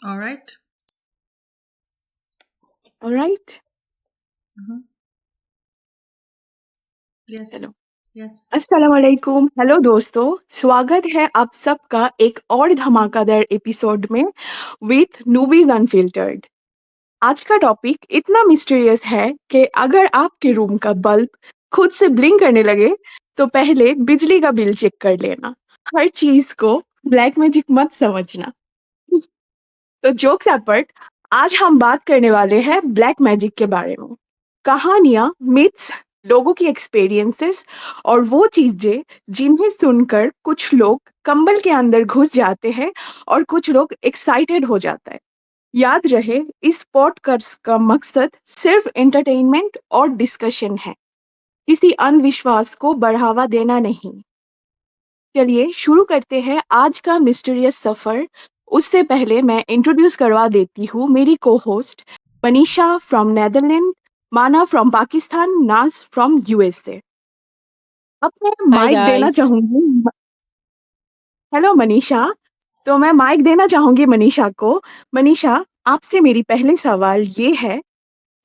All right. All right. Yes. चलो Yes. अस्सलाम वालेकुम। हेलो दोस्तों, स्वागत है आप सबका एक और धमाकेदार एपिसोड में विथ नूबीज अनफिल्टर्ड। आज का टॉपिक इतना मिस्टीरियस है कि अगर आपके रूम का बल्ब खुद से ब्लिंक करने लगे तो पहले बिजली का बिल चेक कर लेना। हर चीज को ब्लैक मैजिक मत समझना। तो जोक्स अपार्ट, आज हम बात करने वाले हैं ब्लैक मैजिक के बारे में। कहानियां, मिथ्स, लोगों की एक्सपीरियंसेस और वो चीजें जिन्हें सुनकर कुछ लोग कंबल के अंदर घुस जाते हैं और कुछ लोग एक्साइटेड हो जाता है। याद रहे, इस पॉडकास्ट का मकसद सिर्फ एंटरटेनमेंट और डिस्कशन है, किसी अंधविश्वास को बढ़ावा देना नहीं। चलिए शुरू करते हैं आज का मिस्टीरियस सफर। उससे पहले मैं इंट्रोड्यूस करवा देती हूँ मेरी को होस्ट मनीषा फ्रॉम नेदरलैंड, माना फ्रॉम पाकिस्तान, नाज फ्रॉम यूएसए। अब मैं Hi माइक देना guys. चाहूंगी। हेलो मनीषा। तो मैं माइक देना चाहूंगी मनीषा को। मनीषा, आपसे मेरी पहले सवाल ये है,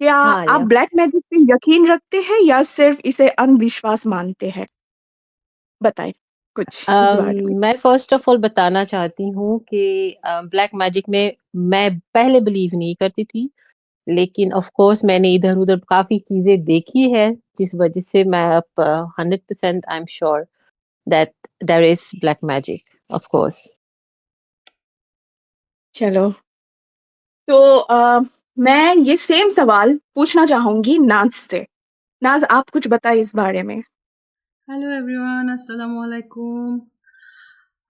क्या हाँ आप आलिया। ब्लैक मैजिक पे यकीन रखते हैं या सिर्फ इसे अंधविश्वास मानते हैं? बताएं कुछ इस बारे में। मैं फर्स्ट ऑफ ऑल बताना चाहती हूँ कि ब्लैक मैजिक में मैं पहले बिलीव नहीं करती थी, लेकिन ऑफ कोर्स मैंने इधर उधर काफी चीजें देखी है जिस वजह से मैं अब 100% I am sure that there is black magic of course. चलो, तो मैं ये सेम सवाल पूछना चाहूंगी नाज से। नाज, आप कुछ बताएं इस बारे में। हेलो एवरीवन, अस्सलाम वालेकुम।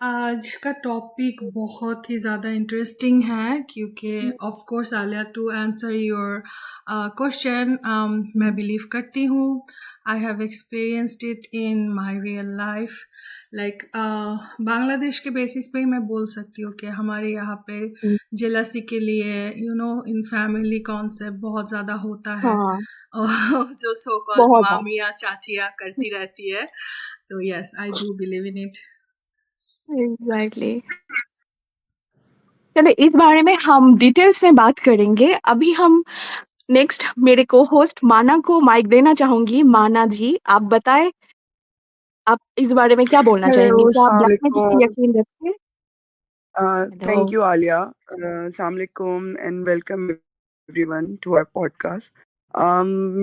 आज का टॉपिक बहुत ही ज़्यादा इंटरेस्टिंग है क्योंकि of course Alia, to answer your question, मैं बिलीव करती हूँ। I have experienced it in my real life. Like Bangladesh के बेसिस पे ही मैं बोल सकती हूँ कि हमारे यहाँ पे जेलसी के लिए इन फैमिली कॉन्सेप्ट बहुत ज़्यादा होता है। हाँ, और जो सो कॉल्ड बहुत बात। मामिया चाचिया करती रहती है। तो yes, I do believe in it. Exactly. चलो, इस बारे में हम डिटेल्स में बात करेंगे। अभी हम नेक्स्ट मेरे को होस्ट माना को माइक देना चाहूंगी। माना जी, आप बताएं, आप इस बारे में क्या बोलना चाहेंगे? हेलो, क्या आप अस्सलाम ब्लैक मैजिक पे वालेकुम। यकीन रखते हैं? Thank hello. you, Alia. Assalamu alaikum and welcome everyone to our podcast.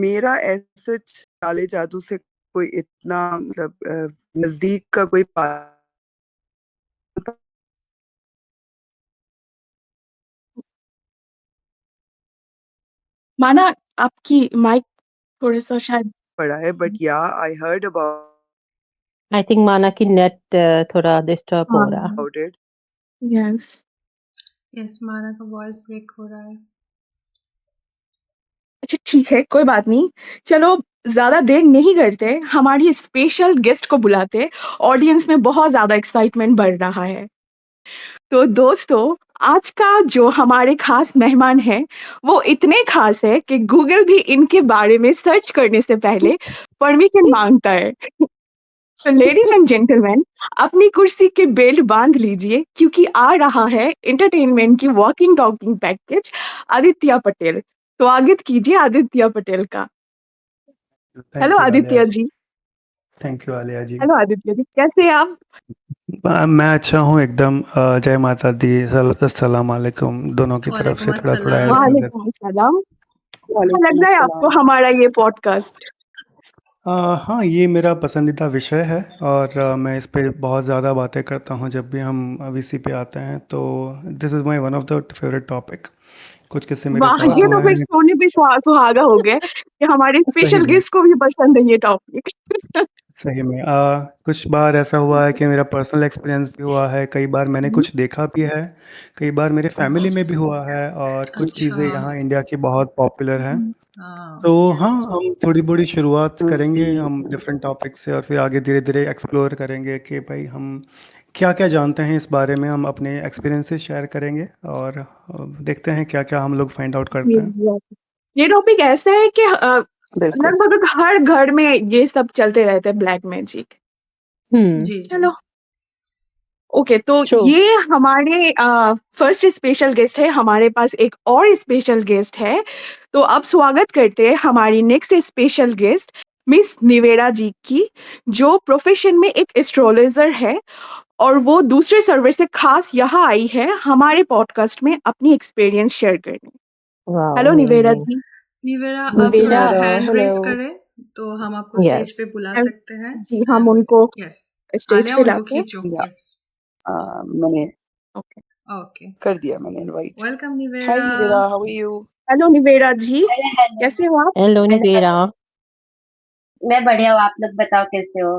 मेरा ऐसे काले जादू से कोई इतना मतलब नजदीक का कोई माना, आपकी माइक थोड़ा सा शायद। पड़ा है, but yeah, I heard I think माना की नेट थोड़ा डिस्टर्ब हो हाँ, रहा। about it. यस। यस, माना का वॉइस ब्रेक हो रहा है। अच्छा, ठीक है, कोई बात नहीं। चलो, ज्यादा देर नहीं करते, हमारी स्पेशल गेस्ट को बुलाते। ऑडियंस में बहुत ज्यादा एक्साइटमेंट बढ़ रहा है। तो दोस्तों, आज का जो हमारे खास मेहमान है वो इतने खास है कि गूगल भी इनके बारे में सर्च करने से पहले परमिशन मांगता है। तो लेडीज एंड जेंटलमैन, अपनी कुर्सी के बेल्ट बांध लीजिए क्योंकि आ रहा है एंटरटेनमेंट की walking talking package, Aditya Patel. स्वागत कीजिए आदित्य पटेल का। Hello thank you Alia Aditya ji. जी। Thank you Alia ji. Hello Aditya ji, कैसे हैं आप? मैं अच्छा हूँ एकदम। जय माता दी, अस्सलाम वालेकुम दोनों की तरफ वालेकुम से थोड़ा थोड़ा अस्सलाम। ऐड कर देता वालेकुम अस्सलाम। कैसा लग वालेकुम रहा है आपको अस्सलाम। हमारा ये पॉडकास्ट? हूँ। हाँ, ये मेरा पसंदीदा विषय है और मैं इस पे बहुत ज़्यादा बातें करता हूँ जब भी हम वीसी पे आते हैं, तो this is my one of the favourite topic. कुछ किस्से मेरे वाह, साथ ये हुए तो फिर हैं। सोने पे सुहागा हो गया कि हमारे सही स्पेशल में, गेस्ट को भी पसंद है ये टॉपिक। सही में। कुछ बार ऐसा हुआ है कि मेरा पर्सनल एक्सपीरियंस भी हुआ है, कई बार मैंने कुछ देखा भी है, कई बार मेरे फैमिली में भी हुआ है और कुछ अच्छा। चीज़ें यहाँ इंडिया की बहुत पॉपुलर हैं। हाँ, तो हाँ, यस। हम थोड़ी-बड़ी शुरुआत करेंगे हम डिफरेंट टॉपिक से और फिर आगे धीरे-धीरे एक्सप्लोर करेंगे कि भाई हम क्या-क्या जानते हैं इस बारे में, हम अपने एक्सपीरियंसेस शेयर करेंगे और देखते हैं क्या-क्या हम लोग फाइंड आउट करते हैं। ये टॉपिक ऐसा है कि बिल्कुल। लगभग हर घर में ये सब चलते रहते हैं, ब्लैक मैजिक। हम्म। जी जी। चलो, ओके, तो True. ये हमारे फर्स्ट स्पेशल गेस्ट है। हमारे पास एक और स्पेशल गेस्ट है, तो अब स्वागत करते हैं हमारी next special guest miss Niveda ji की, जो प्रोफेशन में एक एस्ट्रोलॉजर है और वो दूसरे सर्वर से खास यहाँ आई है हमारे पॉडकास्ट में अपनी एक्सपीरियंस शेयर करने। Wow, hello Niveda amazing. जी। निवेरा, आप निवेदा, थोड़ा Nivera, हैंड रेज hello. करें तो हम आपको स्टेज yes. पे बुला हम- सकते हैं। जी, हम उनको यस, स्टेज आलिया पे उनको लाते हैं। खींचो। या यस, मैंने ओके। ओके, कर दिया, मैंने invite. Welcome hi Nivera. Nivera, how are you? Hello Niveda ji, hello hello कैसे हो आप? Hello, hello Nivera. मैं बढ़िया हूँ। आप लोग बताओ कैसे हो?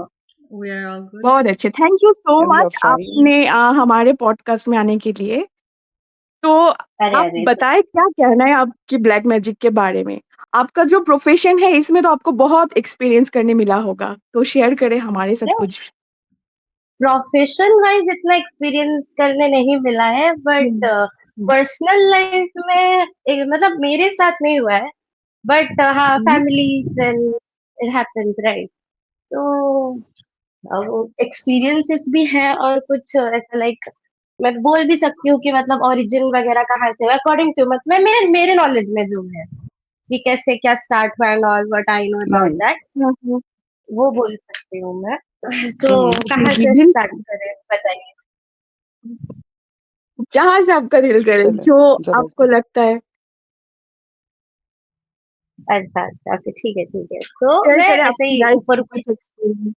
We are all good. बहुत अच्छे, thank you so we are much fine. आपने हमारे पॉडकास्ट में आने के लिए। तो अरे आप अरे बताएं क्या कहना है आपकी ब्लैक मैजिक के बारे में। आपका जो प्रोफेशन है इसमें तो आपको बहुत एक्सपीरियंस करने मिला होगा, तो शेयर करें हमारे साथ कुछ। प्रोफेशन वाइज इतना एक्सपीरियंस करने नहीं मिला है, बट हम्म, पर्सनल लाइफ में मतलब मेरे साथ नहीं हुआ है, बट हाँ hmm, family and it happens right. तो वो एक्सपीरियंसेस भी है और कुछ ऐसा लाइक मैं बोल भी सकती हूँ कि मतलब ओरिजिन वगैरह कहाँ से अकॉर्डिंग टू मतलब मैं मेरे मेरे नॉलेज में जो है कि कैसे क्या स्टार्ट हुआ and all what I know about nice. That, hmm, वो बोल सकती हूँ मैं। तो जी कहाँ जी से स्टार्ट बिल्कुल, करें बताइए। जहाँ से आपका दिल करे, चले, जो आपको जबरदस्त। लगता है अच्छा अच्छा ओके ठीक है। तो शेयर मैं करें ऐसे आपकी ही लाइफ ऊपर की ऊपर कुछ एक्सपीरियंस।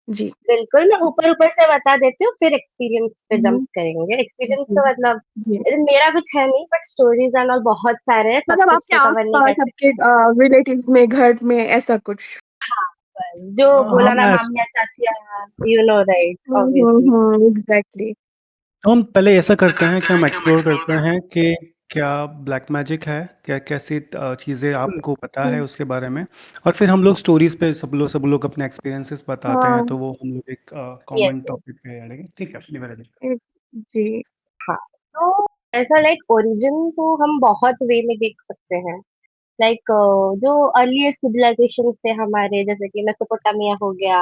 जी। बिल्कुल मैं ऊपर ऊपर से बता देती हूँ, फिर एक्सपीरियंस पे जंप हम्म, करेंगे। एक्सपीरियंस जी तो मतलब जी, मेरा कुछ है नहीं, बट स्टोरीज एंड ऑल बहुत सारे हैं, सब मतलब कुछ आपके तो कवर नहीं कर आसपास आपके सकते। रिलेटिव्स में, घर में, ऐसा कुछ। पर जो बोला हम ना ऐस मामिया चाचिया, you know right obviously. Exactly. तो हम पहले ऐसा करते हैं कि हम एक्सप्लोर करते हैं कि क्या ब्लैक मैजिक है, क्या कैसी चीज़ें आपको पता है उसके बारे में, और फिर हम लोग स्टोरीज पे सब लोग अपने एक्सपीरियंसेस बताते हैं, हाँ, तो वो हम लोग एक यस कॉमन टॉपिक पे ऐड करेंगे। ठीक है, निवेदा जी। जी। हाँ। तो ऐसा लाइक ओरिजिन तो हम बहुत वे में देख सकते हैं। लाइक जो अर्लीस्ट सिविलाइजेशन थे हमारे, जैसे कि मेसोपोटामिया हो गया,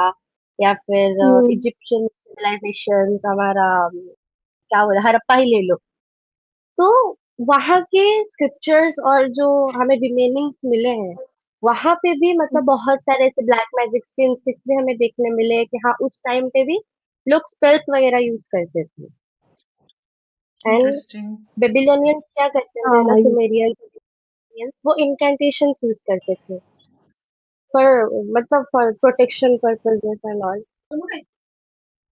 या फिर हम्म, इजिप्शियन सिविलाइजेशन हमारा क्या बोला हड़प्पा ही ले लो। तो वहाँ के स्क्रिप्चर्स और जो हमें रिमेनिंग्स मिले हैं, वहां पे भी मतलब बहुत सारे ऐसे ब्लैक मैजिक के इंसिक्स भी हमें देखने मिले हैं कि हाँ उस टाइम पे भी लोग स्पेल्स वगैरह यूज करते थे। And interesting. बेबीलोनियंस क्या करते थे ना, हाँ सुमेरियंस वो इनकेंटेशंस यूज करते थे फॉर मतलब for protection purposes and all,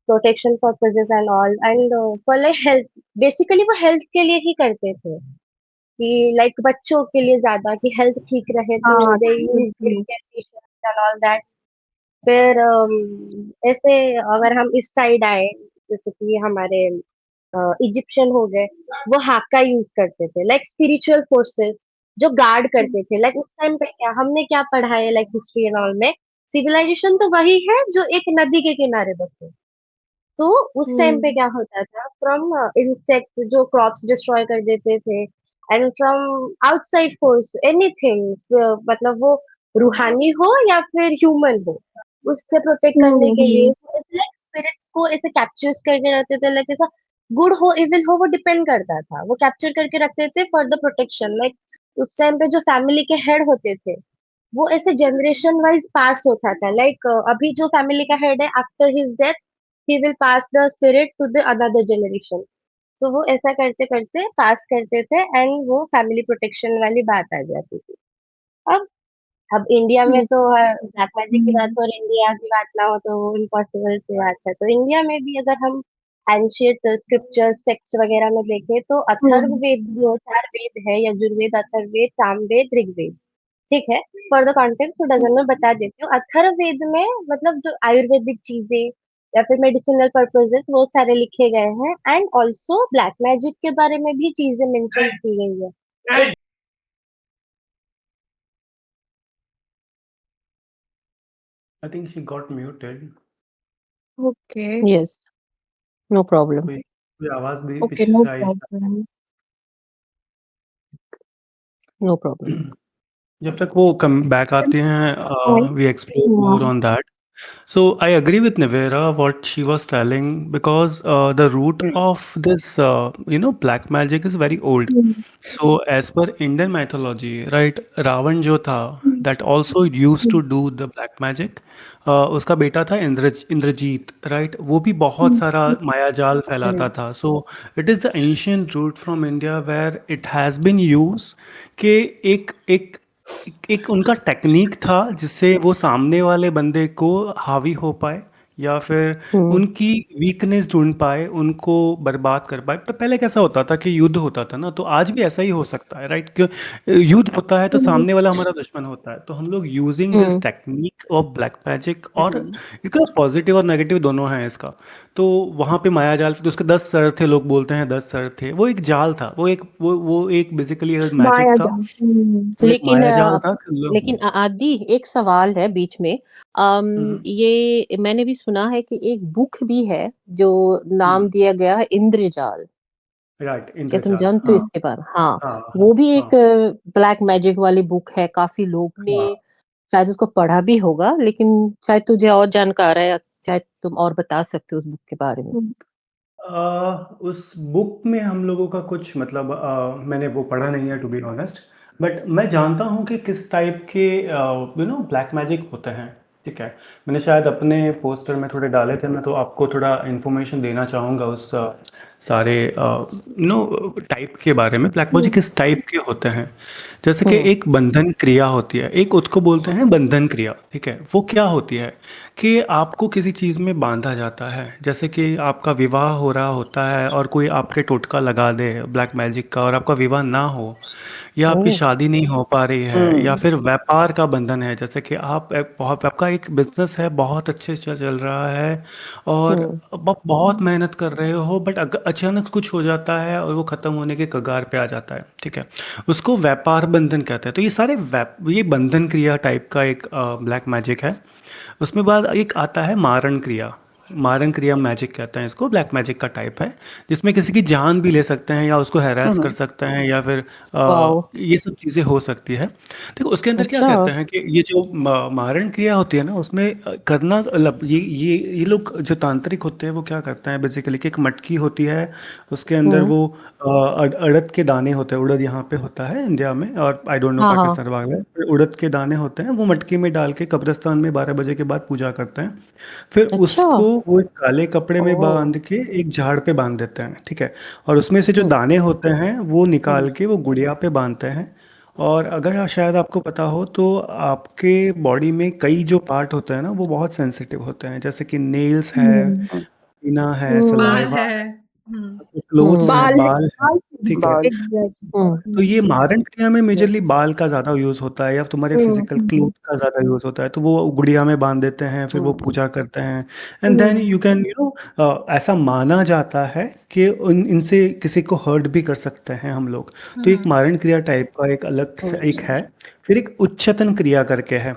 protection purposes and all and for like health. Basically वो हेल्थ के लिए ही करते थे कि लाइक बच्चों के लिए ज्यादा कि हेल्थ ठीक रहे, तो हाँ दे यूज जी, इनकेंटेशंस एंड ऑल दैट। फिर ऐसे अगर हम इस साइड आए, जैसे कि हमारे इजिप्शियन हो गए, वो हाक्का यूज करते थे लाइक स्पिरिचुअल फोर्सेस जो गार्ड करते थे। लाइक उस टाइम पे क्या हमने क्या पढ़ा है लाइक हिस्ट्री एंड ऑल में, सिविलाइजेशन तो वही है जो एक नदी के किनारे बसे। तो उस टाइम पे हम्म, क्या होता था, फ्रॉम इंसेक्ट जो क्रॉप्स डिस्ट्रॉय कर देते थे, and from outside force anything, मतलब वो रूहानी हो या फिर ह्यूमन हो, उससे प्रोटेक्ट करने के लिए हम्म, स्पिरिट्स को ऐसे कैप्चर्स करके रखते थे। लाइक ऐसा गुड हो इविल हो वो डिपेंड करता था, वो कैप्चर करके रखते थे फॉर द प्रोटेक्शन। लाइक उस टाइम पे जो फैमिली के हेड होते थे वो ऐसे जनरेशन वाइज पास होता था। लाइक अभी जो फैमिली का हेड है, after his death he will pass the spirit to the another generation. तो वो ऐसा करते करते पास करते थे एंड वो फैमिली प्रोटेक्शन वाली बात आ जाती थी। अब अब इंडिया में तो ब्लैक मैजिक की बात हम्म, हो और इंडिया की बात ना हो तो वो इम्पॉसिबल सी बात है। तो इंडिया में भी अगर हम एंशियंट स्क्रिप्चर्स टेक्स्ट वगैरह में देखें तो हम्म, अथर्ववेद जो 4 वेद है, यजुर्वेद, अथर्ववेद, सामवेद, ऋग्वेद, ठीक है। फॉर द कॉन्टेक्स्ट डजन में बता देती हूँ। अथर्ववेद में मतलब जो आयुर्वेदिक चीजें या फिर मेडिसिनल पर्पसेस वो सारे लिखे गए हैं, एंड ऑल्सो ब्लैक मैजिक के बारे में भी चीजें मेंशन की गई है। I think she got muted. Okay Yes, no problem. कोई कोई आवाज़ भी ओके, पीछे नो से आई प्रॉब्लम। No problem. शायद। जब तक वो कम बैक आती हैं, we explore more on that. So I agree with Nivera what she was telling because the root Hmm. of this black magic is very old. Hmm. So as per Indian mythology, right, Ravana जो था Hmm. that also used Hmm. to do the black magic. उसका बेटा था Indrajit, right, वो भी बहुत Hmm. सारा मायाजाल Hmm. फैलाता था. So it is the ancient root from India where it has been used कि एक एक एक उनका टेक्निक था जिससे वो सामने वाले बंदे को हावी हो पाए या फिर हम्म उनकी वीकनेस ढूंढ पाए, उनको बर्बाद कर पाए. पर पहले कैसा होता था कि युद्ध होता था ना, तो आज भी ऐसा ही हो सकता है, राइट, कि युद्ध होता है तो Hmm. सामने वाला हमारा दुश्मन होता है, तो हम लोग using this hmm technique of black magic. और Hmm. इसका पॉजिटिव और नेगेटिव दोनों हैं इसका. तो वहाँ पे माया जाल, तो उसके 10 सर थे, लोग बोलते हैं 10 सर थे, वो एक जाल था, वो एक बेसिकली मैजिक माया था. जाल। Hmm. वो एक लेकिन माया जाल था कि लोग. आदि एक सवाल है बीच में. हम्म, ये मैंने भी सुना है कि एक बुक भी है जो नाम हम्म, दिया गया है इंद्रजाल. राइट, क्या तुम इंद्रजाल, जानते हो हाँ, इसके बारे? हाँ, हाँ, वो भी हाँ, एक ब्लैक मैजिक वाली बुक है. काफी लोग ने हाँ. शायद उसको पढ़ा भी होगा, लेकिन शायद तुझे और जानकार है, शायद तुम और बता सकते हो उस बुक के बारे में. Hmm. उस बुक में हम लोगों का कुछ मतलब मैंने वो पढ़ा नहीं है टू बी ऑनेस्ट. बट मैं जानता हूँ कि किस टाइप के ब्लैक मैजिक होते हैं. ठीक है, मैंने शायद अपने पोस्टर में थोड़े डाले थे. मैं तो आपको थोड़ा इन्फॉर्मेशन देना चाहूँगा उस सारे टाइप के बारे में. Black magic Hmm. किस टाइप के होते हैं, जैसे कि हम्म एक बंधन क्रिया होती है, एक उसको बोलते हैं बंधन क्रिया. ठीक है, वो क्या होती है कि आपको किसी चीज़ में बांधा जाता है. जैसे कि आपका विवाह हो रहा होता है और कोई आपके टोटका लगा दे ब्लैक मैजिक का और आपका विवाह ना हो, या आपकी ओह शादी नहीं हो पा रही है, या Hmm. फिर व्यापार का बंधन है. जैसे कि बहुत आपका एक बिजनेस है, बहुत अच्छे से चल रहा है और हम्म अब आप बहुत मेहनत कर रहे हो, बट अचानक कुछ हो जाता है और वो ख़त्म होने के कगार पे आ जाता है. ठीक है, उसको व्यापार बंधन कहते हैं. तो ये सारे ये बंधन क्रिया टाइप का एक ब्लैक मैजिक है. उसमें बाद एक आता है मारण क्रिया. मारण क्रिया मैजिक कहते हैं इसको, ब्लैक मैजिक का टाइप है, जिसमें किसी की जान भी ले सकते हैं या उसको हैरेस कर Hmm. सकते हैं या फिर वाओ ये सब चीज़ें हो सकती है. देखो उसके अंदर क्या अच्छा कहते हैं कि ये जो मारण क्रिया होती है ना, उसमें करना मतलब ये लोग जो तांत्रिक होते हैं वो क्या करते हैं बेसिकली कि एक मटकी होती है, उसके अंदर हम्म वो अड़द के दाने होते हैं. उड़द यहाँ पे होता है इंडिया में, और आई डोंट नो हाँ हाँ पाकिस्तान वगैरह, उड़द के दाने होते हैं, वो मटकी में डाल के कब्रिस्तान में 12 बजे के बाद पूजा करते हैं. फिर अच्छा उसको वो एक काले कपड़े में ओह बांध के एक झाड़ पे बांध देते हैं. ठीक है, और उसमें से जो हम्म दाने होते हैं वो Hmm. निकाल के वो गुड़िया पे बांधते हैं. और अगर शायद आपको पता हो तो आपके बॉडी में कई जो पार्ट होते हैं ना वो बहुत सेंसिटिव होते हैं, जैसे कि नेल्स है, Hmm. Hmm. पीना है, बाल Hmm. सलाइवा है। है, हम्म। क्लोथ्स हैं, बाल है, बाल है. बाल ठीक है, Bal. एग्जैक्टली। हम्म तो ये मारण क्रिया में मेजरली Yes. बाल का ज़्यादा यूज़ होता है या तुम्हारे फिजिकल क्लोथ हम्म। का ज़्यादा यूज़ होता है. तो वो गुड़िया में बांध देते हैं, फिर वो Hmm. पूजा करते हैं. And then hmm. You can ऐसा माना जाता है कि इनसे किसी को हर्ट भी कर सकते हैं हम लोग. तो एक हम्म। मारण क्रिया टाइप का एक अलग से एक Hmm. है. फिर एक उच्चतन क्रिया करके है.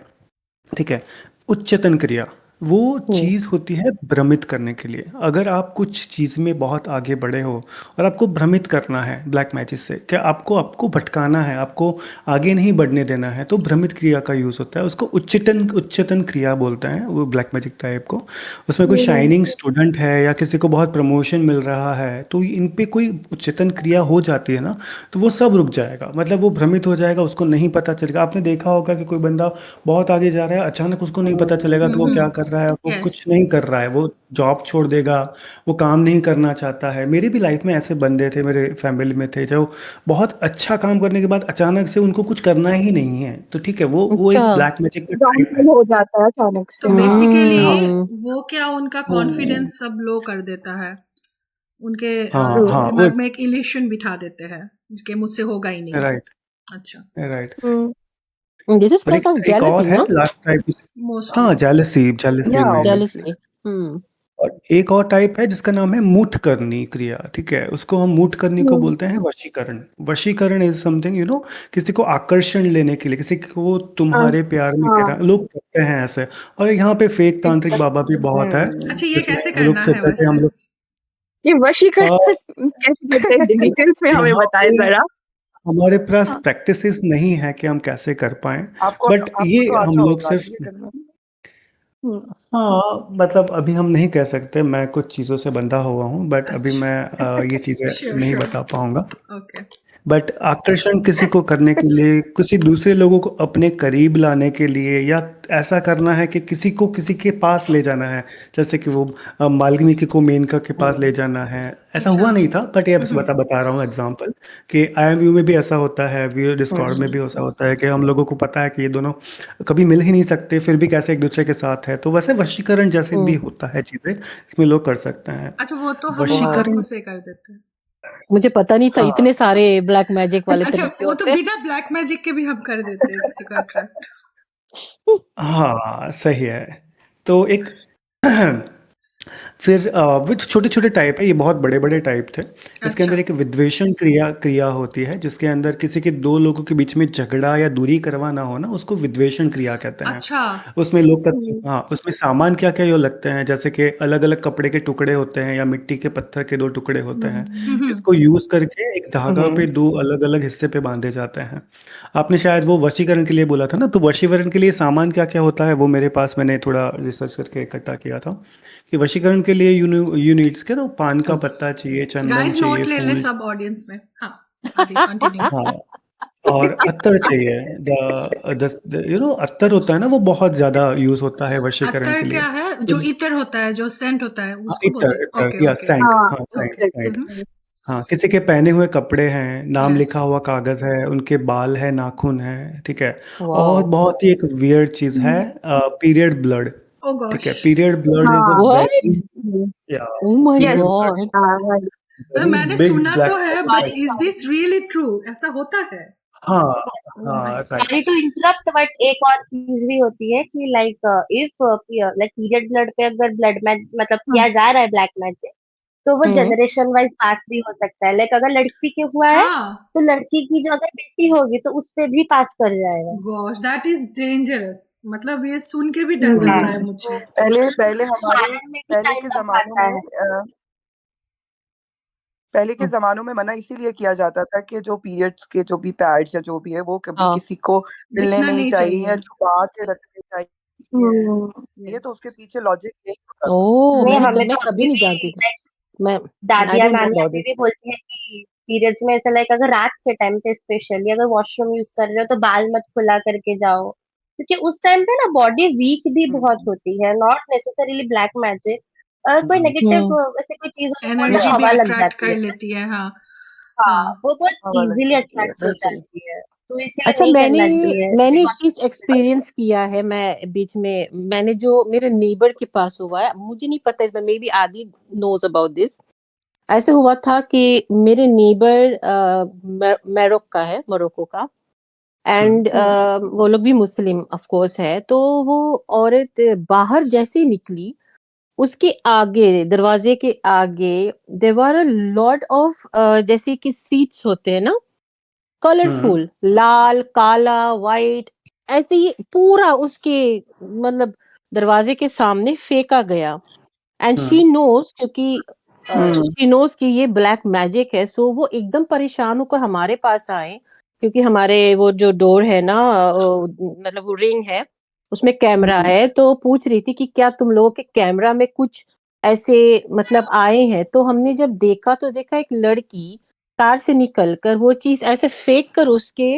ठीक है, उच्चतन क्रिया वो हम्म चीज़ होती है भ्रमित करने के लिए. अगर आप कुछ चीज़ में बहुत आगे बढ़े हो और आपको भ्रमित करना है ब्लैक मैजिक से, क्या आपको आपको भटकाना है, आपको आगे नहीं बढ़ने देना है, तो भ्रमित क्रिया का यूज़ होता है. उसको उच्चतन उच्चतन क्रिया बोलते हैं वो ब्लैक मैजिक टाइप को. उसमें कोई हम्म। शाइनिंग स्टूडेंट है या किसी को बहुत प्रमोशन मिल रहा है, तो इन पे कोई उच्चतन क्रिया हो जाती है ना, तो वो सब रुक जाएगा. मतलब वो भ्रमित हो जाएगा, उसको नहीं पता चलेगा. आपने देखा होगा कि कोई बंदा बहुत आगे जा रहा है, अचानक उसको नहीं पता चलेगा कि वो क्या कर रहा है, वो यस। कुछ नहीं कर रहा है, वो जॉब छोड़ देगा, वो काम नहीं करना चाहता है. मेरी भी लाइफ में ऐसे बंदे थे, मेरे फैमिली में थे, जो बहुत अच्छा काम करने के बाद अचानक से उनको कुछ करना ही नहीं है. तो ठीक है, वो अच्छा एक ब्लैक मैजिक का टाइप डाउनफॉल है. हो जाता है अचानक तो से। बेसिकली हाँ, हम्म वो क्या उनका Hmm. कॉन्फिडेंस सब लो कर देता है, उनके हाँ, ट्रू। हाँ, वो दिमाग में एक इल्यूशन बिठा देते हैं कि मुझसे होगा ही नहीं। राइट, अच्छा। राइट. दिस इज और कॉज ऑफ एक और जेलसी है ना. Last type. मोस्टली। हाँ, जेलसी, जेलसी Yeah, में. obviously. जेलसी. हम्म और एक और टाइप है जिसका नाम है मूठ करनी क्रिया. ठीक है, उसको हम मूठ करनी को बोलते हैं वशीकरण. वशीकरण इज समथिंग किसी को आकर्षण लेने के लिए, किसी को तुम्हारे प्यार में हाँ। गिरा, लोग करते हैं ऐसे. और यहाँ पे फेक तांत्रिक बाबा भी बहुत है, Hmm. अच्छा, ये जिसमें कैसे वो लोग करना है कहते थे हम वैसे? लोग ये वशीकरण अ, कैसे करते हैं, डिटेल्स में हमें यहाँ बताएं पे जरा। हमारे पास हाँ। प्रैक्टिसेस नहीं है कि हम कैसे कर पाएं. आपको बट आपको ये तो हम आता लोग होगा ये सिर्फ करना. हम्म, हाँ, मतलब अभी हम नहीं कह सकते, मैं कुछ चीज़ों से बंधा हुआ हूँ, बट अभी अच्छा, मैं ये चीज़ें श्योर नहीं श्योर, बता पाऊंगा। ओके। बट आकर्षण किसी को करने के लिए, किसी दूसरे लोगों को अपने करीब लाने के लिए, या ऐसा करना है कि किसी को किसी के पास ले जाना है, जैसे कि वो वाल्मीकि को मेनका के पास ले जाना है, ऐसा अच्छा, हुआ नहीं था, बट ये बस बता रहा हूँ एग्जांपल, कि IMU में भी ऐसा होता है, वीओ डिस्कॉर्ड में भी ऐसा होता है कि हम लोगों को पता है कि ये दोनों कभी मिल ही नहीं सकते, फिर भी कैसे एक दूसरे के साथ है, तो वैसे वशीकरण जैसे भी हम्म, होता है चीज़ें, इसमें लोग कर सकते हैं अच्छा वो तो हम वशीकरण। आंखों से कर देते हैं। मुझे पता नहीं था हाँ इतने सारे ब्लैक मैजिक वाले अच्छा तरीके वो तो होते हैं। बिना ब्लैक मैजिक के भी हम कर देते हैं किसी को अट्रैक्ट। हाँ, सही है। तो एक फिर विद छोटे छोटे टाइप है, ये बहुत बड़े बड़े टाइप थे। इसके अच्छा अंदर एक विद्वेषण क्रिया क्रिया होती है, जिसके अंदर किसी के दो लोगों के बीच में झगड़ा या दूरी करवाना हो ना, उसको विद्वेषण क्रिया कहते हैं। अच्छा, उसमें लोग हम्म, हाँ, उसमें सामान क्या क्या यो लगते हैं, जैसे कि अलग अलग कपड़े के टुकड़े होते हैं, या मिट्टी के पत्थर के दो टुकड़े होते हैं, हम्म, जिसको यूज करके एक धागा पे हम्म, दो अलग अलग हिस्से पे बांधे जाते हैं। आपने शायद वो वशीकरण के लिए बोला था ना, तो वशीकरण के लिए सामान क्या क्या होता है, वो मेरे पास मैंने थोड़ा रिसर्च करके इकट्ठा किया था, कि वशीकरण के लिए यूनिट्स के ना, पान का पत्ता चाहिए, चंदन गाइस चाहिए, नोट ले ले फूल, सब ऑडियंस में। हाँ, आगे कंटिन्यू। हाँ, और अत्तर चाहिए। अत्तर होता है ना, वो बहुत ज्यादा यूज होता है वशीकरण अत्तर के लिए। क्या है? जो इतर होता है, जो सेंट होता है, हाँ, उसको बोलते इतर हैं। इतर ओके या ओके सेंट, हाँ, हाँ, सेंट ओके। सेंट। हाँ, किसी के पहने हुए कपड़े हैं, नाम यस। लिखा हुआ कागज है, उनके बाल है, नाखून है, ठीक है। और वाओ। बहुत ही एक वियर्ड चीज है, पीरियड ब्लड। ओ ठीक गॉश। है, period blood is a what? Very, या oh my yes, period blood, god. Very मैंने बिग सुना तो ब्लैक है, but white. Is this really true? ऐसा होता है? हाँ, ओ माय हाँ, sorry right. To interrupt, but एक और चीज भी होती है कि like if like period blood पे अगर ब्लड मैच मतलब किया जा रहा है ब्लैक मैजिक, तो वो हम्म। जनरेशन वाइज पास भी हो सकता है। लाइक अगर लड़की के हुआ है हाँ, तो लड़की की जो अगर बेटी होगी तो उस पे भी पास कर जाएगा। Gosh that is dangerous. मतलब ये सुन के भी डर लग हम्म, रहा है मुझे। पहले पहले हमारे कारण में भी पहले के काइंड ऑफ जमानों आता में है। पहले के जमानों में मना इसीलिए किया जाता था कि जो पीरियड्स के जो भी पैड्स या जो भी है वो कभी हाँ। किसी को मिलने दिखना नहीं नहीं चाहिए या चाहिए। छुपा के रखने यस हम्म, चाहिए, तो यस। उसके पीछे लॉजिक यही होता था। ओ, नहीं, मैंने हमें मैं तो कभी अभी नहीं भी जानती थी। लाइक मैं आई दादिया डोंट नो नानी अबाउट अभी दिस। भी बोलती है कि पीरियड्स में ऐसा लाइक अगर रात के टाइम पे स्पेशली अगर वॉशरूम यूज कर रहे हो तो बाल मत खुला करके जाओ, क्योंकि उस टाइम पे ना बॉडी वीक भी बहुत हम्म, होती है। नॉट नेसेसरीली ब्लैक मैजिक, कोई हम्म, नेगेटिव हम्म। ऐसे कोई चीज हो तो एनर्जी वो भी हवा लग अट्रैक्ट जाती कर है। लेती है। हाँ हाँ, हाँ। वो बहुत हवा लग इजीली जाती है, अट्रैक्ट हो बिल्कुल। जाती है, तो इसीलिए अच्छा, नहीं मैंने करना चाहिए। मैंने एक चीज एक्सपीरियंस किया है। मैं बीच में मैंने जो मेरे नेबर के पास हुआ है, मुझे नहीं पता इसमें, मे बी आदि नोज अबाउट दिस। ऐसे हुआ था कि मेरे नेबर मोरक्को का, हम्म, एंड वो लोग भी मुस्लिम ऑफ कोर्स है। तो वो औरत बाहर जैसे ही निकली, उसके आगे, दरवाजे के आगे, देवर अ लॉट ऑफ जैसे कि सीट्स होते हैं ना, हम्म, कलरफुल, लाल, काला, वाइट, ऐसे ही पूरा उसके मतलब दरवाजे के सामने फेंका गया। एंड शी हम्म, नोज, क्योंकि हम्म, शी नोज कि ये ब्लैक मैजिक है, सो वो एकदम परेशान होकर हमारे पास आए, क्योंकि हमारे वो जो डोर है ना, मतलब वो रिंग है, उसमें कैमरा हम्म, है। तो पूछ रही थी कि क्या तुम लोगों के कैमरा में कुछ ऐसे मतलब आए हैं? तो हमने जब देखा तो देखा एक लड़की कार से निकलकर वो चीज ऐसे फेंक कर उसके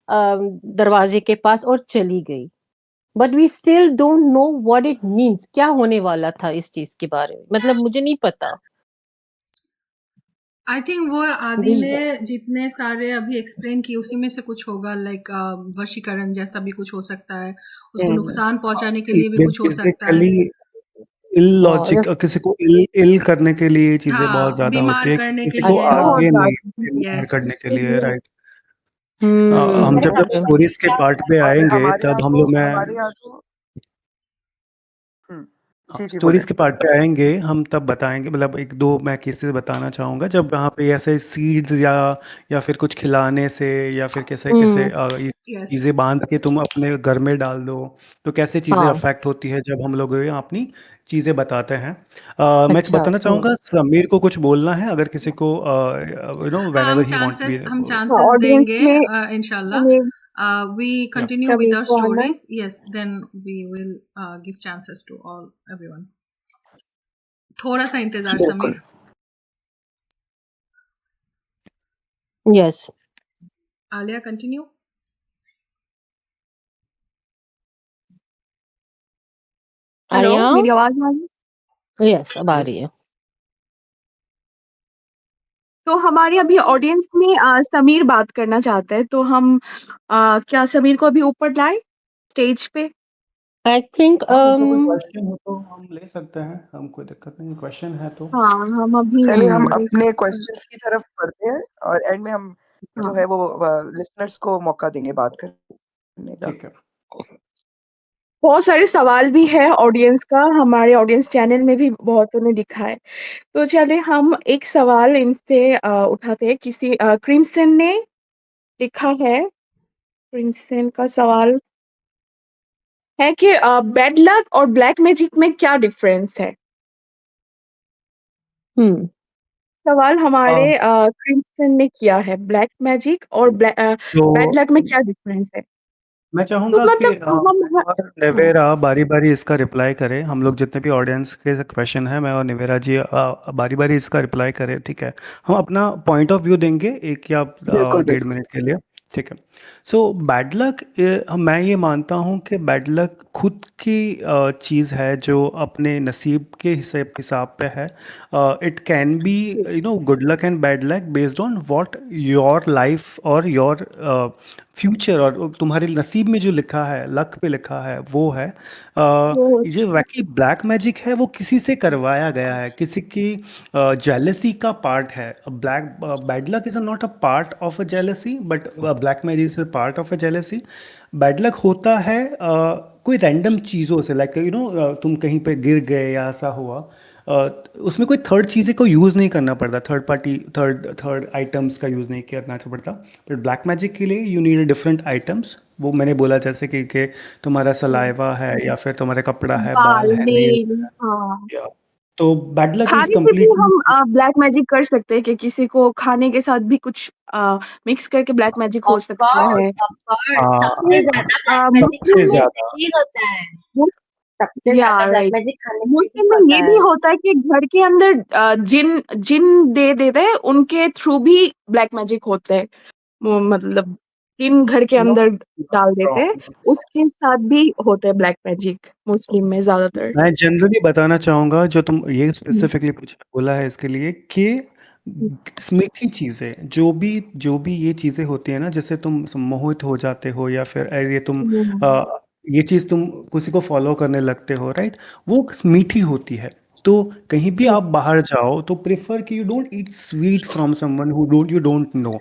दरवाजे के पास और चली गई। But we still don't know what it means, क्या होने वाला था इस चीज के बारे में, मतलब मुझे नहीं पता। आई थिंक वो आदि ने मुझे जितने सारे अभी एक्सप्लेन किए उसी में से कुछ होगा। लाइक वशीकरण जैसा भी कुछ हो सकता है, उसको हम्म, नुकसान पहुंचाने के लिए भी कुछ हो सकता है। बेसिकली इलॉजिक, और किसी को इल करने के लिए ये चीजें बहुत हाँ, ज्यादा होती बीमार है, करने के किसी को लिए। अच्छा। बहुत आगे नहीं, ज्यादा। बीमार यस। करने के लिए, राइट। हम हम्म। लाइक जब हमें स्टोरीज के क्या पार्ट पे और आएंगे तब हम लोग मैं हमारे यहाँ तो हम्म, जी जी बोले। स्टोरीज के पार्ट पे आएंगे, हम तब बताएंगे, मतलब एक दो मैं केसेस बताना चाहूँगा, जब यहाँ पे ऐसे सीड्स या फिर कुछ खिलाने से, या फिर कैसे कैसे हम्म। ये यस। चीज़ें बांध के तुम अपने घर में डाल दो, तो कैसे चीज़ें हाँ। अफेक्ट होती है जब हम लोग ये अपनी चीज़ें बताते हैं। मैं अच्छा। बताना चाहूँगा, समीर को कुछ बोलना है, अगर किसी को व्हेनेवर ही वांट बी। हम हाँ, चांसेस ऑडियंस देंगे में इंशाल्लाह। उन्हें We continue with Sameer our को आना stories. Yes, then we will give chances to all everyone. थोड़ा सा इंतजार बिल्कुल। Sameer. Yes. Alia, continue. Hello Arya? मेरी आवाज आ रही है? यस, अब आ रही यस है। तो हमारे अभी ऑडियंस में समीर बात करना चाहता है, तो हम क्या समीर को अभी ऊपर लाए स्टेज पे? आई थिंक हाँ उनको कोई क्वेश्चन हो तो हम ले सकते हैं, हम कोई दिक्कत नहीं, क्वेश्चन है तो। हाँ हम अभी चलिए हम देख अपने क्वेश्चंस की तरफ बढ़ते हैं और एंड में हम जो हाँ है वो लिसनर्स को मौका देंगे बात करने का। ठीक है। बहुत सारे सवाल भी है ऑडियंस का, हमारे ऑडियंस चैनल में भी बहुतों ने लिखा है। तो चले हम एक सवाल इनसे उठाते हैं। किसी क्रिम्सन ने लिखा है, क्रिम्सन का सवाल है कि बैड लक और ब्लैक मैजिक में क्या डिफरेंस है? हम्म सवाल हमारे हाँ क्रिम्सन ने किया है, ब्लैक मैजिक और बैड तो लक में क्या डिफरेंस है? मैं तो चाहूँगा कि मतलब हम मैं और निवेरा बारी बारी इसका रिप्लाई करें। हम लोग जितने भी ऑडियंस के क्वेश्चन है, मैं और निवेरा जी बारी बारी इसका रिप्लाई करें, ठीक है। हम अपना पॉइंट ऑफ व्यू देंगे 1 या 1.5 बिल्कुल। मिनट के लिए, ठीक है। सो बैड लक, मैं ये मानता हूँ कि बैड लक खुद की चीज़ है जो अपने नसीब के हिसाब पे है। It can be good luck and bad luck based on what your life और योर फ्यूचर, और तुम्हारे नसीब में जो लिखा है, लक पे लिखा है, वो है। वो ये वाकई ब्लैक मैजिक है, वो किसी से करवाया गया है, किसी की जेलसी का पार्ट है। Black bad luck is not a part of a jealousy, but black magic is a part of a jealousy. Bad luck होता है कोई रैंडम चीज़ों से, लाइक तुम कहीं पे गिर गए या ऐसा हुआ। उसमें कोई थर्ड चीज़ें को यूज़ नहीं करना पड़ता, third party third third items का यूज़ नहीं करना पड़ता। बट ब्लैक मैजिक के लिए यू नीड डिफरेंट आइटम्स। वो मैंने बोला जैसे कि तुम्हारा सलाइवा है, या फिर तुम्हारा कपड़ा है, बाल बाल है, नेल नेल हाँ। है। तो बैड लक इज खाने से भी कम्प्लीटली। हम ब्लैक मैजिक कर सकते हैं कि किसी को खाने के साथ भी कुछ मिक्स करके ब्लैक मैजिक हो ऑफ सकता है। कोर्स, ऑफ कोर्स, सबसे हाँ, ज्यादा ब्लैक मैजिक सबसे मुस्लिम खाने से ज़्यादा। ही होता है। में सबसे या ज्यादा ब्लैक राइट, मैजिक खाने से ही मुस्लिम में होता ये भी है। होता है कि घर के अंदर जिन जिन दे देते हैं, उनके थ्रू भी ब्लैक मैजिक होते हैं। वो मतलब जिन घर के नॉट अंदर डाल देते हैं, रॉन्ग। उसके साथ भी होता है ब्लैक मैजिक मुस्लिम में ज्यादातर। मैं जनरली बताना चाहूँगा, जो तुम ये हम्म, स्पेसिफिकली पूछा बोला है इसके लिए, कि मीठी चीज़ें, जो भी ये चीज़ें होती है ना, जिससे तुम मोहित हो जाते हो, या फिर ये तुम हम्म, ये चीज़ तुम किसी को फॉलो करने लगते हो, राइट, वो मीठी होती है। तो कहीं भी आप बाहर जाओ तो प्रेफर कि you don't eat sweet from someone who don't know.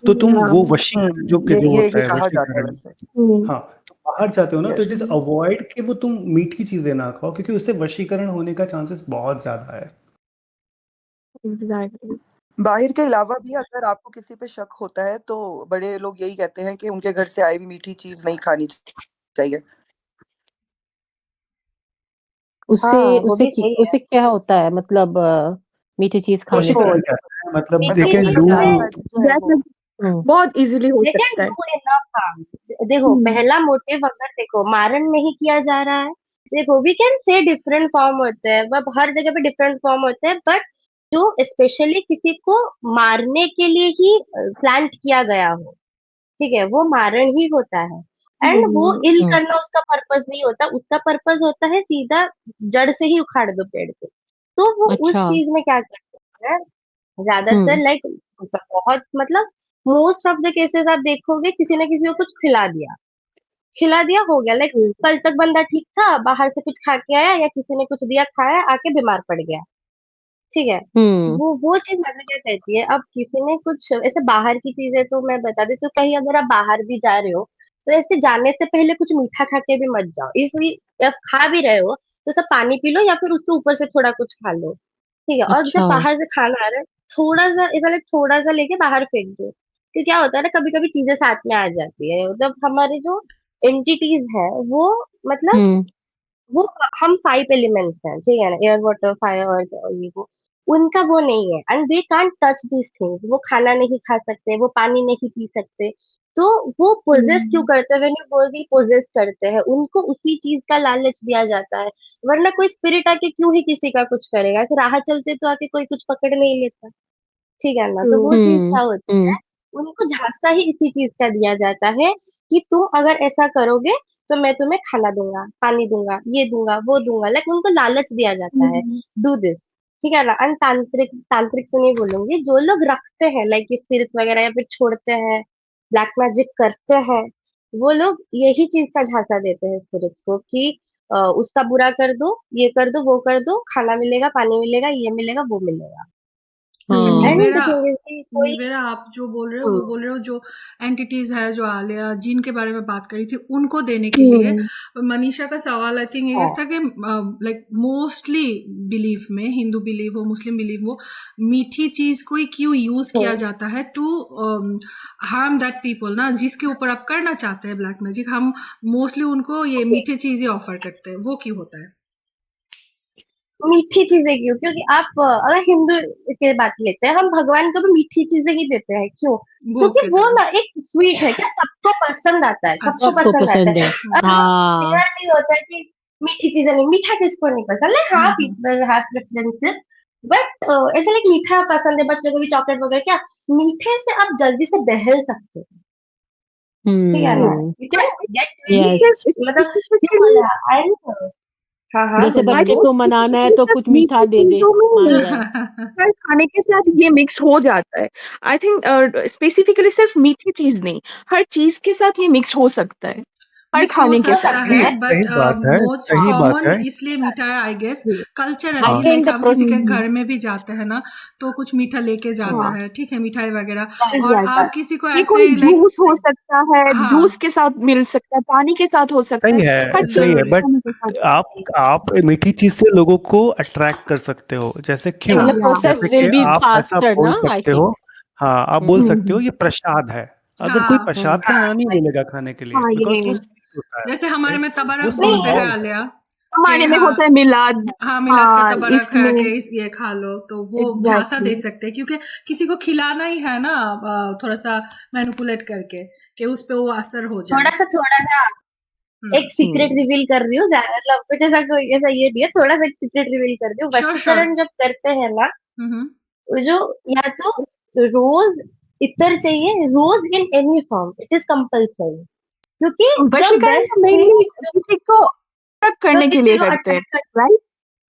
तो तुम वो वशीकरण जो होता ये है, कहा जाता है वशीकरण। वैसे। हम्म, हाँ, तो बाहर जाते हो ना, तो इट यस। इज अवॉइड कि वो तुम मीठी चीजें ना खाओ, क्योंकि उससे वशीकरण होने का चांसेस बहुत ज्यादा है। एग्जैक्टली। बाहर के अलावा भी अगर आपको किसी पे शक होता है तो बड़े लोग यही कहते हैं कि उनके घर से आई हुई मीठी चीज नहीं खानी चाहिए। उससे हाँ, वो उससे भी सही है। उससे क्या होता है, मतलब मीठी चीज खाने देखो से? वशीकरण कहते हैं, मतलब दे मीठी कैन वशीकरण, चीज डू। से ब्लैक मैजिक जो है ब्लैक वो। मैजिक हम्म बहुत इजीली हो दे कैन सकता है। Do enough harm. देखो, हम्म, पहला मोटिव अगर देखो मारन नहीं किया जा रहा है, देखो we can say different form होते हैं, वह हर जगह पे डिफरेंट फॉर्म होते हैं, बट जो स्पेशली किसी को मारने के लिए ही प्लांट किया गया हो, ठीक है, वो मारण ही होता है। एंड वो हम्म, इल हम्म करना उसका पर्पस नहीं होता, उसका पर्पस होता है सीधा जड़ से ही उखाड़ दो पेड़ को। तो वो उस अच्छा। चीज में क्या करते हैं ज्यादातर, हम्म लाइक बहुत मतलब मोस्ट ऑफ द केसेस आप देखोगे किसी ने किसी को कुछ खिला दिया हो गया, लाइक हम्म, कल तक बंदा ठीक था, बाहर से कुछ खा के आया या किसी ने कुछ दिया खाया, आके बीमार पड़ गया, ठीक है। हम्म वो चीज मतलब क्या कहती है, अब किसी ने कुछ ऐसे बाहर की चीजें तो मैं बता देती हूँ, कहीं अगर आप बाहर भी जा रहे हो तो ऐसे जाने से पहले कुछ मीठा खा के भी मत जाओ। इफ खा भी रहे हो तो सब पानी पी लो या फिर उसके ऊपर से थोड़ा कुछ खा लो, ठीक है। और जब अच्छा। बाहर से खाना आ रहा है, थोड़ा सा ऐसा लाइक थोड़ा सा लेके बाहर फेंक दो। तो क्या होता है ना, कभी कभी चीजें साथ में आ जाती है, जब हमारे जो एंटिटीज है वो मतलब हम्म वो हम 5 एलिमेंट्स हैं, ठीक है ना, एयर वाटर फायर अर्थ और ये वो, उनका वो नहीं है, and they can't touch this things. वो खाना नहीं खा सकते, वो पानी नहीं पी सकते, तो वो पोजेस क्यों हम्म, करते हैं? व्हेन यू बोल दी पोजेस करते हैं, उनको उसी चीज का लालच दिया जाता है। वरना कोई स्पिरिट आके क्यों ही किसी का कुछ करेगा? ऐसे राह चलते तो आके कोई कुछ पकड़ नहीं लेता, ठीक है ना? तो true. वो चीज हम्म क्या होती है, हम्म उनको झांसा ही इसी चीज का दिया जाता है कि तुम अगर ऐसा करोगे तो मैं तुम्हें खाना दूंगा, पानी दूंगा, ये दूंगा, वो दूंगा। लाइक उनको लालच दिया जाता है, हम्म, डू दिस, ठीक है ना? एंड तांत्रिक तांत्रिक तो नहीं बोलूंगी, जो लोग रखते हैं लाइक स्पिरिट्स वगैरह या फिर छोड़ते हैं, ब्लैक मैजिक करते हैं, वो लोग यही चीज का झांसा देते हैं स्पिरिट्स को कि उसका बुरा कर दो, ये कर दो, वो कर दो, खाना मिलेगा, पानी मिलेगा, ये मिलेगा, वो मिलेगा। जैसे हाँ एंड निवेरा थिंग इज कि कोई निवेरा आप जो बोल रहे हो हम्म, वो बोल रहे हो जो एंटिटीज है जो आलिया जिन के बारे में बात करी थी उनको देने के लिए। हम्म, मनीषा का सवाल आई थिंक ये हाँ था कि लाइक मोस्टली बिलीफ में, हिंदू बिलीव हो मुस्लिम बिलीव हो, मीठी चीज को ही क्यों यूज किया हम्म, जाता है टू हार्म दैट पीपल ना, जिसके ऊपर आप करना चाहते हैं ब्लैक मैजिक, हम मोस्टली उनको ये मीठी चीज ही ऑफर करते हैं, वो क्यों होता है? मीठी चीजें क्यों? क्योंकि आप अगर हिंदू की बात लेते हैं, हम भगवान को भी मीठी चीजें ही देते हैं, क्यों? भोग क्योंकि के वो टाइम। ना एक स्वीट है, क्या सबको पसंद आता है, सबको अच्छा। सबको पसंद आता पसंद है। है। अगर वो हाँ क्लियर नहीं होता है कि मीठी चीजें नहीं, मीठा किसको नहीं पसंद? लाइक हाँ, पीपल हैव प्रेफरेंसेस, बट ऐसे लाइक मीठा पसंद है बच्चों को भी, चॉकलेट वगैरह, क्या मीठे से आप जल्दी से बहल सकते हो, ठीक है ना? true. Hmm you can get ये वेरी, यस सिर्फ मतलब क्यों स्पेसिफिकली बोला आई नो। हाँ हाँ, जैसे आई बच्चे बोलिए। थिंक को मनाना है स्पेसिफिकली तो सिर्फ कुछ मीठा मीठी दे दे, चीजों में ही मान नहीं, जाए। हर खाने के साथ ये मिक्स हो जाता है। आई थिंक स्पेसिफिकली सिर्फ मीठी चीज नहीं, हर चीज के साथ ये मिक्स हो सकता है, हर मिक्स हो खाने के हो सकता साथ सकता भी। है है। बट सही बात है, मोस्ट सही बात कॉमन है। इसलिए मीठा है आई गेस, जी, आई कल्चरली, हाँ थिंक लाइक द हम किसी के प्रोसेस। घर में भी जाते हैं ना तो कुछ मीठा लेके जाता हाँ, है, ठीक है, मिठाई वगैरह, और एग्जैक्टली। आप किसी को ये ऐसे कोई लाइक, जूस हो सकता है, जूस हाँ के साथ मिल सकता है, पानी के साथ हो सकता है, हर चीज सही है, जरूरी, बट खाने के साथ आप होती आप मीठी चीज से लोगों को अट्रैक्ट कर सकते हो, जैसे क्यों? मतलब है। या प्रोसेस जैसे विल कि बी आप ऐसा फास्टर बोल ना, आई सकते थिंक। हो, हाँ आप बोल सकते हो हम्म, ये प्रसाद है। अगर कोई हाँ। प्रसाद का नाम ही ले लेगा खाने के लिए, हाँ, बिकॉज वो ये स्वीट होता है, जैसे हमारे राइट? में वो तबरक बोलते हैं सिंबॉल है। आलिया कि हमारे में हाँ, होता है मिलाद। हाँ मिलाद का हाँ, तबरक है कि इसमें ये खा लो, तो वो झांसा एग्जैक्टली। दे सकते हैं क्योंकि किसी को खिलाना ही है ना, थोड़ा सा मैनिपुलेट करके कि उस पे वो असर हो जाए। थोड़ा सा एक हम्म। सीक्रेट रिवील कर रही हूँ, ज्यादा मतलब कुछ ऐसा कोई ऐसा ये नहीं है, थोड़ा सा एक सीक्रेट रिवील कर रही हूँ। Sure sure. वशीकरण जब करते हैं ना, हम्म। तो जो या तो रोज इतर चाहिए, rose in any form, it is compulsory, क्योंकि द वशीकरण बेस्ट मेनली थिंग किसी को अट्रैक्ट जो करने के किसी लिए को करते हैं, अट्रैक्ट कर, राइट?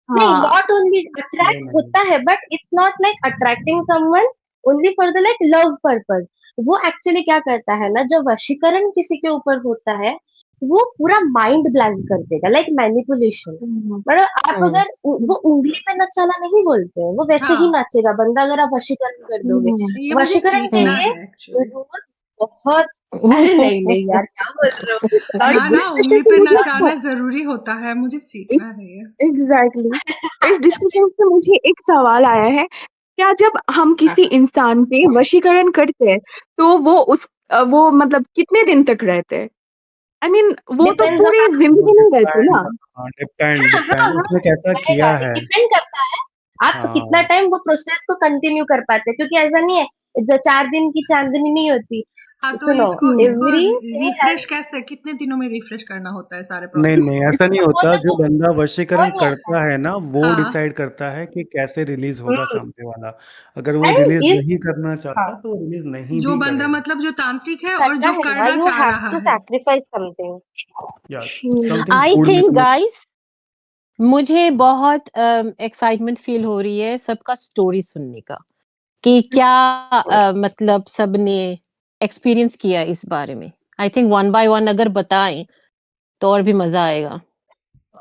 नहीं, हाँ। नॉट ओनली नहीं अट्रैक्ट नहीं, होता है, but it's not like attracting someone only for the like love purpose. वो एक्चुअली क्या करता है ना, जब वशीकरण किसी के ऊपर होता है, वो पूरा माइंड ब्लैंक कर देगा, लाइक मैनिपुलेशन। हम्म, मतलब आप हम्म अगर वो उंगली पे नचाना नहीं बोलते हैं, वो वैसे ही हाँ, नाचेगा बंदा, अगर आप वशीकरण कर दोगे। हम्म, ये मुझे वशीकरण के सीखना लिए है एक्चुअली। रोज बहुत, अरे नहीं नहीं यार, क्या बोल रहे हो? इस ना Not ना, उंगली डिस्कशन से पे मुझे नचाना जरूरी होता है, मुझे सीखना है ये। एग्जैक्टली इस डिस्कशन से मुझे एक सवाल आया है। क्या जब हम किसी इंसान पे वशीकरण करते हैं तो वो वो मतलब कितने दिन तक रहते हैं? आई मीन वो तो डिपेंड्स पूरी ऑन, वो जिंदगी नहीं रहते डिपेंड, ना। हाँ डिपेंड हाँ हाँ डिपेंड हाँ, उसने कैसा रहेगा, किया है। डिपेंड करता है आप कितना हाँ टाइम वो प्रोसेस को कंटिन्यू कर पाते हैं, क्योंकि ऐसा नहीं है, 4 दिन की चांदनी नहीं होती। हाँ, तो सुनो, इसको हम्म, इसको एवरी रिफ्रेश कैसे, कितने दिनों में रिफ्रेश करना होता है सारे नहीं प्रोसेस नहीं, को? ऐसा नहीं वो होता। जो तो बंदा वो वशीकरण नहीं आता। करता है ना, वो हाँ, डिसाइड करता है कि कैसे रिलीज होगा हम्म, सामने वाला। अगर वो एंड रिलीज इफ, नहीं करना हाँ, चाहता तो वो रिलीज नहीं जो भी बंदा करेगा। मतलब जो तांत्रिक है और करना जो है ना, करना यू चाह हैव रहा टू है। Sacrifice something. या हम्म, समथिंग आई फूड में थिंक तुम्हें। गाइस, मुझे बहुत एक्साइटमेंट फील हो रही है सबका स्टोरी सुनने का, कि क्या मतलब सबने एक्सपीरियंस किया इस बारे में। I think one by one अगर बताएं तो और भी मजा आएगा।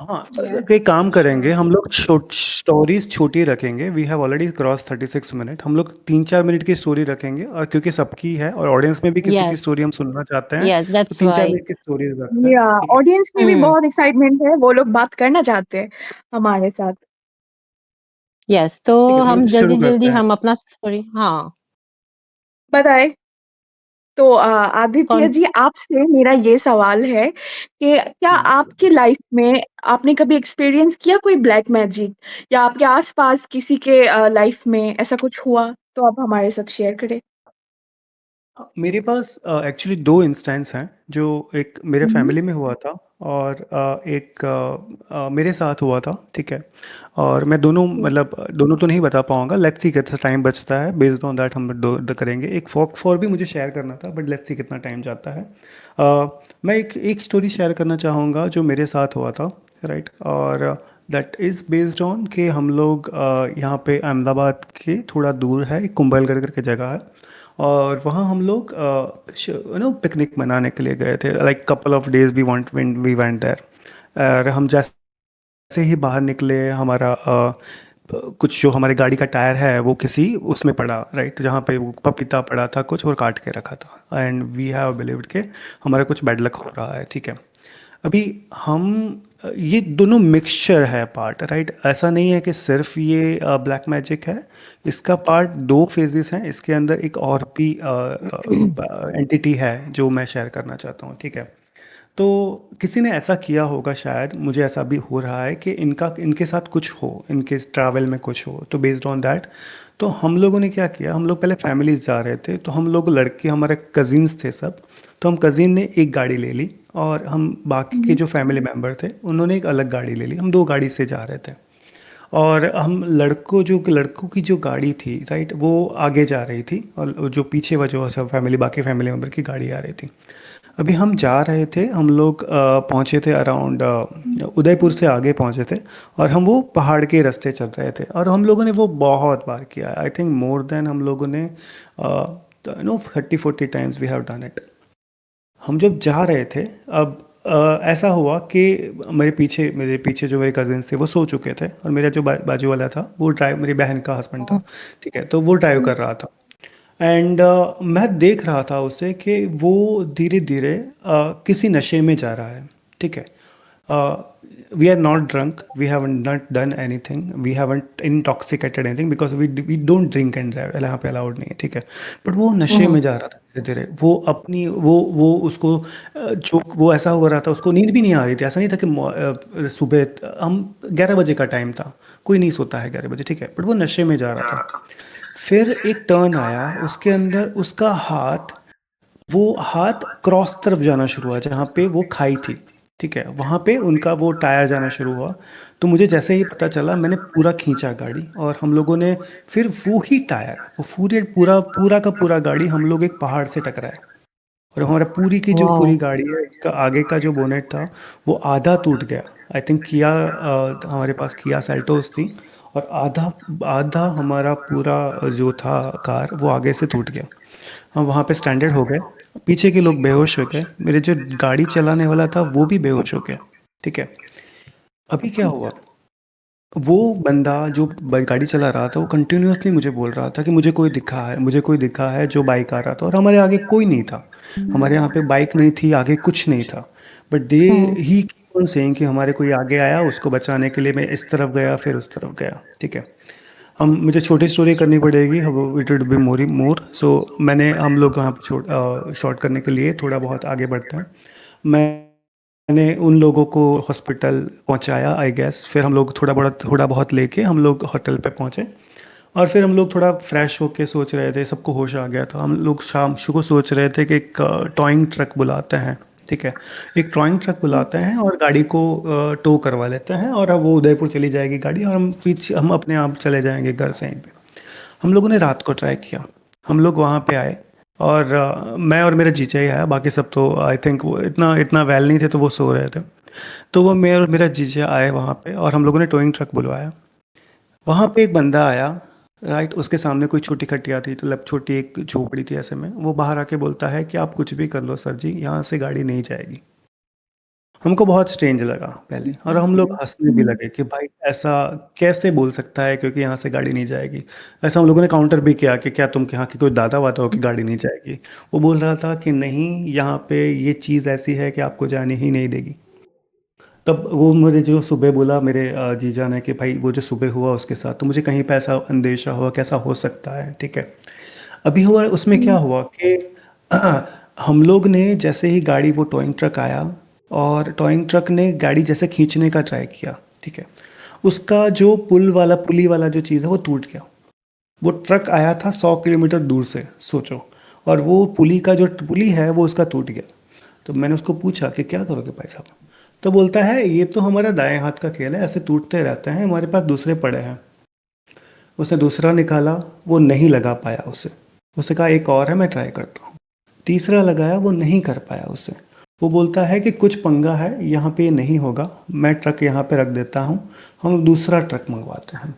हाँ, यस, कई काम करेंगे श्योर। हम लोग, स्टोरीज छोटी रखेंगे। We have already cross 36 minute. हम लोग 3-4 मिनट की स्टोरी रखेंगे, और क्योंकि सबकी है और ऑडियंस में भी किसी की यस स्टोरी हम सुनना चाहते हैं, यस तो दैट्स तीन चार वाई। मिनट की स्टोरीज रखते हैं, या ठीक है? ऑडियंस में भी हम्म बहुत एक्साइटमेंट है, वो लोग बात करना चाहते हैं हमारे साथ। यस, तो ठीक है, हम तो शुरू जल्दी करते जल्दी हैं। हम अपना स्टोरी, हाँ। बताए तो आदित्य कौन? जी, आपसे मेरा ये सवाल है कि क्या हम्म। आपके लाइफ में आपने कभी एक्सपीरियंस किया कोई ब्लैक मैजिक, या आपके आसपास किसी के लाइफ में ऐसा कुछ हुआ, तो आप हमारे साथ शेयर करें। मेरे पास एक्चुअली दो इंस्टेंस हैं जो एक मेरे हम्म। फैमिली में हुआ था और एक मेरे साथ हुआ था, ठीक है। और मैं दोनों मतलब दोनों तो नहीं बता पाऊंगा, लेट्स सी कितना टाइम बचता है, बेस्ड ऑन दैट हम दो करेंगे। एक फोक फॉर भी मुझे शेयर करना था, बट लेट्स सी कितना टाइम जाता है। मैं एक एक स्टोरी शेयर करना चाहूँगा जो मेरे साथ हुआ था, राइट। और दैट इज़ बेस्ड ऑन कि हम लोग यहाँ पे अहमदाबाद के थोड़ा दूर है, एक कुंभलगढ़ करके जगह है, और वहाँ हम लोग पिकनिक मनाने के लिए गए थे। Like couple of days we went there. और हम जैसे ही बाहर निकले, हमारा कुछ जो हमारी गाड़ी का टायर है वो किसी उसमें पड़ा, राइट, जहाँ पे वो पपीता पड़ा था कुछ और काट के रखा था, एंड वी हैव बिलीव्ड के हमारा कुछ बैड लक हो रहा है, ठीक है। अभी हम ये दोनों मिक्सचर है पार्ट, राइट। ऐसा नहीं है कि सिर्फ ये ब्लैक मैजिक है, इसका पार्ट दो फेजेस हैं, इसके अंदर एक और भी एंटिटी है जो मैं शेयर करना चाहता हूँ, ठीक है। तो किसी ने ऐसा किया होगा, शायद मुझे ऐसा भी हो रहा है कि इनके साथ कुछ हो, इनके ट्रैवल में कुछ हो, तो बेस्ड ऑन दैट तो हम लोगों ने क्या किया, हम लोग पहले फैमिलीज जा रहे थे, तो हम लोग लड़के हमारे कजिन्स थे सब, तो हम कजिन ने एक गाड़ी ले ली और हम बाकी के जो फैमिली मेम्बर थे उन्होंने एक अलग गाड़ी ले ली, हम दो गाड़ी से जा रहे थे। और हम लड़कों की जो गाड़ी थी, राइट, वो आगे जा रही थी और जो पीछे वो जो सब फैमिली बाकी फैमिली मेम्बर की गाड़ी आ रही थी। अभी हम जा रहे थे, हम लोग पहुँचे थे अराउंड उदयपुर से आगे पहुँचे थे, और हम वो पहाड़ के रास्ते चल रहे थे, और हम लोगों ने वो बहुत बार किया, आई थिंक मोर देन हम लोगों ने 30-40 times we have done it. हम जब जा रहे थे, अब ऐसा हुआ कि मेरे पीछे जो मेरे कजिन्स थे वो सो चुके थे, और मेरा जो बाजू वाला था वो ड्राइव, मेरी बहन का हस्बैंड था, ठीक है, तो वो ड्राइव कर रहा था। एंड मैं देख रहा था उसे कि वो धीरे धीरे किसी नशे में जा रहा है, ठीक है। We are not drunk, we have not done anything, we haven't intoxicated anything, because we don't drink and drive, यहाँ पे अलाउड नहीं है, ठीक है। बट वो नशे में जा रहा था धीरे धीरे, वो अपनी वो उसको जो वो ऐसा हो रहा था, उसको नींद भी नहीं आ रही थी। ऐसा नहीं था कि सुबह हम 11 बजे का टाइम था, कोई नहीं सोता है 11 बजे, ठीक है, बट वो नशे में जा रहा था। फिर एक टर्न आया, उसके अंदर उसका हाथ क्रॉस तरफ जाना शुरू हुआ, जहाँ पे वो खाई थी, ठीक है, वहाँ पे उनका वो टायर जाना शुरू हुआ। तो मुझे जैसे ही पता चला, मैंने पूरा खींचा गाड़ी, और हम लोगों ने फिर वो ही टायर, वो पूरा पूरा का पूरा गाड़ी हम लोग एक पहाड़ से टकराए, और हमारा पूरी की जो वाओ। पूरी गाड़ी है उसका आगे का जो बोनेट था वो आधा टूट गया। आई थिंक हमारे पास किया सेल्टोस थी, और आधा आधा हमारा पूरा जो था कार वो आगे से टूट गया। हम वहाँ पे स्टैंडर्ड हो गए, पीछे के लोग बेहोश हो गए, मेरे जो गाड़ी चलाने वाला था वो भी बेहोश हो गया, ठीक है। अभी क्या हुआ, वो बंदा जो गाड़ी चला रहा था वो कंटिन्यूअसली मुझे बोल रहा था कि मुझे कोई दिखा है, मुझे कोई दिखा है, जो बाइक आ रहा था, और हमारे आगे कोई नहीं था, हमारे यहाँ पे बाइक नहीं थी, आगे कुछ नहीं था। But they he keep on saying कि हमारे कोई आगे आया, उसको बचाने के लिए मैं इस तरफ गया, फिर उस तरफ गया, ठीक है। हम मुझे छोटी स्टोरी करनी पड़ेगी, इट वुड बी मोर मोर सो मैंने हम लोग वहाँ पे शॉर्ट करने के लिए थोड़ा बहुत आगे बढ़ते हैं। मैंने उन लोगों को हॉस्पिटल पहुँचाया, आई गेस। फिर हम लोग थोड़ा बहुत लेके हम लोग होटल पे पहुँचे, और फिर हम लोग थोड़ा फ्रेश होके सोच रहे थे, सबको होश आ गया था, हम लोग शाम को सोच रहे थे कि एक टॉइंग ट्रक बुलाते हैं, ठीक है, एक टॉइंग ट्रक बुलाते हैं और गाड़ी को टो करवा लेते हैं, और अब वो उदयपुर चली जाएगी गाड़ी, और हम अपने आप चले जाएंगे घर से यहीं पे। हम लोगों ने रात को ट्राई किया, हम लोग वहाँ पे आए, और मैं और मेरा जीजा ही आया, बाकी सब तो आई थिंक वो इतना इतना वेल नहीं थे, तो वो सो रहे थे। तो वो मैं और मेरा जीजा आए वहाँ पे, और हम लोगों ने टोइंग ट्रक बुलवाया। वहाँ पे एक बंदा आया, राइट, उसके सामने कोई छोटी खटिया थी, तो मतलब छोटी एक झोपड़ी थी ऐसे में, वो बाहर आके बोलता है कि आप कुछ भी कर लो सर जी, यहाँ से गाड़ी नहीं जाएगी। हमको बहुत स्ट्रेंज लगा पहले, और हम लोग हंसने भी लगे कि भाई ऐसा कैसे बोल सकता है, क्योंकि यहाँ से गाड़ी नहीं जाएगी। ऐसा हम लोगों ने काउंटर भी किया कि क्या तुम यहाँ की कोई दादा वादा हो कि गाड़ी नहीं जाएगी। वो बोल रहा था कि नहीं, यहाँ पे ये चीज़ ऐसी है कि आपको जाने ही नहीं देगी। तब वो मुझे जो सुबह बोला मेरे जीजा ने कि भाई वो जो सुबह हुआ उसके साथ, तो मुझे कहीं पे ऐसा अंदेशा हुआ कैसा हो सकता है, ठीक है। अभी हुआ उसमें क्या हुआ कि हम लोग ने जैसे ही गाड़ी, वो टोइंग ट्रक आया, और टोइंग ट्रक ने गाड़ी जैसे खींचने का ट्राई किया, ठीक है, उसका जो पुली वाला जो चीज़ है वो टूट गया। वो ट्रक आया था 100 किलोमीटर दूर से, सोचो, और वो पुली है वो उसका टूट गया। तो मैंने उसको पूछा कि क्या करोगे भाई साहब। तो बोलता है ये तो हमारा दाएं हाथ का खेल है, ऐसे टूटते रहते हैं, हमारे पास दूसरे पड़े हैं। उसने दूसरा निकाला, वो नहीं लगा पाया उसे। उसे कहा एक और है, मैं ट्राई करता हूँ। तीसरा लगाया, वो नहीं कर पाया उसे। वो बोलता है कि कुछ पंगा है, यहाँ पे ये नहीं होगा, मैं ट्रक यहाँ पे रख देता हूँ, हम दूसरा ट्रक मंगवाते हैं।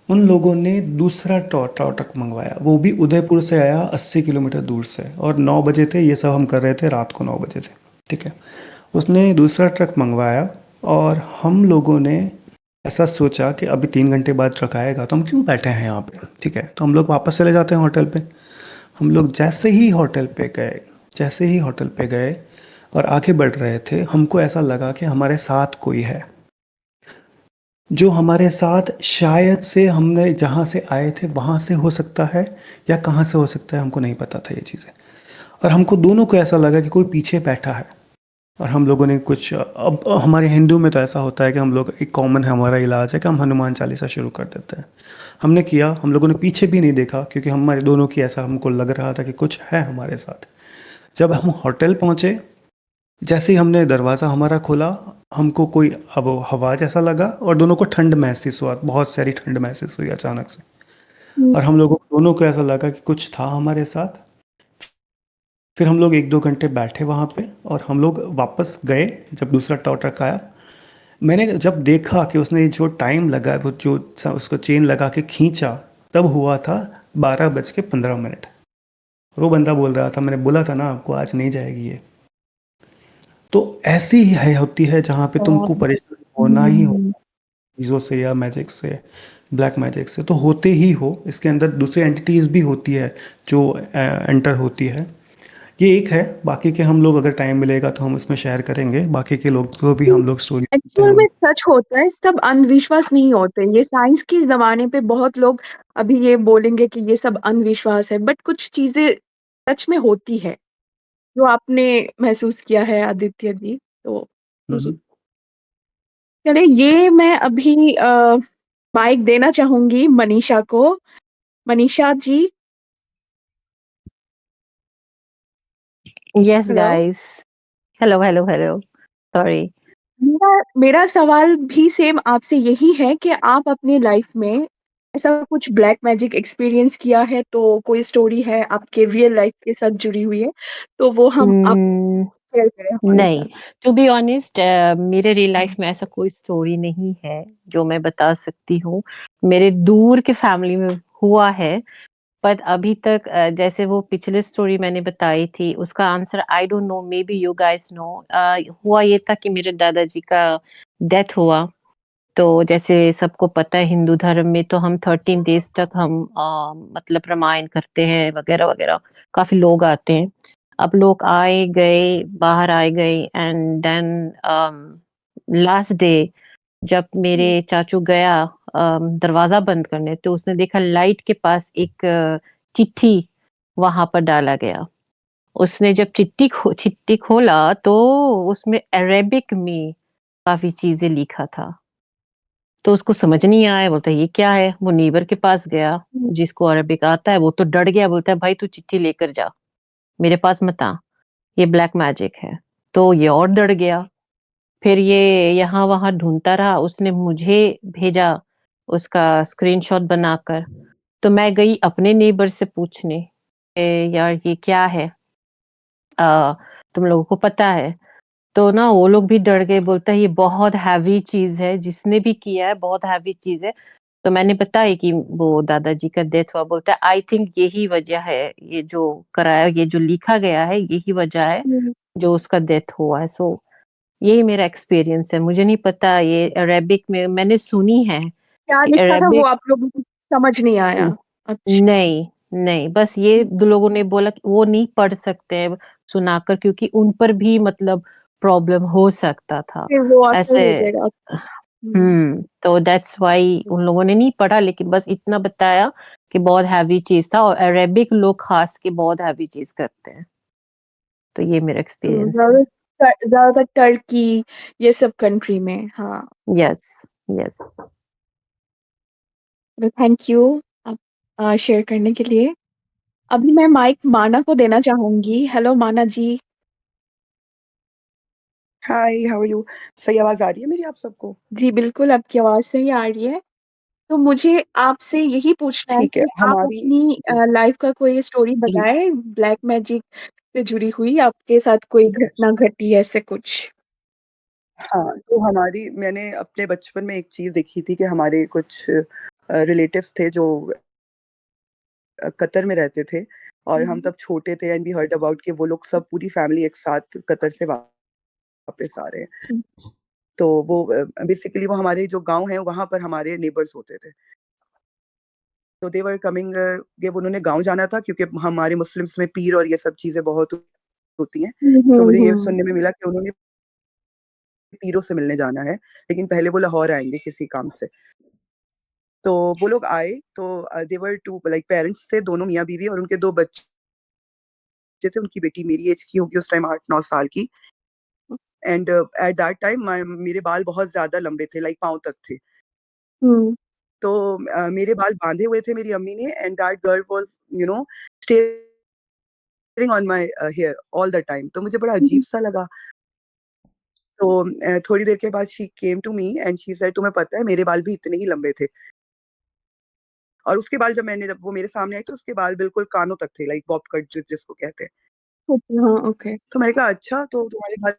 उन लोगों ने दूसरा ट्रक मंगवाया, वो भी उदयपुर से आया, 80 किलोमीटर दूर से, और 9 बजे थे, ये सब हम कर रहे थे रात को 9 बजे थे। ठीक है। उसने दूसरा ट्रक मंगवाया और हम लोगों ने ऐसा सोचा कि अभी 3 घंटे बाद ट्रक आएगा तो हम क्यों बैठे हैं यहाँ पे। ठीक है, तो हम लोग वापस चले जाते हैं होटल पे। हम लोग जैसे ही होटल पे गए और आगे बढ़ रहे थे, हमको ऐसा लगा कि हमारे साथ कोई है, जो हमारे साथ शायद से हमने जहाँ से आए थे वहाँ से हो सकता है, या कहाँ से हो सकता है, हमको नहीं पता था ये चीज़ें। और हमको दोनों को ऐसा लगा कि कोई पीछे बैठा है। और हम लोगों ने कुछ, अब हमारे हिंदू में तो ऐसा होता है कि हम लोग, एक कॉमन है हमारा इलाज है कि हम हनुमान चालीसा शुरू कर देते हैं। हमने किया, हम लोगों ने पीछे भी नहीं देखा क्योंकि हमारे दोनों की ऐसा हमको लग रहा था कि कुछ है हमारे साथ। जब हम होटल पहुँचे, जैसे ही हमने दरवाज़ा हमारा खोला, हमको कोई अब हवा जैसा लगा और दोनों को ठंड महसूस हुआ, बहुत सारी ठंड महसूस हुई अचानक से। हम्म, और हम लोगों को दोनों को ऐसा लगा कि कुछ था हमारे साथ। फिर हम लोग 1-2 घंटे बैठे वहाँ पे और हम लोग वापस गए। जब दूसरा ट्रक आया, मैंने जब देखा कि उसने जो टाइम लगा, वो जो उसको चेन लगा के खींचा, तब हुआ था 12:15। वो बंदा बोल रहा था, मैंने बोला था ना आपको आज नहीं जाएगी ये। तो ऐसी ही है होती है जहाँ पे और तुमको परेशान होना ही हो चीज़ों से या मैजिक से, ब्लैक मैजिक से तो होते ही हो। इसके अंदर दूसरी एंटिटीज भी होती है जो एंटर होती है। ये एक है, बाकी के हम लोग अगर टाइम मिलेगा तो हम इसमें शेयर करेंगे, बाकी के लोग को भी हम लोग स्टोरी देते हैं एक्चुअल में सच होता है, सब अंधविश्वास नहीं होते। ये साइंस के जमाने पे बहुत लोग अभी ये बोलेंगे कि ये सब अंधविश्वास है, बट कुछ चीजें सच में होती है जो आपने महसूस किया है आदित्य जी। तो यही, हम्म। चलिए ये मैं अभी माइक देना चाहूंगी मनीषा को। Manisha ji. Yes hello. Guys. Hello hello hello. Sorry. मेरा मेरा सवाल भी सेम आपसे यही है कि आप अपनी लाइफ में ऐसा कुछ ब्लैक मैजिक एक्सपीरियंस किया है, तो कोई स्टोरी है आपके रियल लाइफ के साथ जुड़ी हुई है, तो वो हम आप शेयर करें हमारे नहीं, साथ। टू बी ऑनेस्ट मेरे रियल लाइफ में ऐसा कोई स्टोरी नहीं है जो मैं बता सकती हूँ। मेरे दूर के फैमिली में हुआ है, पर अभी तक जैसे वो पिछले स्टोरी मैंने बताई थी उसका answer I don't know, maybe you guys know. हुआ ये था कि मेरे दादाजी का डेथ हुआ। तो जैसे सबको पता है हिंदू धर्म में तो हम 13 डेज तक हम मतलब रामायण करते हैं वगैरह वगैरह। काफी लोग आते हैं। अब लोग आए गए, बाहर आए गए, एंड देन लास्ट डे जब मेरे चाचू गया दरवाजा बंद करने, तो उसने देखा लाइट के पास एक चिट्ठी वहां पर डाला गया। उसने जब चिट्ठी खोला तो उसमें अरेबिक में काफी चीजें लिखा था। तो उसको समझ नहीं आया, बोलता है ये क्या है। वो नीबर के पास गया, जिसको अरबिक आता है, वो तो डर गया, बोलता है भाई तू चिट्ठी लेकर जा, मेरे पास मत आ, ये ब्लैक मैजिक है। तो ये और डर गया। फिर ये यहाँ वहां ढूंढता रहा, उसने मुझे भेजा उसका स्क्रीनशॉट बनाकर। तो मैं गई अपने नेबर से पूछने, यार ये क्या है, तुम लोगों को पता है?" तो ना वो लोग भी डर गए, बोलता है ये बहुत हैवी चीज है, जिसने भी किया है बहुत हैवी चीज है। तो मैंने बताया कि वो दादाजी का डेथ हुआ, बोलता है आई थिंक यही वजह है, ये जो कराया, ये जो लिखा गया है यही वजह है जो उसका डेथ हुआ है। सो यही मेरा एक्सपीरियंस है। मुझे नहीं पता, ये अरेबिक में मैंने सुनी है क्या कि लिखा था वो अरेबिक। आप लोगों को समझ नहीं आया? अच्छा। नहीं, नहीं, बस ये 2 लोगों ने बोला कि वो नहीं पढ़ सकते हैं सुनाकर, क्योंकि उन पर भी मतलब प्रॉब्लम हो सकता था। फिर वो असर ऐसे हो जाएगा। तो दैट्स व्हाई उन लोगों ने नहीं पढ़ा, लेकिन बस इतना बताया कि बहुत हैवी चीज़ था, और अरेबिक लोग खास के बहुत हैवी चीज़ करते हैं। तो ये मेरा एक्सपीरियंस है। ज्यादातर टर्की ये सब कंट्री में। हाँ। Yes, yes. थैंक यू आप शेयर करने के लिए। अभी मैं माइक माना को देना चाहूंगी। हेलो माना जी। हाय, हाउ आर यू? सही आवाज आ रही है मेरी आप सबको? जी बिल्कुल, आपकी आवाज सही आ रही है। तो मुझे आपसे यही पूछना है ठीक है। कि आप हमारी अपनी जी, लाइफ का कोई स्टोरी जी, बताएं, ब्लैक मैजिक से जुड़ी हुई आपके साथ कोई ठीक है। घटना घटी ऐसे कुछ। हाँ, तो मैंने अपने बचपन में एक चीज़ देखी थी कि हमारे कुछ रिलेटिव्स थे जो कतर में रहते थे, और हम हम्म, तब छोटे थे एंड वी हर्ड अबाउट कि वो लोग सब पूरी फैमिली एक साथ कतर से वापस आ रहे हैं। हम्म, तो वो बेसिकली वो हमारे जो गाँव है वहाँ पर हमारे नेबर्स होते थे। तो दे वर कमिंग, ये उन्होंने गाँव जाना था क्योंकि हमारे मुस्लिम्स में पीर और ये सब चीज़ें बहुत होती हैं। तो मुझे ये हम्म, सुनने में मिला कि उन्होंने पीरों से मिलने जाना है, लेकिन पहले वो लाहौर आएँगे किसी काम से। तो वो लोग आए, तो दे वर 2 लाइक पेरेंट्स थे, दोनों मियाँ-बीवी, और उनके 2 बच्चे थे। उनकी बेटी मेरी ऐज की होगी उस टाइम, 8-9 साल की, एंड एट दैट टाइम मेरे बाल बहुत ज़्यादा लंबे थे, लाइक पाँव तक थे। हम्म, तो मेरे बाल बाँधे हुए थे मेरी अम्मी ने, and that girl was staring on my hair all the time. तो मुझे बड़ा हम्म, अजीब-सा लगा। तो थोड़ी देर के बाद she came to me and she said, तुम्हें पता है मेरे बाल भी इतने ही लंबे थे। और उसके बाल जब वो मेरे सामने आई तो उसके बाल बिल्कुल कानों तक थे, लाइक बॉब कट जिसको कहते हैं। ओके, हाँ, ओके। तो मैंने कहा अच्छा, तो तुम्हारे बाल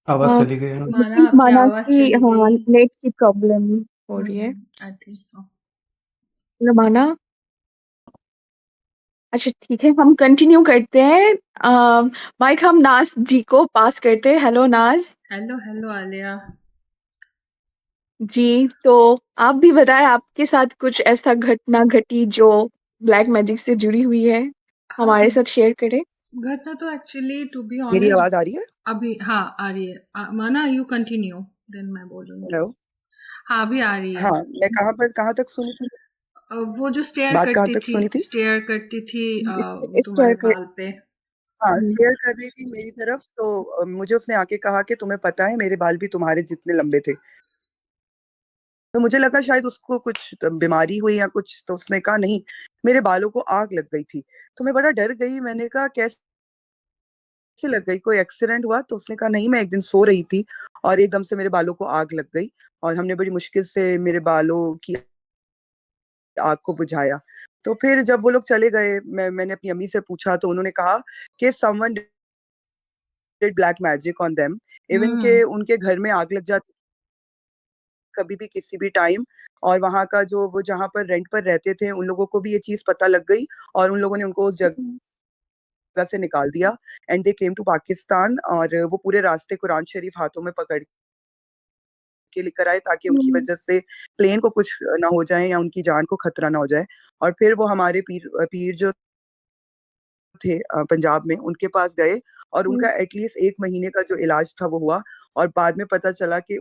आवाज़ चली गई है। माना आपकी माना आवाज की चली हाँ, गई। नेट की प्रॉब्लम हो रही है। I think so. हेलो माना। अच्छा ठीक है, हम कंटिन्यू करते हैं। माइक हम नाज जी को पास करते हैं। हेलो नाज हेलो हेलो आलिया। जी। तो आप भी बताएं, आपके साथ कुछ ऐसा घटना घटी जो ब्लैक मैजिक से जुड़ी हुई है, हाँ, हमारे साथ शेयर करें। घटना तो एक्चुअली टू बी मेरी ऑनेस्ट आवाज़ आ रही है? अभी हाँ आ रही है। माना यू कंटिन्यू, देन मैं बोलूंगी। हेलो? हाँ अभी आ रही है। हाँ, मैं कहाँ तक सुनी थी? वो जो बात कहाँ तक सुनी थी? स्टेयर करती थी इस तुम्हारे शेयर कर। बाल पे। हाँ, हम्म, स्टेयर कर रही थी मेरी तरफ, तो मुझे उसने आके कहा कि तुम्हें पता है मेरे बाल भी तुम्हारे जितने लंबे थे। तो मुझे लगा शायद उसको कुछ बीमारी हुई या कुछ, तो उसने कहा नहीं, मेरे बालों को आग लग गई थी। तो मैं बड़ा डर गई, मैंने कहा कैसे लग गई, कोई एक्सीडेंट हुआ? तो उसने कहा नहीं, मैं एक दिन सो रही थी और एकदम से मेरे बालों को आग लग गई, और हमने बड़ी मुश्किल से मेरे बालों की आग को बुझाया। तो फिर जब वो लोग चले गए, मैंने अपनी अम्मी से पूछा तो उन्होंने कहा कि someone did black magic on them, even के हम्म। उनके घर में आग लग जाती कभी भी किसी भी टाइम, और वहाँ का जो वो जहाँ पर रेंट पर रहते थे उन लोगों को भी ये चीज़ पता लग गई, और उन लोगों ने उनको उस हम्म, जगह से निकाल दिया, and they came to Pakistan, और वो पूरे रास्ते कुरान शरीफ हाथों में पकड़ के लेकर आए ताकि उनकी हम्म, वजह से प्लेन को कुछ ना हो जाए या उनकी जान को खतरा ना हो जाए। और फिर वो हमारे पीर जो थे पंजाब में, उनके पास गए, और हम्म, उनका एटलीस्ट 1 महीने का जो इलाज था वो हुआ, और बाद में पता चला कि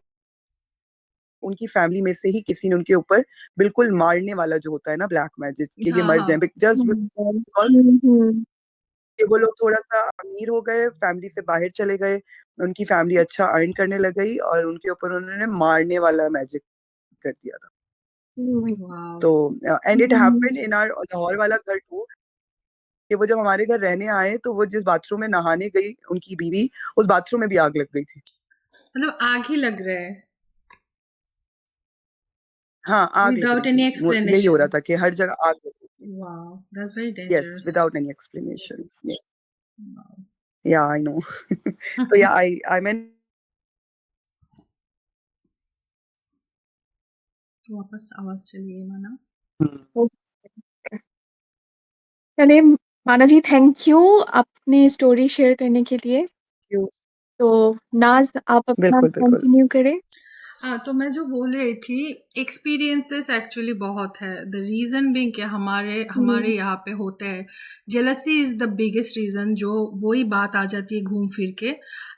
उनकी फैमिली में से ही किसी ने उनके ऊपर बिल्कुल मारने वाला जो होता है ना ब्लैक मैजिक, कि ये हाँ मर हाँ। जाएँ, जस्ट हम्म, बिकॉज़ हम्म, कि वो लोग थोड़ा-सा अमीर हो गए, फैमिली से बाहर चले गए, उनकी फैमिली अच्छा अर्न करने लग गई, और उनके ऊपर उन्होंने मारने वाला मैजिक कर दिया था। Hmm, wow. तो and it hmm, happened in our Lahore वाला घर टू, कि वो जब हमारे घर रहने आए तो वो जिस बाथरूम में नहाने गई उनकी बीवी, उस बाथरूम में भी आग लग गई थी। मतलब आग ही लग रहा है हाँ, आग लग विदाउट रही एनी थी। वो यही हो रहा एक्सप्लेनेशन। था कि हर जगह आग लग रही थी। Wow, that's very yes, dangerous. Without any explanation. Yes, wow. या आई नो। तो या आई मीन तो वापस आवाज चली गई माना। हम्म। ओके। चलिए माना जी, थैंक यू अपनी स्टोरी शेयर करने के लिए। यू तो नाज, आप अपना बिल्कुल, बिल्कुल। कंटिन्यू करें। हाँ तो मैं जो बोल रही थी, एक्सपीरियंसेस एक्चुअली बहुत है। द रीजन भी कि हमारे हम्म, हमारे यहाँ पे होते हैं। Jealousy is the biggest reason, जो वही बात आ जाती है घूम फिर के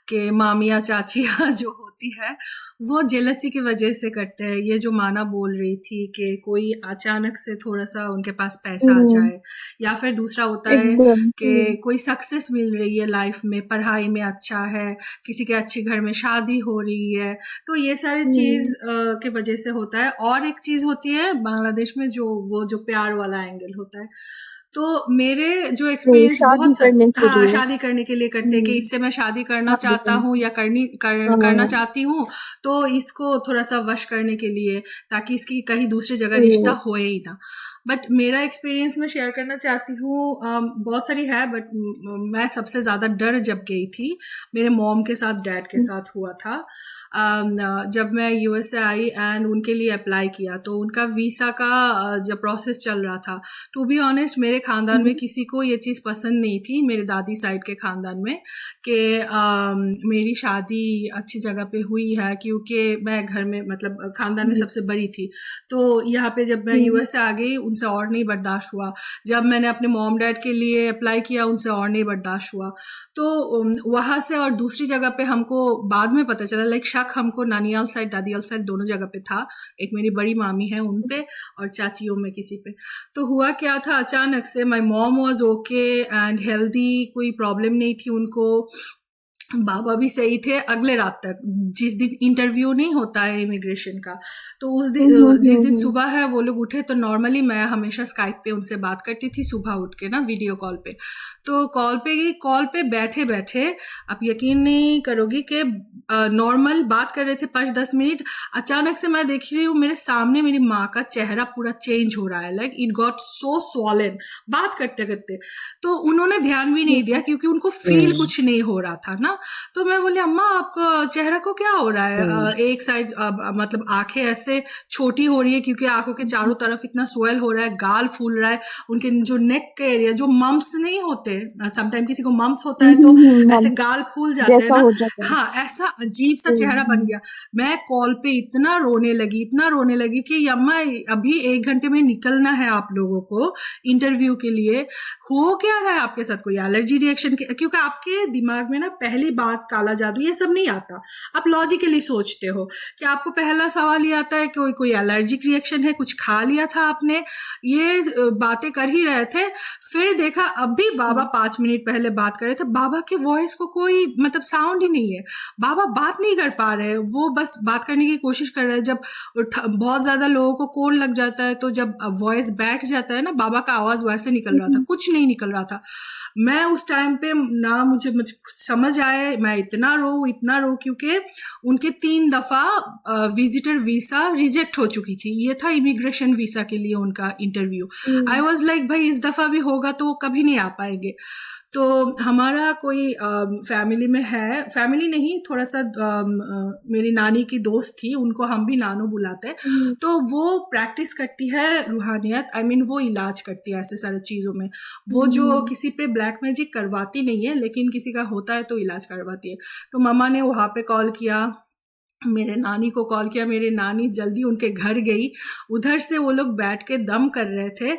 कि मामिया चाचियाँ जो होती होती है वो जेलसी की वजह से करते हैं। ये जो माना बोल रही थी कि कोई अचानक से थोड़ा सा उनके पास पैसा आ जाए, या फिर दूसरा होता है एकदम कि कोई सक्सेस मिल रही है लाइफ में, पढ़ाई में अच्छा है, किसी के अच्छे घर में शादी हो रही है, तो ये सारी चीज के वजह से होता है। और एक चीज होती है बांग्लादेश में जो वो जो प्यार वाला एंगल होता है। तो मेरे जो एक्सपीरियंस शादी करने के हाँ, लिए। शादी करने के लिए करते हैं कि इससे मैं शादी करना हाँ, चाहता हूँ या करना हाँ, चाहती हूँ, तो इसको थोड़ा सा वश करने के लिए, ताकि इसकी कहीं दूसरी जगह रिश्ता होए ही ना। बट मेरा एक्सपीरियंस मैं शेयर करना चाहती हूँ, बहुत सारी है, बट मैं सबसे ज़्यादा डर जब गई थी मेरे मॉम के साथ डैड के साथ हुआ था। जब मैं यूएसए आई एंड उनके लिए अप्लाई किया, तो उनका वीसा का जब प्रोसेस चल रहा था, टू बी ऑनेस्ट मेरे खानदान में किसी को ये चीज़ पसंद नहीं थी, मेरे दादी साइड के खानदान में, कि मेरी शादी अच्छी जगह पे हुई है, क्योंकि मैं घर में मतलब खानदान में सबसे बड़ी थी। तो यहाँ पे जब मैं यूएसए आ गई, उनसे और नहीं बर्दाश्त हुआ। जब मैंने अपने मॉम डैड के लिए अप्लाई किया, उनसे और नहीं बर्दाश्त हुआ। तो वहाँ से और दूसरी जगह पे हमको बाद में पता चला, लाइक शक हमको नानियाल साइड दादियाल साइड दोनों जगह पे था। एक मेरी बड़ी मामी है उन पे, और चाचियों में किसी पे। तो हुआ क्या था, अचानक से my mom was okay and healthy, कोई प्रॉब्लम नहीं थी उनको, बाबा भी सही थे अगले रात तक। जिस दिन इंटरव्यू नहीं होता है इमिग्रेशन का, तो उस दिन जिस दिन सुबह है वो लोग उठे, तो नॉर्मली मैं हमेशा स्काइप पे उनसे बात करती थी सुबह उठ के ना, वीडियो कॉल पे। तो कॉल पे बैठे बैठे आप यकीन नहीं करोगी कि नॉर्मल बात कर रहे थे 5-10 मिनट, अचानक से मैं देख रही हूँ मेरे सामने मेरी माँ का चेहरा पूरा चेंज हो रहा है, like it got so swollen बात करते करते। तो उन्होंने ध्यान भी नहीं दिया, क्योंकि उनको फील कुछ नहीं हो रहा था ना। तो मैं बोली, अम्मा आपका चेहरा को क्या हो रहा है? एक साइड मतलब आंखें ऐसे छोटी हो रही है, क्योंकि आंखों के चारों तरफ इतना स्वेल हो रहा है, गाल फूल रहा है, उनके जो नेक के एरिया, जो मम्स नहीं होते, समटाइम किसी को मम्स होता है तो ऐसे गाल फूल जाते हैं जैसा ना, हो जाता है। हाँ, ऐसा अजीब सा चेहरा बन गया। मैं कॉल पे इतना रोने लगी कि अम्मा अभी 1 घंटे में निकलना है आप लोगों को इंटरव्यू के लिए, हो क्या रहा है आपके साथ? कोई एलर्जी रिएक्शन? क्योंकि आपके दिमाग में ना पहली बात काला जादू ये सब नहीं आता, आप लॉजिकली सोचते हो कि आपको पहला सवाल ये आता है कि कोई एलर्जिक रिएक्शन है, कुछ खा लिया था आपने, ये बातें कर ही रहे थे। फिर देखा अभी बाबा 5 मिनट पहले बात कर रहे थे, बाबा के वॉइस को कोई मतलब साउंड ही नहीं है, बाबा बात नहीं कर पा रहे, वो बस बात करने की कोशिश कर रहे हैं। जब बहुत ज्यादा लोगों को कोल्ड लग जाता है, तो जब वॉइस बैठ जाता है ना, बाबा का आवाज वैसे निकल रहा था, कुछ नहीं निकल रहा था। मैं उस टाइम पे ना मुझे समझ आए, मैं इतना रो, क्योंकि उनके 3 दफा विजिटर वीसा रिजेक्ट हो चुकी थी। ये था इमिग्रेशन वीसा के लिए उनका इंटरव्यू। आई वॉज लाइक भाई इस दफा भी होगा तो कभी नहीं आ पाएंगे। तो हमारा कोई फैमिली में है, फैमिली नहीं, थोड़ा सा मेरी नानी की दोस्त थी, उनको हम भी नानू बुलाते हैं। तो वो प्रैक्टिस करती है रूहानियत, आई मीन वो इलाज करती है ऐसे सारे चीज़ों में। वो जो किसी पे ब्लैक मैजिक करवाती नहीं है, लेकिन किसी का होता है तो इलाज करवाती है। तो मम्मा ने वहाँ पे कॉल किया, मेरे नानी को कॉल किया, मेरे नानी जल्दी उनके घर गई, उधर से वो लोग बैठ के दम कर रहे थे।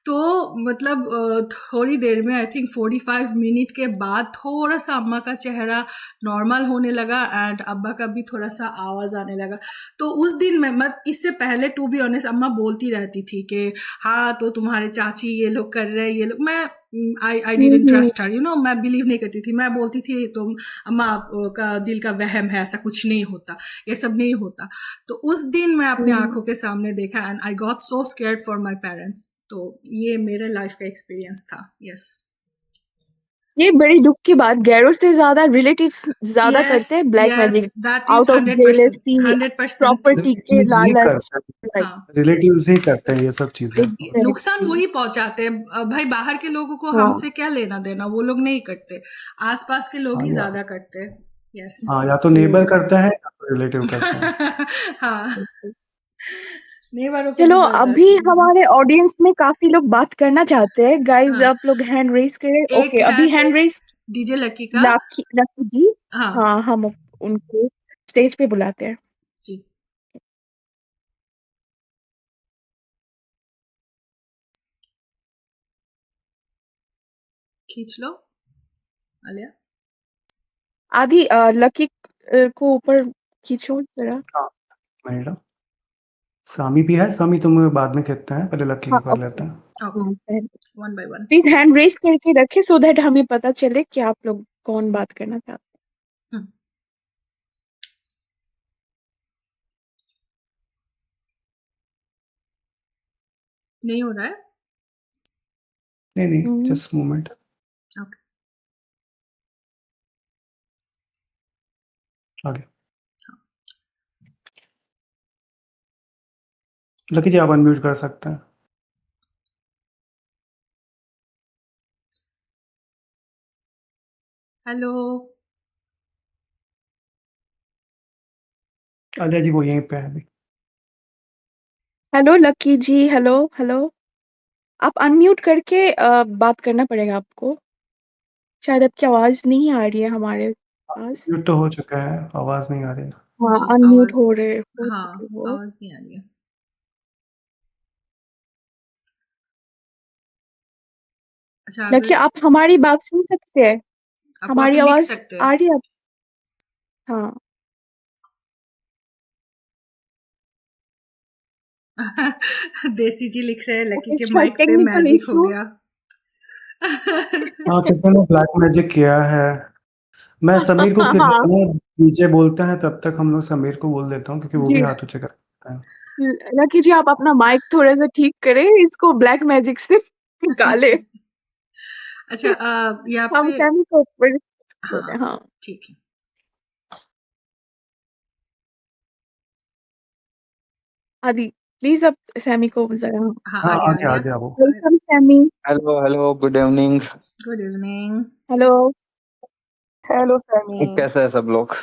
तो मतलब थोड़ी देर में, आई थिंक 45 मिनट के बाद थोड़ा सा अम्मा का चेहरा नॉर्मल होने लगा एंड अब्बा का भी थोड़ा सा आवाज़ आने लगा। तो उस दिन मैं इससे पहले टू बी ऑनेस्ट अम्मा बोलती रहती थी कि हाँ तो तुम्हारे चाची ये लोग कर रहे हैं, ये लोग, मैं आई डिडंट ट्रस्ट हर, मैं बिलीव नहीं करती थी। मैं बोलती थी तुम अम्मा का दिल का वहम है, ऐसा कुछ नहीं होता, ये सब नहीं होता। तो उस दिन मैं अपने आंखों के सामने देखा and I got so scared for my parents. तो ये मेरे लाइफ का एक्सपीरियंस था। यस, ये बड़ी दुख की बात, गैरों से ज्यादा रिलेटिव्स ज्यादा यस, करते हैं black yes, magic that is out of 100%, jealousy, 100%। Property के रिलेटिव्स ही लालच। करते हैं, राइट, हाँ, रिलेटिव्स ही करते हैं ये सब चीजें। नुकसान वही पहुंचाते हैं भाई, बाहर के लोगों को हाँ, हमसे क्या लेना देना, वो लोग नहीं करते, आसपास के लोग हाँ ही या ज्यादा करते हैं। यस। हाँ, या तो नेबर करता है या तो रिलेटिव करता है। हाँ, नेबरों को भी चलो अभी बर्दाश्त नहीं हमारे ऑडियंस में काफी लोग बात करना चाहते हैं। गाइस हाँ, आप लोग हैंड रेस करें। एक ओके, अभी hand hand race race DJ Lucky का। लकी जी। हाँ हाँ, हम उनको स्टेज पे बुलाते हैं। जी, खींच लो आलिया। आदि लकी को ऊपर खींचो जरा। हाँ, मेरा सामी भी है। सामी तुम बाद में कहते हैं, पहले लकी हाँ को कर ओके। लेते हैं। ओके, हाँ, one by one. Please hand raise करके रखे सो दैट हमें पता चले कि आप लोग कौन बात करना चाहते नहीं हो रहा है? नहीं नहीं, हैं। Just moment. ओके, आगे लकी जी, आप अनम्यूट कर सकते हैं। हेलो। आलिया जी वो यहीं पे है अभी। हेलो लकी जी, हेलो हेलो। आप अनम्यूट करके बात करना पड़ेगा आपको। शायद आपकी आवाज नहीं आ रही है हमारे पास। म्यूट तो हो चुका है, आवाज नहीं आ रही। हाँ, जी, अनम्यूट आवाज, हो हाँ, चुके हो। आवाज नहीं आ रही है। अच्छा, लकी अगर आप हमारी बात सुन सकते हैं? आप वहाँ हमारी पे लिख आवाज सकते आ हैं। रही है आप? हाँ। देसी जी लिख रहे हैं लकी के अच्छा, माइक पे टेक्निकल मैजिक हो इशू। गया। हाँ, किसी ने ब्लैक मैजिक किया है। मैं समीर को फिर हाँ नीचे बोलते हैं, तब तक हम लोग समीर को बोल देता हूँ क्योंकि वो भी जी। हाथ ऊंचे करता है। लकी जी आप अपना माइक थोड़ा सा ठीक करें, इसको ब्लैक मैजिक से निकाले। अच्छा, यहाँ हम पे, सैमी को ऊपर बोले। हाँ, हाँ ठीक है। आदि, प्लीज आप सैमी को जरा। हाँ, हाँ, आगे आ आगे गया। आगे आओ। Welcome Sammy. Hello hello, good evening. Good evening. Hello. Hello Sammy. कैसे है सब लोग?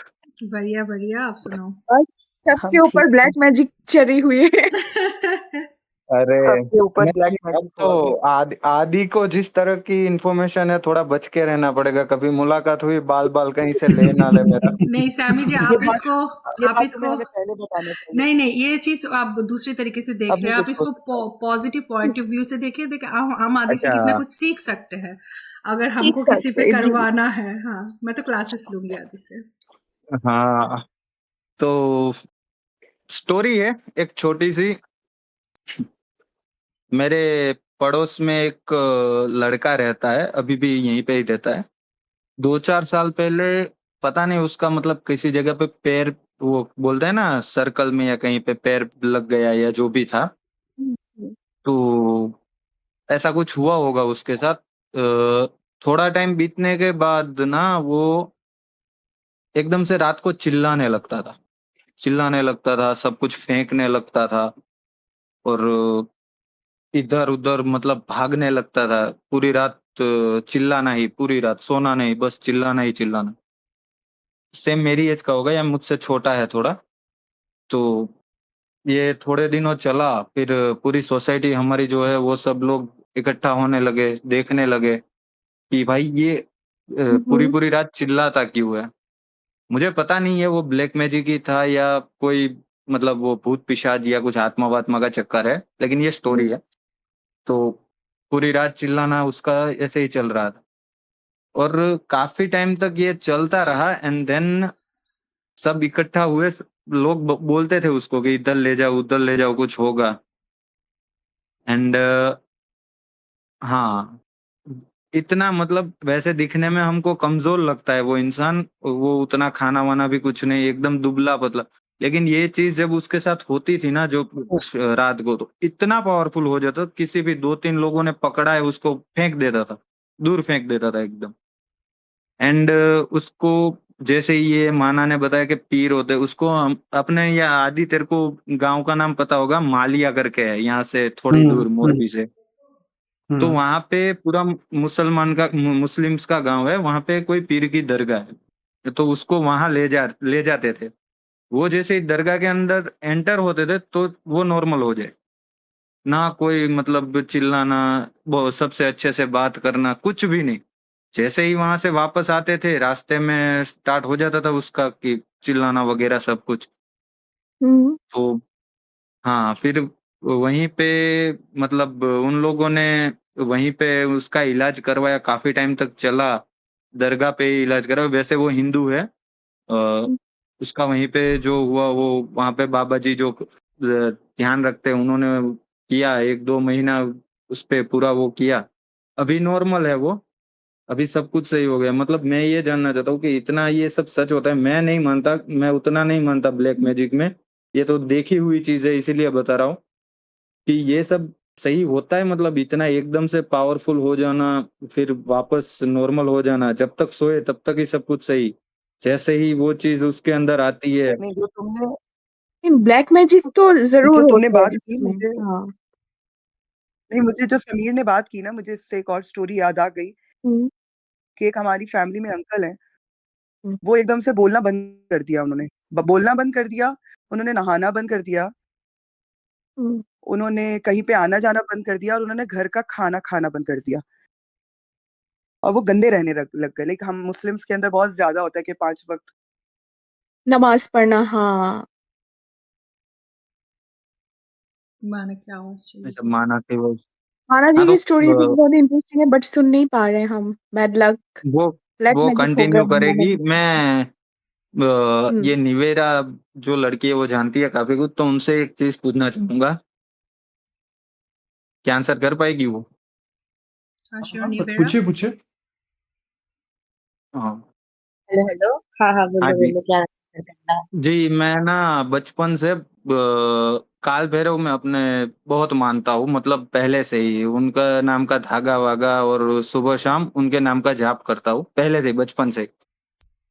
बढ़िया बढ़िया, आप सुनाओ। बस सबके हम ऊपर ठीक है। ब्लैक मैजिक चढ़ी हुई है। अरे सबके ऊपर ब्लैक नहीं, अब मैजिक तो हुआ है। आदि आदि को जिस तरह की इंफॉर्मेशन है थोड़ा बच के रहना पड़ेगा। कभी मुलाकात हुई, बाल बाल कहीं से ले ना ले मेरा। नहीं सैमी जी, ये आप बात इसको, ये आप बात तुम्हें इसको, हमें पहले बताना चाहिए नहीं था। नहीं, ये चीज आप दूसरी तरीके से देख अब रहे नहीं हैं। आप कुछ हो इसको सकता है। पॉजिटिव पॉइंट ऑफ व्यू से देखिए। देखिए, हम आदि से अच्छा। कितना कुछ सीख सकते हैं अगर ठीक हमको किसी पे सकते जी। करवाना है। हाँ, मैं तो क्लासेस लूंगी आदि से। हाँ, तो स्टोरी है एक छोटी सी। मेरे पड़ोस में एक लड़का रहता है, अभी भी यहीं पे ही रहता है। 2-4 साल पहले पता नहीं उसका मतलब किसी जगह पे पैर, वो बोलते हैं ना सर्कल में या कहीं पे पैर लग गया या जो भी था। हम्म, तो ऐसा कुछ हुआ होगा उसके साथ। थोड़ा टाइम बीतने के बाद ना वो एकदम से रात को चिल्लाने लगता था। चिल्लाने लगता था, सब कुछ फेंकने लगता था और इधर उधर मतलब भागने लगता था। पूरी रात चिल्लाना ही, पूरी रात सोना नहीं, बस चिल्लाना ही चिल्लाना। सेम मेरी एज का होगा या मुझसे छोटा है थोड़ा। तो ये थोड़े दिनों चला, फिर पूरी सोसाइटी हमारी जो है वो सब लोग इकट्ठा होने लगे, देखने लगे कि भाई ये पूरी हम्म, पूरी रात चिल्लाता क्यों है। मुझे पता नहीं है वो ब्लैक मैजिक ही था या कोई मतलब वो भूत पिशाच या कुछ आत्मा वात्मा का चक्कर है, लेकिन ये स्टोरी है। तो पूरी रात चिल्लाना उसका ऐसे ही चल रहा था और काफी टाइम तक ये चलता रहा। एंड देन सब इकट्ठा हुए, लोग बोलते थे उसको कि इधर ले जाओ, उधर ले जाओ, कुछ होगा। एंड हाँ, इतना मतलब वैसे दिखने में हमको कमजोर लगता है वो इंसान, वो उतना खाना वाना भी कुछ नहीं, एकदम दुबला पतला। लेकिन ये चीज जब उसके साथ होती थी ना, जो रात को, तो इतना पावरफुल हो जाता, किसी भी 2-3 लोगों ने पकड़ा है उसको फेंक देता था, दूर फेंक देता था एकदम। एंड उसको जैसे ही ये माना ने बताया कि पीर होते, उसको हम अपने या आदि, तेरे को गांव का नाम पता होगा, मालिया करके है यहाँ से थोड़ी हम्म दूर, हम्म मोरबी से। तो हम्म वहां पे पूरा मुसलमान का, मुस्लिम्स का गांव है, वहां पे कोई पीर की दरगाह है, तो उसको वहां ले जाते थे। वो जैसे ही दरगाह के अंदर एंटर होते थे तो वो नॉर्मल हो जाए, ना कोई मतलब चिल्लाना, वो सबसे अच्छे से बात करना, कुछ भी नहीं। जैसे ही वहां से वापस आते थे, रास्ते में स्टार्ट हो जाता था उसका कि चिल्लाना वगैरह सब कुछ। हम्म, तो हाँ, फिर वहीं पे मतलब उन लोगों ने वहीं पे उसका इलाज करवाया, काफी टाइम तक चला। दरगाह पे ही इलाज करा, वैसे वो हिंदू है। उसका वहीं पे जो हुआ वो वहां पे बाबा जी जो ध्यान रखते हैं उन्होंने किया 1-2 महीना उस पे पूरा वो किया। अभी नॉर्मल है वो, अभी सब कुछ सही हो गया। मतलब मैं ये जानना चाहता हूँ कि इतना ये सब सच होता है, मैं नहीं मानता, मैं उतना नहीं मानता ब्लैक मैजिक में। ये तो देखी हुई चीज है इसीलिए बता रहा हूँ कि ये सब सही होता है। मतलब इतना एकदम से पावरफुल हो जाना, फिर वापस नॉर्मल हो जाना, जब तक सोए तब तक ही सब कुछ सही, जैसे ही वो चीज उसके अंदर आती है। नहीं, जो तुमने लेकिन ब्लैक मैजिक तो जरूर जो तुमने होता है बात की इसमें। मुझे हाँ। नहीं, मुझे जो समीर ने बात की ना, मुझे इससे एक और स्टोरी याद आ गई हम्म, कि एक हमारी फैमिली में अंकल हैं, हम्म, वो एकदम से बोलना बंद कर दिया उन्होंने। बोलना बंद कर दिया, उन्होंने नहाना बंद कर दिया, हम्म। उन्होंने कहीं पे आना जाना बंद कर दिया और उन्होंने घर का खाना खाना बंद कर दिया। और वो गंदे रहने लग गए। लाइक हम मुस्लिम्स के अंदर बहुत ज्यादा होता है कि 5 वक्त। नमाज पढ़ना, हाँ। माना की आवाज चली ऐसा गई। माना कि वो, माना हाँ जी तो की स्टोरी भी बहुत इंटरेस्टिंग है, बट सुन नहीं पा रहे हम। बैड लक, वो ब्लैक वो मैजिक हो गया कंटिन्यू माना करेगी। मैजिक। मैं हम्म। ये निवेरा जो लड़की है वो जानती है काफी कुछ, तो उनसे एक चीज पूछना चाहूंगा, क्या आंसर कर पाएगी वो? हाँ श्योर हाँ निवेरा। पूछिए पूछिए। हाँ। Hello hello. हाँ हाँ, हाँ बोलो जी। बोलो, क्या करना है? जी मैं ना बचपन से काल भैरव में अपने बहुत मानता हूँ। मतलब पहले से ही उनका नाम का धागा वागा और सुबह शाम उनके नाम का जाप करता हूँ पहले से ही, बचपन से।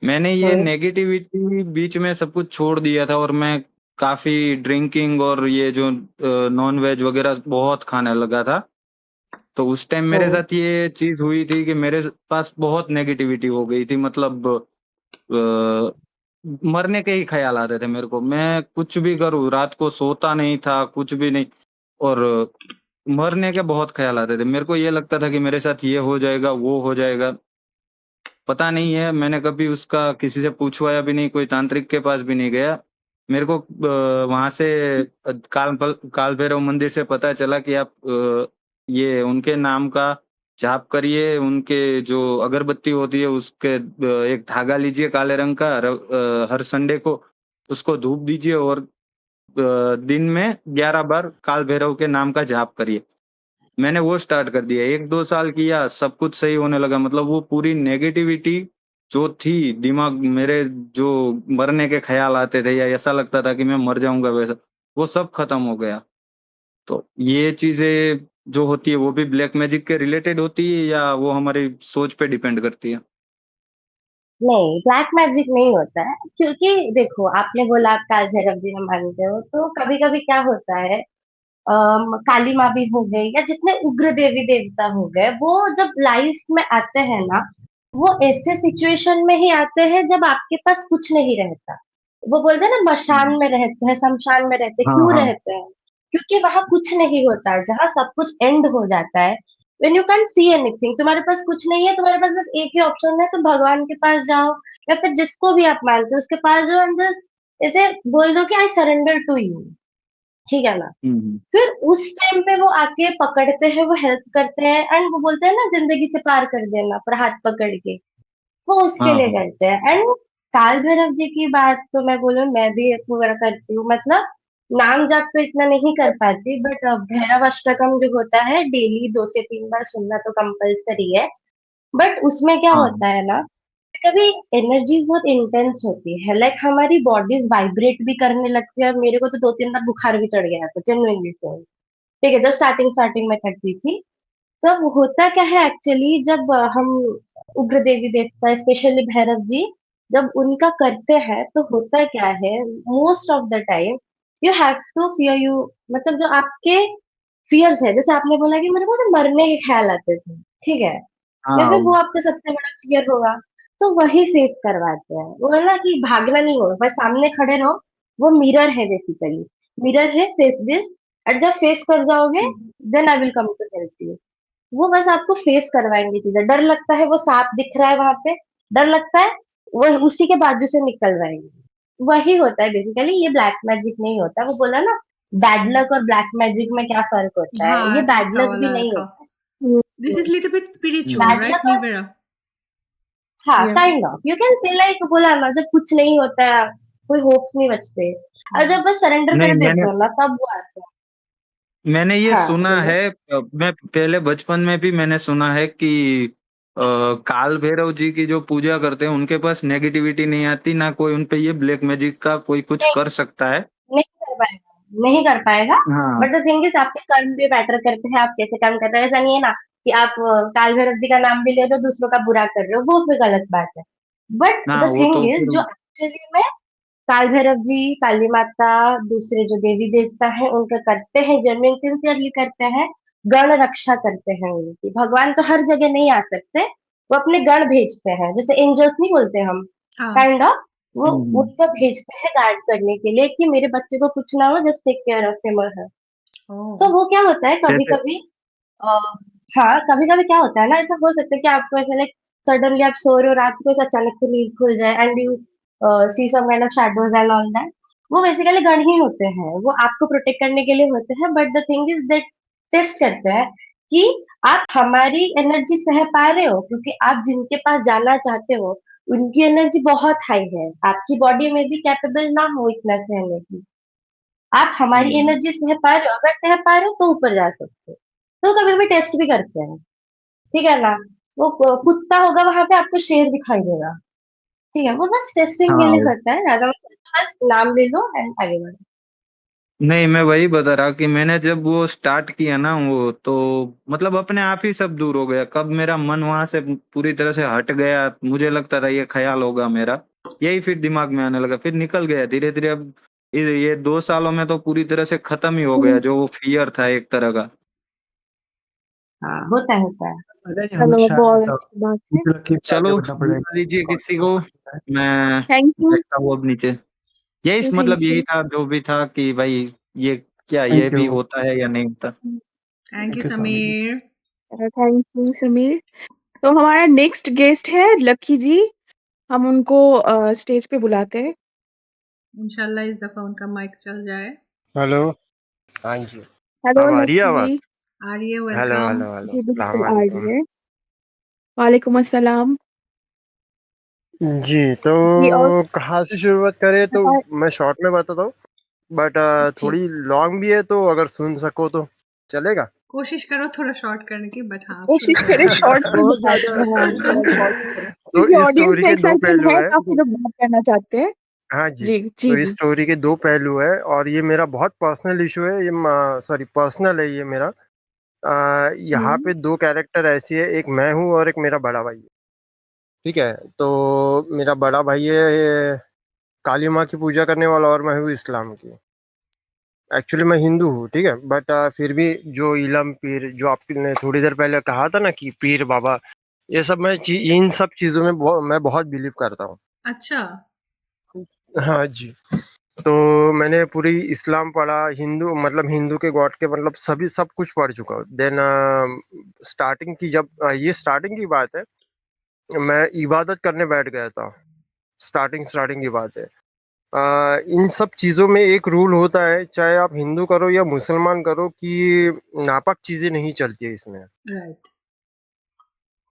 मैंने ये हम्म। नेगेटिविटी बीच में सब कुछ छोड़ दिया था और मैं काफी ड्रिंकिंग और ये जो नॉन वेज वगैरह बहुत खाने लगा था। तो उस टाइम मेरे हम्म। साथ ये चीज हुई थी कि मेरे पास बहुत नेगेटिविटी हो गई थी। मतलब अ, मरने के ही ख्याल आते थे मेरे को। मैं कुछ भी करूँ, रात को सोता नहीं था, कुछ भी नहीं। और मरने के बहुत ख्याल आते थे मेरे को। ये लगता था कि मेरे साथ ये हो जाएगा, वो हो जाएगा। पता नहीं है, मैंने कभी उसका किसी से पूछवाया भी नहीं, कोई तांत्रिक के पास भी नहीं गया। मेरे को वहां से काल भैरव मंदिर से पता चला कि आप ये उनके नाम का जाप करिए, उनके जो अगरबत्ती होती है उसके एक धागा लीजिए काले रंग का, हर संडे को उसको धूप दीजिए और दिन में 11 बार काल भैरव के नाम का जाप करिए। मैंने वो स्टार्ट कर दिया, 1-2 साल किया, सब कुछ सही होने लगा। मतलब वो पूरी नेगेटिविटी जो थी दिमाग मेरे, जो मरने के ख्याल आते थे या ऐसा लगता था कि मैं मर जाऊंगा वैसा, वो सब खत्म हो गया। तो ये चीजें जो होती है वो भी ब्लैक मैजिक के रिलेटेड होती है या वो हमारी सोच पे डिपेंड करती है? नहीं, ब्लैक मैजिक नहीं होता है, क्योंकि देखो, आपने बोला आप काल भैरव जी में मानते हो, तो कभी कभी क्या होता है, काली माँ भी हो गई या जितने उग्र देवी देवता हो गए, वो जब लाइफ में आते हैं ना, वो ऐसे सिचुएशन में ही आते हैं जब आपके पास कुछ नहीं रहता। वो बोलते हैं ना, मशान हम्म। में रहते हैं, शमशान में रहते हैं, हाँ क्यों हाँ। रहते हैं? क्योंकि वहां कुछ नहीं होता, जहां सब कुछ एंड हो जाता है। When you can see anything, तुम्हारे पास कुछ नहीं है, तुम्हारे पास बस एक ही ऑप्शन है, तो भगवान के पास जाओ या फिर जिसको भी आप मानते हो उसके पास जाओ, एंड जस्ट ऐसे बोल दो कि आई सरेंडर टू यू। ठीक है ना? हम्म। फिर उस टाइम पे वो आके पकड़ते हैं, वो हेल्प करते हैं, एंड वो बोलते हैं ना, जिंदगी से पार कर देना पर हाथ पकड़ के, वो उसके हाँ लिए हाँ। करते हैं। एंड काल भैरव जी की बात तो मैं बोलूँ, मैं भी पूरा करती हूँ। मतलब नाम जाप तो इतना नहीं कर पाती, बट भैरव अष्टकम जो होता है, डेली 2 से 3 बार सुनना तो कंपलसरी है। बट उसमें क्या हाँ हाँ। होता है ना, कभी एनर्जीज बहुत इंटेंस होती है, लाइक हमारी बॉडीज वाइब्रेट भी करने लगती है। और मेरे को तो 2-3 बार बुखार भी चढ़ गया था, जेन्युइनली से। ठीक है, जब स्टार्टिंग स्टार्टिंग में करती थी, तब होता क्या है एक्चुअली, जब हम उग्र देवी देवता, स्पेशली भैरव जी, जब उनका करते हैं, तो होता क्या है, most of the time you have to fear you. मतलब जो आपके फियर्स है, जैसे आपने बोला कि मेरे को तो मरने के ख्याल आते थे, ठीक है, या फिर वो हाँ। आपका सबसे बड़ा फियर होगा, तो वही फेस करवाते हैं। वो है ना कि भागना नहीं हो, बस सामने खड़े रहो। वो मिरर है बेसिकली, मिरर है, फेस दिस। और जब फेस कर जाओगे, then I will come to help you. वो बस आपको फेस करवाएंगे चीजें। डर लगता है, वो सांप दिख रहा है वहां पे, डर लगता है, वो उसी के बाजू से निकल जाएंगे। वही होता है बेसिकली, ये ब्लैक मैजिक नहीं होता। वो बोला ना, बैड लक और ब्लैक मैजिक में क्या फर्क होता है, हाँ ये ऐसा एक बैड लक सवाल भी आया नहीं था। होता दिस है। Is little bit spiritual hmm. Bad right luck और, निवेरा? हाँ, या kind of, you can say, like बोला ना, जब कुछ नहीं होता है, कोई होप्स नहीं बचते। और जब बस सरेंडर नहीं कर देते मैंने हो ना, तब वो आता है। मैंने ये हाँ सुना बोलो। है। मैं पहले बचपन में भी मैंने सुना है कि काल भैरव जी की जो पूजा करते हैं उनके पास नेगेटिविटी नहीं आती, ना कोई उनपे ये ब्लैक मैजिक का कोई कुछ नहीं, कर सकता है। नहीं कर पाएगा, नहीं कर पाएगा। हाँ। बट द थिंग इज, आपके कर्म पे मैटर करते हैं, आप कैसे कर्म करते हैं। ऐसा नहीं है ना कि आप काल भैरव जी का नाम भी ले रहे हो, दूसरों का बुरा कर रहे हो, वो फिर गलत बात है। बट हाँ द वो थिंग तो इज, फिर। जो एक्चुअली में काल भैरव जी, काली माता, दूसरे जो देवी देवता हैं उनका करते हैं, जेन्युइन सिंसियरली करते हैं, गण रक्षा करते हैं उनकी। भगवान तो हर जगह नहीं आ सकते, वो अपने गण भेजते हैं, जैसे एंजल्स नहीं बोलते हम, हाँ। काइंड ऑफ, वो हम्म। उनको भेजते हैं गार्ड करने के लिए कि मेरे बच्चे को कुछ ना हो, just take care of him और हर। तो ओह। वो क्या होता है कभी जैसे कभी, हाँ कभी कभी क्या होता है ना, ऐसा हो सकता है कि आपको ऐसा लाइक सडनली आप सो रहे हो, रात को एक अचानक से नींद खुल जाए and you see some kind of shadows and all that. वो बेसिकली गण ही होते हैं, वो आपको प्रोटेक्ट करने के लिए होते हैं। But the thing is that test करते हैं कि आप हमारी एनर्जी सह पा रहे हो, क्योंकि आप जिनके पास जाना चाहते हो उनकी एनर्जी बहुत हाई है, आपकी बॉडी में भी कैपेबल ना हो इतना सहने की। आप हमारी हम्म। एनर्जी सह पा रहे हो, अगर सह पा रहे हो तो ऊपर जा सकते हो। तो कभी कभी टेस्ट भी करते हैं, ठीक है ना। वो कुत्ता होगा वहां पे, आपको शेर दिखाई देगा, ठीक है, वो बस टेस्टिंग के लिए हाँ। होता है, ज्यादा मतलब बस नाम ले लो एंड आगे बढ़ो। नहीं मैं वही बता रहा कि मैंने जब वो स्टार्ट किया ना वो तो मतलब अपने आप ही सब दूर हो गया। कब मेरा मन वहां से पूरी तरह से हट गया, मुझे लगता था ये ख्याल होगा मेरा, यही फिर दिमाग में आने लगा, फिर निकल गया धीरे धीरे। अब ये 2 सालों में तो पूरी तरह से खत्म ही हो गया जो वो फियर था एक तरह का। हाँ होता है, होता है। अरे हम चलो, बहुत शायद अच्छी बात है। लकी पे आगे चलो बढ़ना बुला लीजिए पड़ेगा। किसी को, मैं थैंक यू। देखता हूँ अब नीचे। यही थैंक मतलब यही यू। था जो भी था कि भाई ये क्या ये थैंक भी यू। होता है या नहीं होता। Thank you thank you Sameer. Sameer. Thank you Sameer. तो हमारा नेक्स्ट गेस्ट है लकी जी। हम उनको स्टेज पे बुलाते हैं। इंशाल्लाह इस दफा उनका माइक चल जाए। हेलो। हाँ जी। हेलो अब आ रही है लकी जी। आवाज? आ रही है, हेलो वेलकम। हेलो हेलो, जी अस्सलाम बिल्कुल आ वालेकुम। रही है। वालेकुम अस्सलाम। जी तो जी, और कहाँ से शुरुआत करें? तो हमारे मैं शॉर्ट में बताता हूँ, बट जी, थोड़ी लॉन्ग भी है, तो अगर सुन सको तो चलेगा। कोशिश करो थोड़ा शॉर्ट करने की, बट हाँ आप शुरू कोशिश करो। करें शॉर्ट में बहुत बताते ज्यादा हैं, हाँ। थोड़ा शॉर्ट ही करो। तो क्योंकि इस ऑडियंस स्टोरी में के दो एक्साइटमेंट पहलू है, है। काफी लोग बात करना चाहते हैं। हाँ जी। जी जी तो इस जी। स्टोरी के दो पहलू है, और ये मेरा बहुत पर्सनल इशू है, ये सॉरी पर्सनल है ये मेरा। यहाँ हम्म पे दो कैरेक्टर ऐसी है, एक मैं हूँ और एक मेरा बड़ा भाई है। ठीक है, तो मेरा बड़ा भाई है काली माँ की पूजा करने वाला, और मैं हूँ इस्लाम की। एक्चुअली मैं हिंदू हूँ, ठीक है, बट फिर भी जो इलम पीर जो आपने थोड़ी देर पहले कहा था ना कि पीर बाबा, ये सब इन सब चीज़ों में मैं बहुत बिलीव करता हूँ। अच्छा। हाँ जी। तो मैंने पूरी इस्लाम पढ़ा, हिंदू मतलब हिंदू के गॉड के मतलब सभी सब कुछ पढ़ चुका हूँ। देन स्टार्टिंग की जब ये स्टार्टिंग की बात है, मैं इबादत करने बैठ गया था। स्टार्टिंग स्टार्टिंग की बात है। इन सब चीज़ों में एक रूल होता है, चाहे आप हिंदू करो या मुसलमान करो, कि नापाक चीज़ें नहीं चलती है इसमें, राइट।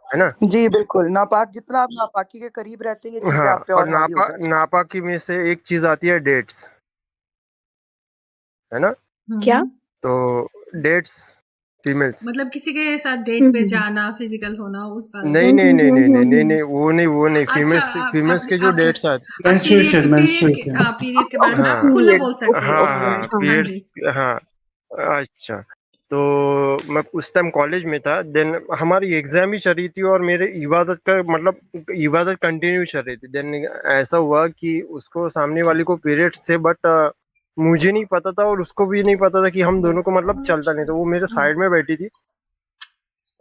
है ना। जी बिल्कुल, नापाक जितना आप नापाकी के करीब रहते हैं, ये चीजें हाँ, आप पे और और हावी हो जाती नापाकी में से एक चीज़ आती है डेट्स, है ना। क्या? तो डेट्स, फीमेल्स। मतलब किसी के साथ डेट पे हम्म जाना, फिजिकल होना, उस बारे में। नहीं नहीं नहीं नहीं नहीं नहीं हम्म। नहीं, वो नहीं अच्छा, फीमेल्स, आप के जो आपके डेट्स आते। आप पीरियड मेंस्ट्रुएशन पीरियड के मेंस्ट्रुएशन। पीरियड के बारे में आप हाँ खुला बोल पीरियड्स, सकते हैं ओके हाँ इसके ओके, हाँ, बारे में। हाँ। हाँ पीरियड्स। जी। हाँ। अच्छा। तो मैं उस टाइम कॉलेज में था, देन हमारी एग्जाम ही चल रही थी, और मेरे इबादत का मतलब इबादत कंटिन्यू चल रही थी। देन ऐसा हुआ कि उसको सामने वाले को पीरियड्स थे, बट मुझे नहीं पता था और उसको भी नहीं पता था कि हम दोनों को मतलब चलता नहीं था। वो मेरे साइड में बैठी थी,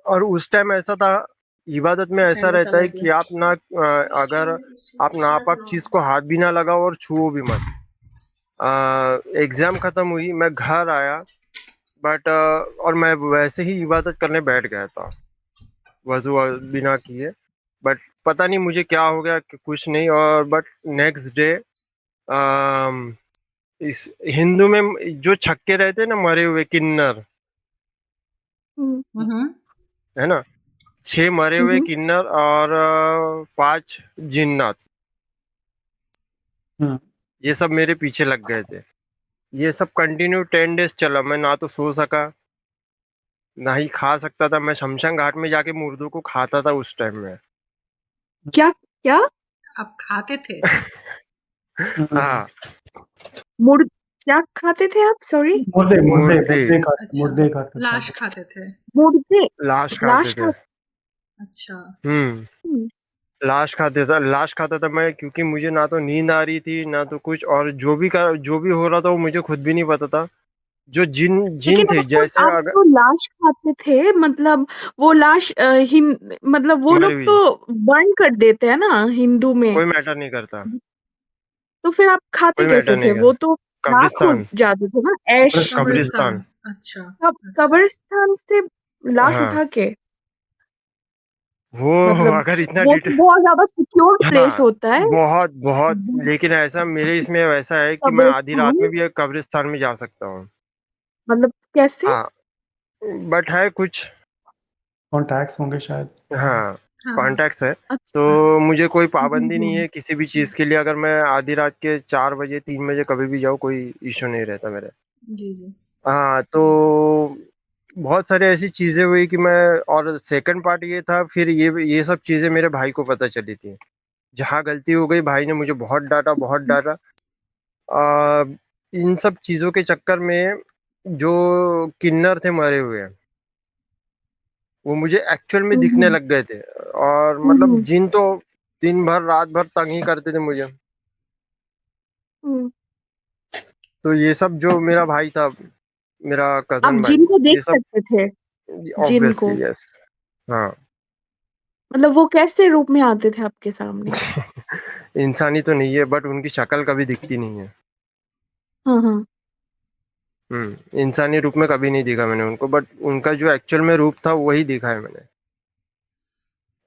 और उस टाइम ऐसा था, इबादत में ऐसा पहले रहता चला है गया। कि आप ना अगर आप नापाक चीज को हाथ भी ना लगाओ और छुओ भी मत। एग्जाम खत्म हुई, मैं घर आया, बट और मैं वैसे ही इबादत करने बैठ गया था, वजू बिना किए। बट पता नहीं मुझे क्या हो गया कि कुछ नहीं। और बट नेक्स्ट डे इस हिंदू में जो छक्के रहते हैं ना, मरे हुए किन्नर, हम्म हम्म। है ना, 6 मरे हुए हम्म किन्नर और 5 जिन्नात। हम्म। ये सब मेरे पीछे लग गए थे। ये सब कंटिन्यू 10 डेज चला। मैं ना तो सो सका, ना ही खा सकता था। मैं शमशान घाट में जाके मुर्दों को खाता था उस टाइम में। क्या क्या? आप खाते थे? हाँ, मुर्द क्या खाते थे आप? सॉरी। मुर्दे मुर्दे मुर्दे, मुर्दे खाते अच्छा, मुर्दे खाते लाश खाते खाते थे। मुर्दे? लाश खाते लाश थे। खाते? अच्छा। हम्म, लाश खाता था मैं, क्योंकि मुझे ना तो नींद आ रही थी ना तो कुछ, और जो भी हो रहा था वो मुझे खुद भी नहीं पता था। जो जिन जिन लेकिन थे, जैसे आप अगर जो लाश खाते थे, मतलब वो लाश मतलब वो मर लोग भी, तो बर्न कर देते हैं ना हिंदू में। कोई मैटर नहीं करता, तो फिर आप खाते कोई कैसे मैटर थे? नहीं वो करता। तो राख हो कब्रिस्तान, जाते थे ना, ऐश। कब्रिस्तान। कब्रिस्तान। अच्छा, अच्छा। कब्रिस्तान से लाश हाँ, उठा के? वो मतलब अगर इतना वो तो डिटेल, बहुत ज्यादा सिक्योर प्लेस हाँ, होता है। बहुत बहुत। लेकिन ऐसा मेरे इसमें वैसा है कि मैं आधी रात कब्रिस्तान में भी कब्रिस्तान में जा सकता हूँ। मतलब कैसे? हाँ, बट है कुछ, कॉन्टैक्ट्स होंगे शायद। हाँ, हाँ, हाँ। कॉन्टैक्ट्स है। अच्छा। तो मुझे कोई हम्म, पाबंदी नहीं हम्म, है किसी भी चीज़ के लिए। अगर मैं आधी रात के 4 बजे 3 बजे कभी भी जाऊँ, कोई इशू नहीं रहता मेरे। जी, जी। हाँ, तो बहुत सारी ऐसी चीज़ें हुई कि मैं, और सेकंड पार्ट ये था, फिर ये सब चीज़ें मेरे भाई को पता चली थी। जहाँ गलती हो गई, भाई ने मुझे बहुत डांटा, बहुत डांटा। आ, इन सब चीज़ों के चक्कर में जो किन्नर थे मरे हुए, वो मुझे एक्चुअल में दिखने हम्म, लग गए थे। और मतलब हम्म, जिन तो दिन भर रात भर तंग ही करते थे मुझे। हम्म। तो ये सब जो मेरा भाई था, मेरा आप कजन भाई, जिन को देख ये सब सकते थे? जिन को ऑब्वियसली यस। हाँ। मतलब वो कैसे रूप में आते थे आपके सामने? इंसानी तो नहीं है, बट उनकी शक्ल कभी दिखती नहीं है। हाँ, हाँ। इंसानी रूप में कभी नहीं देखा मैंने उनको, बट उनका जो एक्चुअल में रूप था वही देखा है मैंने।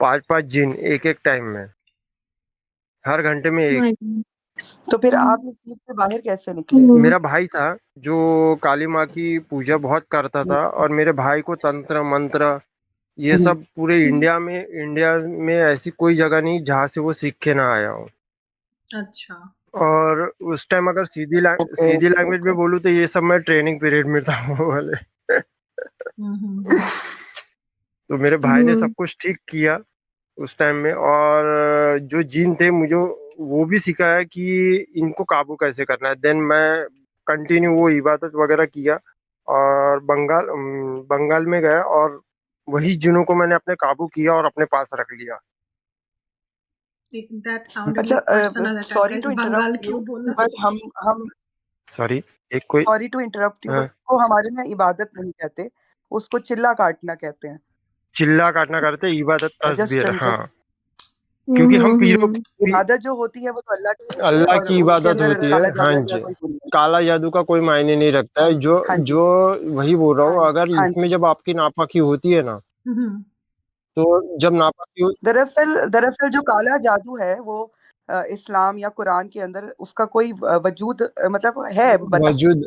5-5 जिन एक एक टाइम में, हर घंटे में एक। My God. तो फिर हम्म, आप इस चीज से बाहर कैसे निकले? मेरा भाई था जो काली माँ की पूजा बहुत करता था, और मेरे भाई को तंत्र मंत्र ये सब पूरे इंडिया में ऐसी कोई जगह नहीं जहाँ से वो सीख के ना आया हो। अच्छा। और उस टाइम अगर ओके, सीधी ओके, लैंग्वेज में ओके। बोलूँ तो ये सब मैं ट्रेनिंग पीरियड में था वो वाले। हुँ, हुँ, हुँ। तो मेरे भाई ने सब हम्म, कुछ ठीक किया उस टाइम में। और जो जिन थे, मुझे वो भी सिखाया कि इनको काबू कैसे करना है। देन मैं कंटिन्यू वो इबादत वगैरह किया, और बंगाल में गया, और वही जिनों को मैंने अपने काबू किया और अपने पास रख लिया। दैट साउंडेड अच्छा, like personal attack. Sorry guys, to बंगाल इंटरप्ट यू, क्यों बोला? बट हम सॉरी, एक कोई, sorry to interrupt you, but हाँ, उसको हमारे में इबादत नहीं कहते, उसको चिल्ला काटना कहते हैं। चिल्ला काटना करते, इबादत जस्ट तस्बीर, हाँ। क्योंकि हम हम्म। इबादत जो होती है वो तो अल्लाह की होती है, अल्लाह और की उसके इबादत अंदर होती है, काला हाँ जादू या जी। कोई बुराई नहीं। काला जादू का कोई मायने नहीं रखता हाँ है। जी, जो हाँ जी, जो वही बोल रहा हाँ हूँ, जी, अगर हाँ इसमें जी। जब आपकी नापाकी होती है ना, हुँ, हुँ। तो जब नापाकी दरअसल दरअसल जो काला जादू है वो इस्लाम या कुरान के अंदर उसका कोई वजूद मतलब है, वजूद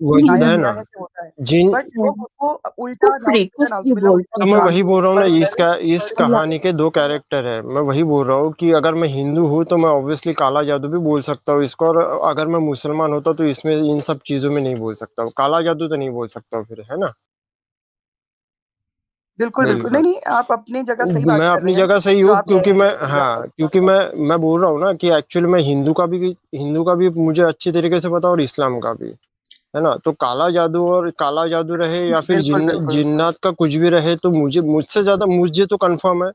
वजूद बताया है गया ना, है कि होता है, जिन, बट लोग उसको उल्टा कुफरी नाउजुबिल्ला उल्टा तो बोलते मैं हैं। वही कुरान के बोल रहा हूँ ना, ऊपर इस अल्लाह। कहानी के 2 कैरेक्टर है। मैं वही बोल रहा हूँ कि अगर मैं हिंदू हूँ तो मैं ऑब्वियसली काला जादू भी बोल सकता हूँ इसको, और अगर मैं मुसलमान होता तो इसमें इन सब चीजों में नहीं बोल सकता हूँ। काला जादू तो नहीं बोल सकता हूँ फिर, है ना। बिल्कुल बिल्कुल, नहीं बिल्कुल, नहीं, आप अपनी जगह सही बात मैं कर अपनी रहे हैं जगह सही जो हूँ, आप कह क्योंकि रहे हैं मैं, कि हाँ, क्योंकि मैं बोल रहा हूँ ना कि एक्चुअली मैं हिंदू का भी मुझे अच्छी तरीके से पता, और इस्लाम का भी, है ना। तो काला जादू रहे या फिर बिल्कुल बिल्कुल जिन्नात का कुछ भी रहे, तो मुझे तो कंफर्म है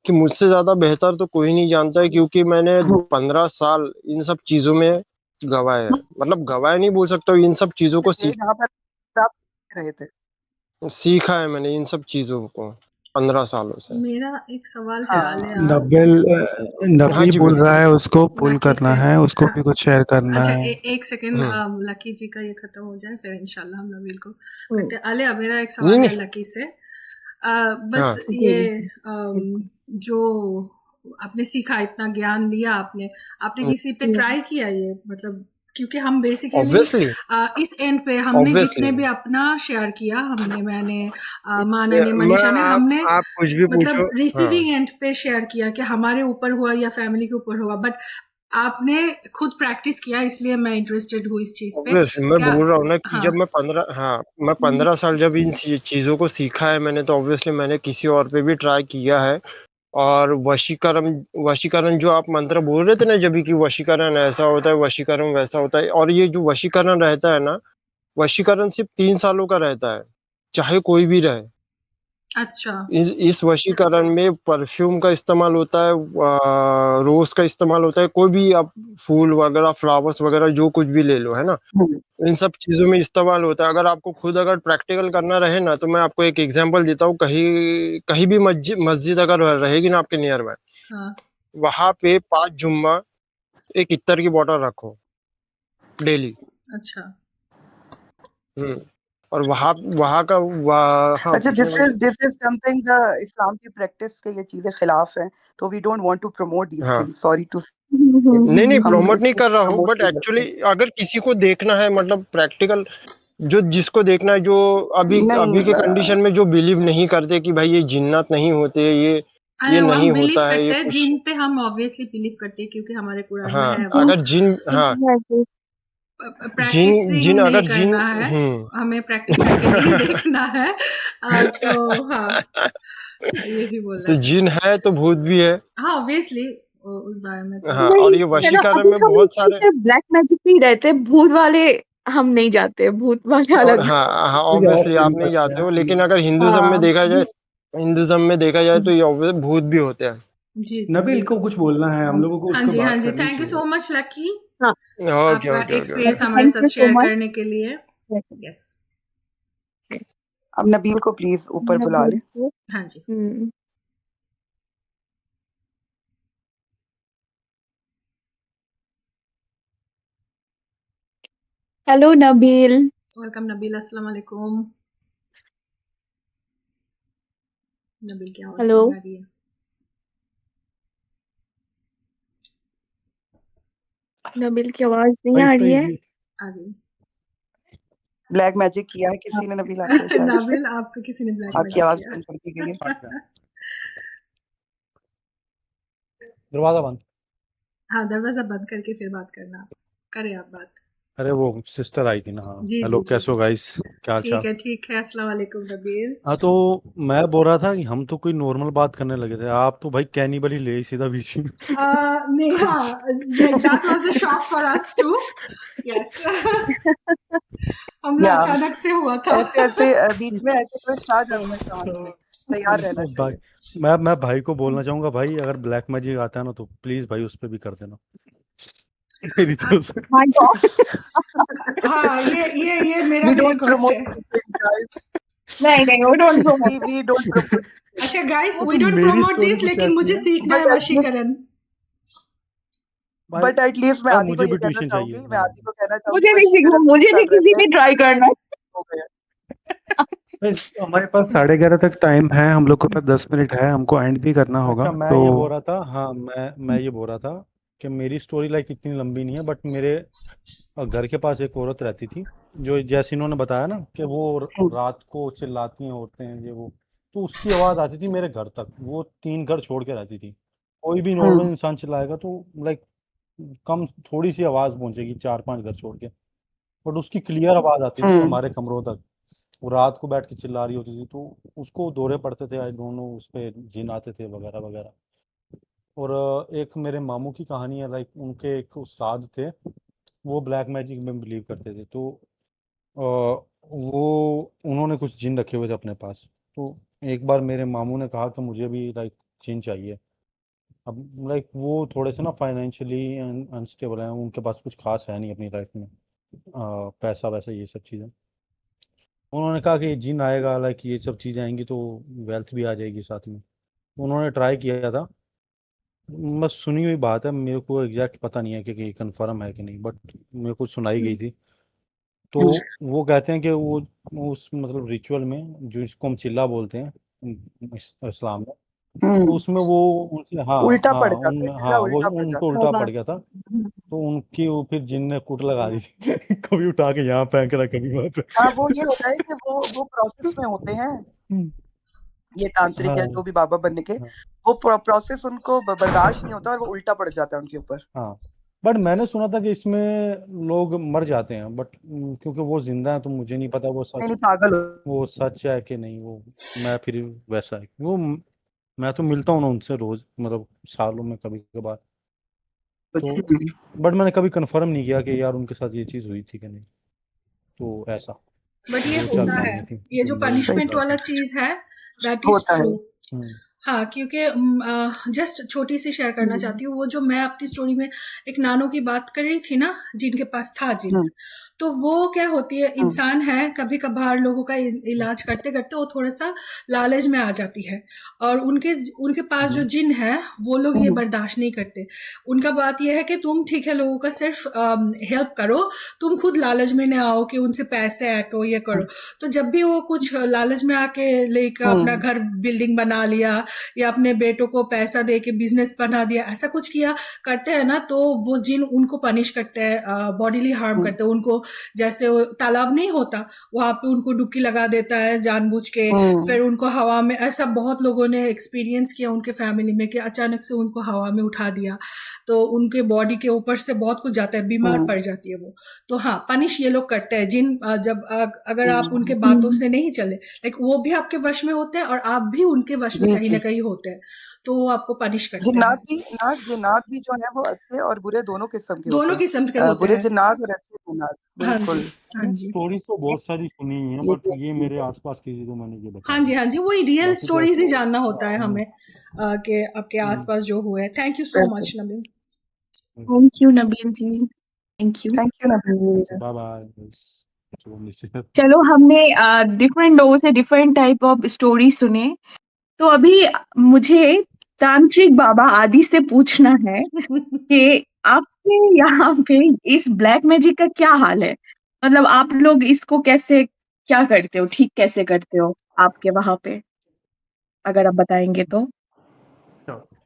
कि मुझसे ज्यादा बेहतर तो कोई नहीं जानता है, क्योंकि मैंने 15 साल इन सब चीजों में गवाए हैं। मतलब गवाए नहीं बोल सकता हूँ, इन सब चीजों को थे जहाँ पर आप रहे थे। सीखा है मैंने इन सब चीजों को 15 सालों से। मेरा एक सवाल है हाँ, आलिया, हाँ नब्बी जी, बोल बोलिए। रहा है, उसको पुल लकी करना से। है, उसको भी कुछ शेयर करना अच्छा, है। एक सेकंड, हम्म, लकी जी का ये खत्म हो जाए फिर इंशाल्लाह हम नबील को हम्म, करते हैं। आलिया, मेरा एक नहीं सवाल नहीं, है लकी से। बस हाँ, ये जी। जो आपने सीखा, इतना ज्ञान लिया आपने, आपने किसी पे ट्राई किया ये, मतलब क्योंकि हम बेसिकली ऑब्वियसली इस एंड पे हमने ऑब्वियसली जितने भी अपना शेयर किया, मैंने माना ने, मैं, मनीषा ने, हमने आप कुछ भी पूछो, मतलब हाँ। रिसीविंग एंड पे शेयर किया कि हमारे ऊपर हुआ या फैमिली के ऊपर हुआ, बट आपने खुद प्रैक्टिस किया, इसलिए मैं इंटरेस्टेड हूँ इस चीज पे। ऑब्वियसली मैं क्या? बोल रहा हूँ ना कि हाँ। जब मैं 15 साल जब इन चीजों को सीखा है मैंने, तो ऑब्वियसली मैंने किसी और पे भी ट्राई किया है। और वशीकरण जो आप मंत्र बोल रहे थे ना, जब कि वशीकरण ऐसा होता है, वशीकरण वैसा होता है, और ये जो वशीकरण रहता है ना, वशीकरण सिर्फ 3 सालों का रहता है, चाहे कोई भी रहे। अच्छा। इस वशीकरण में परफ्यूम का इस्तेमाल होता है, रोज का इस्तेमाल होता है, कोई भी आप फूल वगैरह, फ्लावर्स वगैरह जो कुछ भी ले लो, है ना, इन सब चीजों में इस्तेमाल होता है। अगर आपको खुद अगर प्रैक्टिकल करना रहे ना, तो मैं आपको एक एग्जांपल देता हूँ। कहीं कहीं भी मस्जिद अगर रहेगी ना आपके नियर बाय, हाँ। वहां पे 5 जुम्मा एक इत्तर की बोतल रखो डेली। अच्छा। और वहां का हाँ, अच्छा, पूछने वाले। This is something the Islam की प्रैक्टिस के ये चीजें खिलाफ है, तो we don't want to promote these हाँ, थिंग्स, सॉरी टू। नहीं हम प्रमोट इस नहीं चीज कर रहा को हूँ, प्रमोट बट नहीं करते। एक्चुअली अगर किसी को देखना है, मतलब प्रैक्टिकल, जो जिसको देखना है, जो अभी नहीं, अभी के कंडीशन में जो बिलीव नहीं करते कि भाई ये जिन्नात नहीं होते, ये हम नहीं बिलीव होता है, ये करते हैं, कुछ। जिन पे हम ऑब्वियसली बिलीव करते हैं, क्योंकि हमारे कुरान में हाँ, है वो। अगर जिन, हाँ, प्रैक्टिसिंग अगर नहीं जिन, करना है, हमें प्रैक्टिस करके नहीं देखना है। तो हाँ, यही बोलना तो जिन चाहते हैं। है तो भूत भी है। हाँ, ऑब्वियसली उस बारे में तो हाँ, नहीं और ये है ना, वशीकरण अभी में हम बहुत इसमें सारे, सिर्फ ब्लैक मैजिक पे ही रहते, भूत वाले हम नहीं जाते, भूत वाले और अलग। हाँ चीज़ और ऑब्वियसली भी आप हो नहीं सकते जाते हैं। हो, लेकिन अगर हाँ। हिंदुज्म में देखा जाए तो ये ऑब्वियस भूत भी होते हैं। जी जी नबील को बिल्कुल। कुछ बोलना है, हम लोगों को उस हाँ पर जी, हाँ बात जी, करनी थैंक यू चाहिए। सो मच लकी, हाँ, ओके आपका ओके ओके एक्सपीरियंस ओके। हमारे थैंक साथ यू सो शेयर मच। करने के लिए। यस। अब नबील को प्लीज ऊपर बुला ले। हाँ जी। हेलो नबील। वेलकम नबील, अस्सलाम वालेकुम। नबील की आवाज हेलो। नहीं आ रही है। नबील की आवाज नहीं भाई आ तो रही है। ये आ गई। ब्लैक मैजिक किया है किसी ने नबील आपके साथ? नबील, आपको किसी ने ब्लैक आपकी मैजिक आवाज किया? बंद कर दी गई है। दरवाजा बंद। हाँ, दरवाजा बंद करके फिर बात करना। करें आप बात। अरे वो सिस्टर आई थी ना। हाँ, जी हेलो, जी जी कैसे हो गाइस, क्या हाल चाल? ठीक है, अस्सलाम वालेकुम नबील। हाँ, तो मैं बोल रहा था कि हम तो कोई नॉर्मल बात करने लगे थे, आप तो भाई कैनिबल ही ले सीधा बीच में। Neha, like that was a shock for us too. Yes. हमला या अचानक से हुआ था। ऐसे ऐसे बीच में ऐसे ट्विस्ट आ जाते हैं कहानी में, तैयार रहना तो भाई, चाहिए। मैं भाई को बोलना चाहूंगा, भाई अगर ब्लैक मैजिक आता है ना तो प्लीज भाई उस पर भी कर देना मेरी तरफ से। My god. हाँ, ये मेरा वी भी डोंट रिक्वेस्ट प्रमोट है। गाइस, नहीं नहीं, वो don't promote. We don't promote, अच्छा गाइस, वो वी तो डोंट मेरी प्रमोट स्टोरी दिस, कुछ लेकिन ऐसी मुझे है सीखना है बट एटलीस्ट वशीकरण। भाई। मैं भाई आदि को मुझे ये भी कहना ट्यूशन चाहिए। चाहूंगी, मैं हाँ, आदि को कहना चाहूंगी मुझे नहीं सीखना, वशीकरण 2 मुझे नहीं साल किसी रहते पे ट्राई करना। हो गया। भाई, हमारे पास 11:30 तक टाइम है, हम लोग के पास 10 मिनट है, हमको एंड भी करना होगा। अच्छा, तो मैं ये बोल रहा था, हाँ, मैं ये बोल रहा था कि मेरी स्टोरी लाइक इतनी लंबी नहीं है, बट मेरे घर के पास एक औरत रहती थी, जो जैसे इन्होंने बताया ना कि वो रात को चिल्लाती हैं औरतें हैं, ये वो, तो उसकी आवाज़ आती थी मेरे घर तक। वो 3 घर छोड़ के रहती थी। कोई भी नॉर्मल इंसान चिल्लाएगा तो लाइक कम थोड़ी सी आवाज़ पहुंचेगी 4-5 घर छोड़ के, बट उसकी क्लियर आवाज़ आती थी हमारे कमरों तक। वो रात को बैठ के चिल्ला रही होती थी, तो उसको दौरे पड़ते थे, आई डोंट नो, उस पे जिन आते थे वगैरह वगैरह। और एक मेरे मामू की कहानी है, लाइक उनके एक उस्ताद थे, वो ब्लैक मैजिक में बिलीव करते थे। तो वो उन्होंने कुछ जिन रखे हुए थे अपने पास। तो एक बार मेरे मामू ने कहा कि मुझे भी लाइक जिन चाहिए। अब लाइक वो थोड़े से ना फाइनेंशियली अनस्टेबल हैं, उनके पास कुछ खास है नहीं अपनी लाइफ में, पैसा वैसा ये सब चीज़ें। उन्होंने कहा कि जिन आएगा, लाइक ये सब चीज़ें आएंगी तो वेल्थ भी आ जाएगी साथ में। उन्होंने ट्राई किया था। बस सुनी हुई बात है, मेरे को एग्जैक्ट पता नहीं है कि कंफर्म है कि नहीं, बट मेरे को सुनाई गई थी। तो वो कहते हैं कि वो उस मतलब रिचुअल में, जो इसको हम चिल्ला बोलते हैं इस्लाम में, तो उसमें वो उनसे, हाँ, उल्टा हाँ पड़ जाता है, उन चिल्ला हाँ वो उल्टा पड़ उनको जाता उल्टा पड़ गया था। तो उनकी वो फिर जिन ने कुट लगा दी थी कभी उठा के यहाँ फेंक रहा, कभी वहां पे। है। हाँ, वो ये होता है कि वो प्रोसेस में होते हैं, ये तांत्रिक या हाँ, जो भी बाबा बनने के, हाँ, वो प्रोसेस उनको बर्दाश्त नहीं होता और वो उल्टा पड़ जाता है उनके ऊपर। हाँ। बट मैंने सुना था कि इसमें लोग मर जाते हैं, बट क्योंकि वो जिंदा है तो मुझे नहीं पता नहीं नहीं, पागल हो। वो सच है कि नहीं। वो मैं फिर वैसा है वो मैं तो मिलता हूँ ना उनसे रोज, मतलब सालों में कभी कभार। तो बट मैंने कभी कंफर्म नहीं किया कि यार उनके साथ ये चीज हुई थी कि नहीं। तो ऐसा बट ये 2-4 होता है, कहानियां थी ये जो जो मुझे सही पनिशमेंट पता वाला थी। चीज है, दैट इज होता है। ट्रू। हम्म, हाँ, क्योंकि जस्ट छोटी सी शेयर करना चाहती हूँ, वो जो मैं अपनी स्टोरी में एक नानों की बात कर रही थी ना, जिनके पास था जिन, हम्म, तो वो क्या होती है, इंसान है, कभी कभार लोगों का इलाज करते करते वो थोड़ा सा लालच में आ जाती है, और उनके उनके पास जो जिन है वो लोग ये बर्दाश्त नहीं करते। उनका बात यह है कि तुम ठीक है लोगों का सिर्फ हेल्प करो, तुम खुद लालच में ना आओ कि उनसे पैसे ऐटो ये करो। तो जब भी वो कुछ लालच में आके लेकर अपना घर बिल्डिंग बना लिया, या अपने बेटों को पैसा दे के बिजनेस बना दिया, ऐसा कुछ किया करते हैं ना, तो वो जिन उनको पनिश करते हैं, बॉडीली हार्म करते हैं उनको। जैसे वो तालाब नहीं होता, वहां पे उनको डुबकी लगा देता है जानबूझ के, फिर उनको हवा में, ऐसा बहुत लोगों ने एक्सपीरियंस किया उनके फैमिली में कि अचानक से उनको हवा में उठा दिया, तो उनके बॉडी के ऊपर से बहुत कुछ जाता है, बीमार पड़ जाती है वो। तो हाँ, पनिश ये लोग करते हैं जिन, अगर आप उनके बातों से नहीं चले, लाइक वो भी आपके वश में होते हैं और आप भी उनके वश में जी कहीं जी। ना कहीं होते हैं, तो वो आपको पनिश करते जिन्नात हैं। भी जिन्नात भी जो है वो अच्छे और बुरे दोनों किस्म के होते दोनों हैं। किस्म के होते बुरे हैं। जिन्नात और अच्छे जिन्नात, हाँ जी, बिल्कुल। हाँ जी, स्टोरीज तो बहुत सारी सुनी है, ये बट भी एक ये चीज मेरे है। आसपास की थी तो मैंने ये बता हाँ दी। जी, हाँ जी, वही रियल बाकी तो स्टोरीज ही ऐसे जानना होता है हमें, कि आपके आसपास जो हुए हैं। थैंक यू सो बिल्कुल। Much Nabeel. Thank you Nabeel ji, thank you. Thank you Nabeel. Bye bye. चलो, हमने डिफरेंट लोगों से डिफरेंट टाइप ऑफ स्टोरी सुने। तो अभी मुझे तांत्रिक बाबा आदि से पूछना है कि आपके यहाँ पे इस ब्लैक मैजिक का क्या हाल है? मतलब आप लोग इसको कैसे, क्या करते हो, ठीक कैसे करते हो आपके वहां पे, अगर आप बताएंगे तो।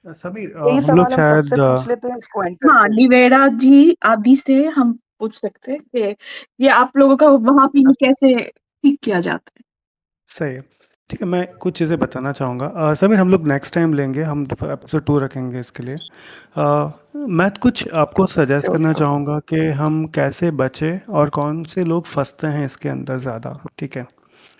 समीर, यही हम लोग सवाल हम सबसे शायद पूछ लेते हैं, इसको एंड हाँ, करते हैं। निवेदा जी आदि से हम पूछ सकते हैं कि ये आप लोगों का वहां पे ये कैसे ठीक किया जाता है। सही है। ठीक है, मैं कुछ चीज़ें बताना चाहूँगा। समीर, हम लोग नेक्स्ट टाइम लेंगे, हम एपिसोड 2 रखेंगे इसके लिए। मैं कुछ आपको सजेस्ट श्योर करना श्योर। चाहूँगा कि हम कैसे बचें और कौन से लोग फंसते हैं इसके अंदर ज़्यादा, ठीक है,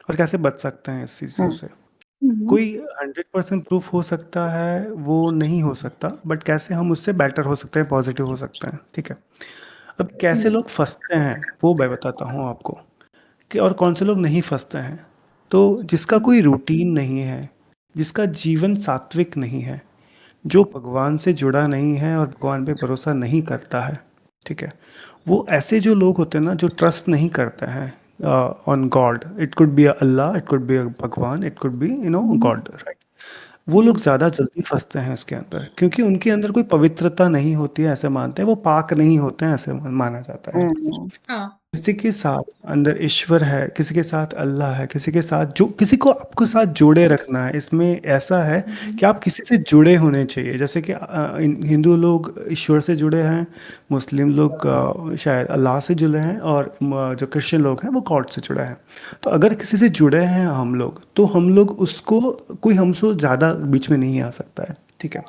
और कैसे बच सकते हैं इस चीज़ों से। हम्म, कोई 100% प्रूफ हो सकता है, वो नहीं हो सकता, बट कैसे हम उससे बेटर हो सकते हैं, पॉजिटिव हो सकते हैं, ठीक है। अब कैसे लोग फंसते हैं वो मैं बताता हूँ आपको, कि और कौन से लोग नहीं फंसते हैं। तो जिसका कोई रूटीन नहीं है, जिसका जीवन सात्विक नहीं है, जो भगवान से जुड़ा नहीं है और भगवान पे भरोसा नहीं करता है, ठीक है, वो ऐसे जो लोग होते हैं ना, जो ट्रस्ट नहीं करते हैं on god, it could be Allah, it could be Bhagwan, it could be god, right. वो लोग ज़्यादा जल्दी फंसते हैं इसके अंदर, क्योंकि उनके अंदर कोई पवित्रता नहीं होती है, ऐसे मानते हैं, वो पाक नहीं होते हैं, ऐसे माना जाता है। हाँ, किसी के साथ अंदर ईश्वर है, किसी के साथ अल्लाह है, किसी के साथ, जो किसी को आपको साथ जोड़े रखना है, इसमें ऐसा है कि आप किसी से जुड़े होने चाहिए। जैसे कि हिंदू लोग ईश्वर से जुड़े हैं, मुस्लिम लोग शायद अल्लाह से जुड़े हैं, और जो क्रिश्चियन लोग हैं वो गॉड से जुड़े हैं। तो अगर किसी से जुड़े हैं हम लोग, तो हम लोग उसको, कोई हमसे ज़्यादा बीच में नहीं आ सकता है, ठीक है।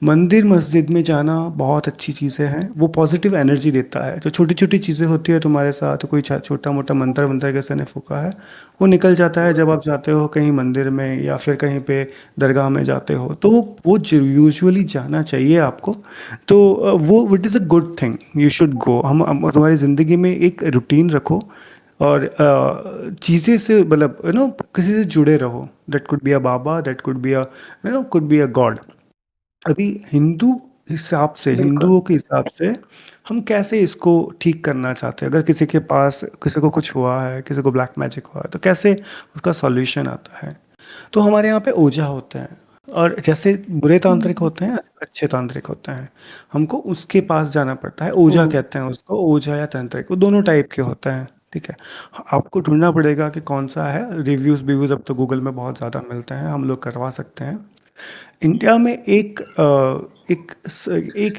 मंदिर मस्जिद में जाना बहुत अच्छी चीज़ें हैं, वो पॉजिटिव एनर्जी देता है। जो छोटी छोटी चीज़ें होती है तुम्हारे साथ, कोई छोटा मोटा मंत्र वंत्र किसी ने फूका है, वो निकल जाता है जब आप जाते हो कहीं मंदिर में या फिर कहीं पे दरगाह में जाते हो, तो वो यूजुअली जाना चाहिए आपको। तो वो it is a good thing, you should go. हम तुम्हारी ज़िंदगी में एक रूटीन रखो, और चीज़ें से, मतलब किसी से जुड़े रहो। That could be a Baba, that could be a could be a God. अभी बिल्कुल। हिंदुओं के हिसाब से हम कैसे इसको ठीक करना चाहते हैं, अगर किसी के पास, किसी को कुछ हुआ है, किसी को ब्लैक मैजिक हुआ है, तो कैसे उसका सॉल्यूशन आता है। तो हमारे यहाँ पे ओझा होते हैं, और जैसे बुरे तांत्रिक होते हैं, ऐसे अच्छे तांत्रिक होते हैं, हमको उसके पास जाना पड़ता है। ओझा कहते हैं उसको, ओझा या तांत्रिक, वो दोनों टाइप के होते हैं, ठीक है। आपको ढूंढना पड़ेगा कि कौन सा है। रिव्यूज़ व्यूज़ अब तो गूगल में बहुत ज़्यादा मिलते हैं, हम लोग करवा सकते हैं। इंडिया में एक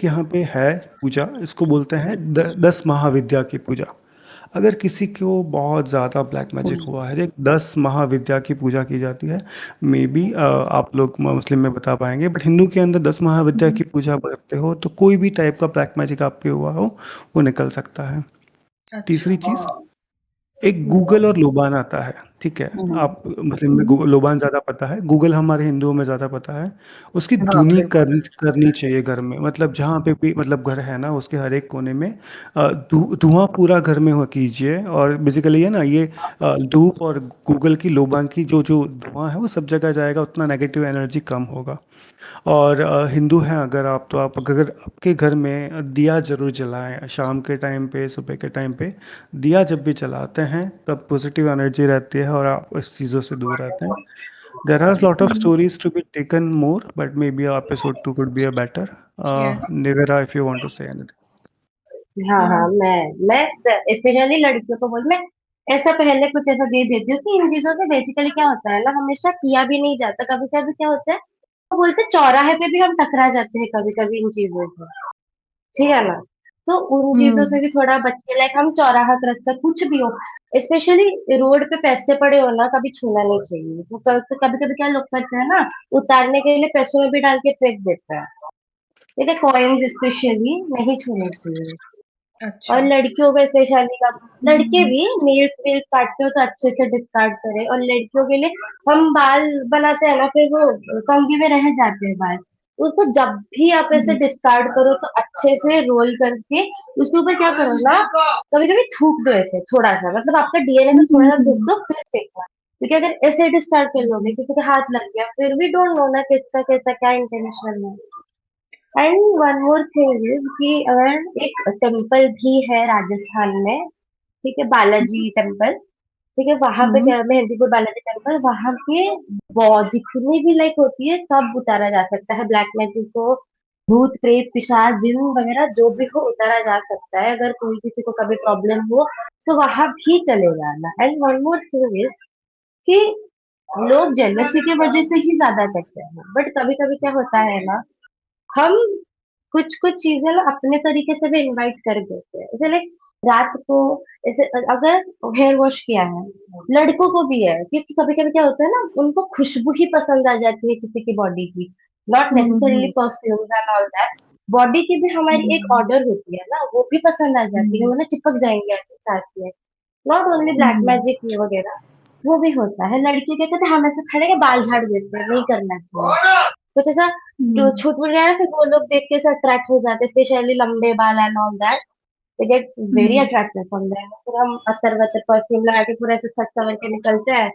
यहाँ पे है पूजा, इसको बोलते हैं 10 महाविद्या की पूजा। अगर किसी को बहुत ज़्यादा ब्लैक मैजिक हुआ है, एक 10 महाविद्या की पूजा की जाती है। मे बी आप लोग मुस्लिम में बता पाएंगे, बट हिंदू के अंदर 10 महाविद्या की पूजा करते हो तो कोई भी टाइप का ब्लैक मैजिक आपके हुआ हो वो निकल सकता है। अच्छा। तीसरी चीज़, एक गूगल और लोबान आता है, ठीक है। आप मुस्लिम में लोबान ज़्यादा पता है, गूगल हमारे हिंदुओं में ज़्यादा पता है। उसकी हाँ धुनी बिल्कुल। करनी चाहिए घर में, मतलब जहाँ पे भी मतलब घर है ना उसके हर एक कोने में धुआं पूरा घर में हो कीजिए। और बेसिकली है ना ये धूप और गूगल की लोबान की जो जो धुआं है वो सब जगह जाएगा, उतना नेगेटिव एनर्जी कम होगा। और हिंदू हैं अगर आप, तो आप अगर आपके घर में दिया जरूर जलाएं शाम के टाइम पे, सुबह के टाइम पे दिया जब भी जलाते हैं तब पॉजिटिव एनर्जी रहती है और आप इस चीज़ों से दूर रहते हैं। There are lot of stories to be taken more, but may be episode 2 could be a better. Yes. Nivera, if you want to say anything. हाँ हाँ, मैं स्पेशली लड़कियों को बोल, मैं ऐसा पहले कुछ ऐसा दे देती हूँ कि इन चीजों से बेसिकली क्या होता है ना, हमेशा किया भी नहीं जाता। कभी कभी क्या होता है, वो बोलते हैं, चौराहे पे भी हम टकरा जाते हैं कभी कभी इन चीजों से, ठीक है ना। तो उन चीजों से भी थोड़ा बच के, लाइक हम चौराहा क्रॉस कर कुछ भी हो, स्पेशली रोड पे पैसे पड़े हो ना, कभी छूना नहीं चाहिए। तो कभी कभी क्या लोग करते हैं ना, उतारने के लिए पैसों में भी डाल के फेंक देते हैं, ठीक है। कॉइन्स स्पेशली नहीं छूने चाहिए। अच्छा। और लड़कियों का स्पेशली का, लड़के भी नेल्स वेल्स काटते हो तो अच्छे से डिस्कार्ड करें। और लड़कियों के लिए हम बाल बनाते हैं ना, फिर वो कंघी में रह जाते हैं बाल, उसको जब भी आप ऐसे डिस्कार्ड करो तो अच्छे से रोल करके उसके ऊपर क्या करो ना, कभी कभी थूक दो ऐसे थोड़ा सा, मतलब आपका डीएनए में थोड़ा सा थूक दो फिर फेंकना। क्योंकि अगर ऐसे डिस्कार्ड कर लोगे, किसी के हाथ लग गया, फिर भी डोंट नो ना किसका कैसा क्या इंटेंशन है। And one more thing is कि अगर एक टेम्पल भी है राजस्थान में, ठीक है, बालाजी टेम्पल, ठीक है, वहां पे क्या, मेहंदीपुर बालाजी टेम्पल, वहां पे जितनी भी लाइक होती है सब उतारा जा सकता है। ब्लैक मैजिक को, भूत प्रेत पिशाच जिन वगैरह जो भी हो उतारा जा सकता है। अगर कोई किसी को कभी प्रॉब्लम हो तो वहां भी चले जाना। And one more thing is कि लोग जेलसी की वजह से ही ज्यादा करते हैं, बट कभी कभी क्या होता है ना, हम कुछ कुछ चीजें ना अपने तरीके से भी इनवाइट कर देते हैं। जैसे लाइक रात को, ऐसे अगर हेयर वॉश किया है, लड़कों को भी है, क्योंकि कभी कभी क्या होता है ना, उनको खुशबू ही पसंद आ जाती है किसी की बॉडी की, not necessarily perfumes and all that. Body की भी हमारी एक ऑर्डर होती है ना, वो भी पसंद आ जाती है, वो ना चिपक जाएंगे आपके साथ में। नॉट ओनली ब्लैक मैजिक ये वगैरह, वो भी होता है। लड़के क्या कहते हैं, हम ऐसे खड़े के बाल झाड़ देते हैं, नहीं करना चाहिए कुछ ऐसा। जो छूट वूट गया है, फिर वो लोग देख के अट्रैक्ट हो जाते हैं, स्पेशली लंबे बाल and all that, they get very attractive from them. फिर हम अतर वतर परफ्यूम लगा के पूरा ऐसे सच सवर के निकलते हैं,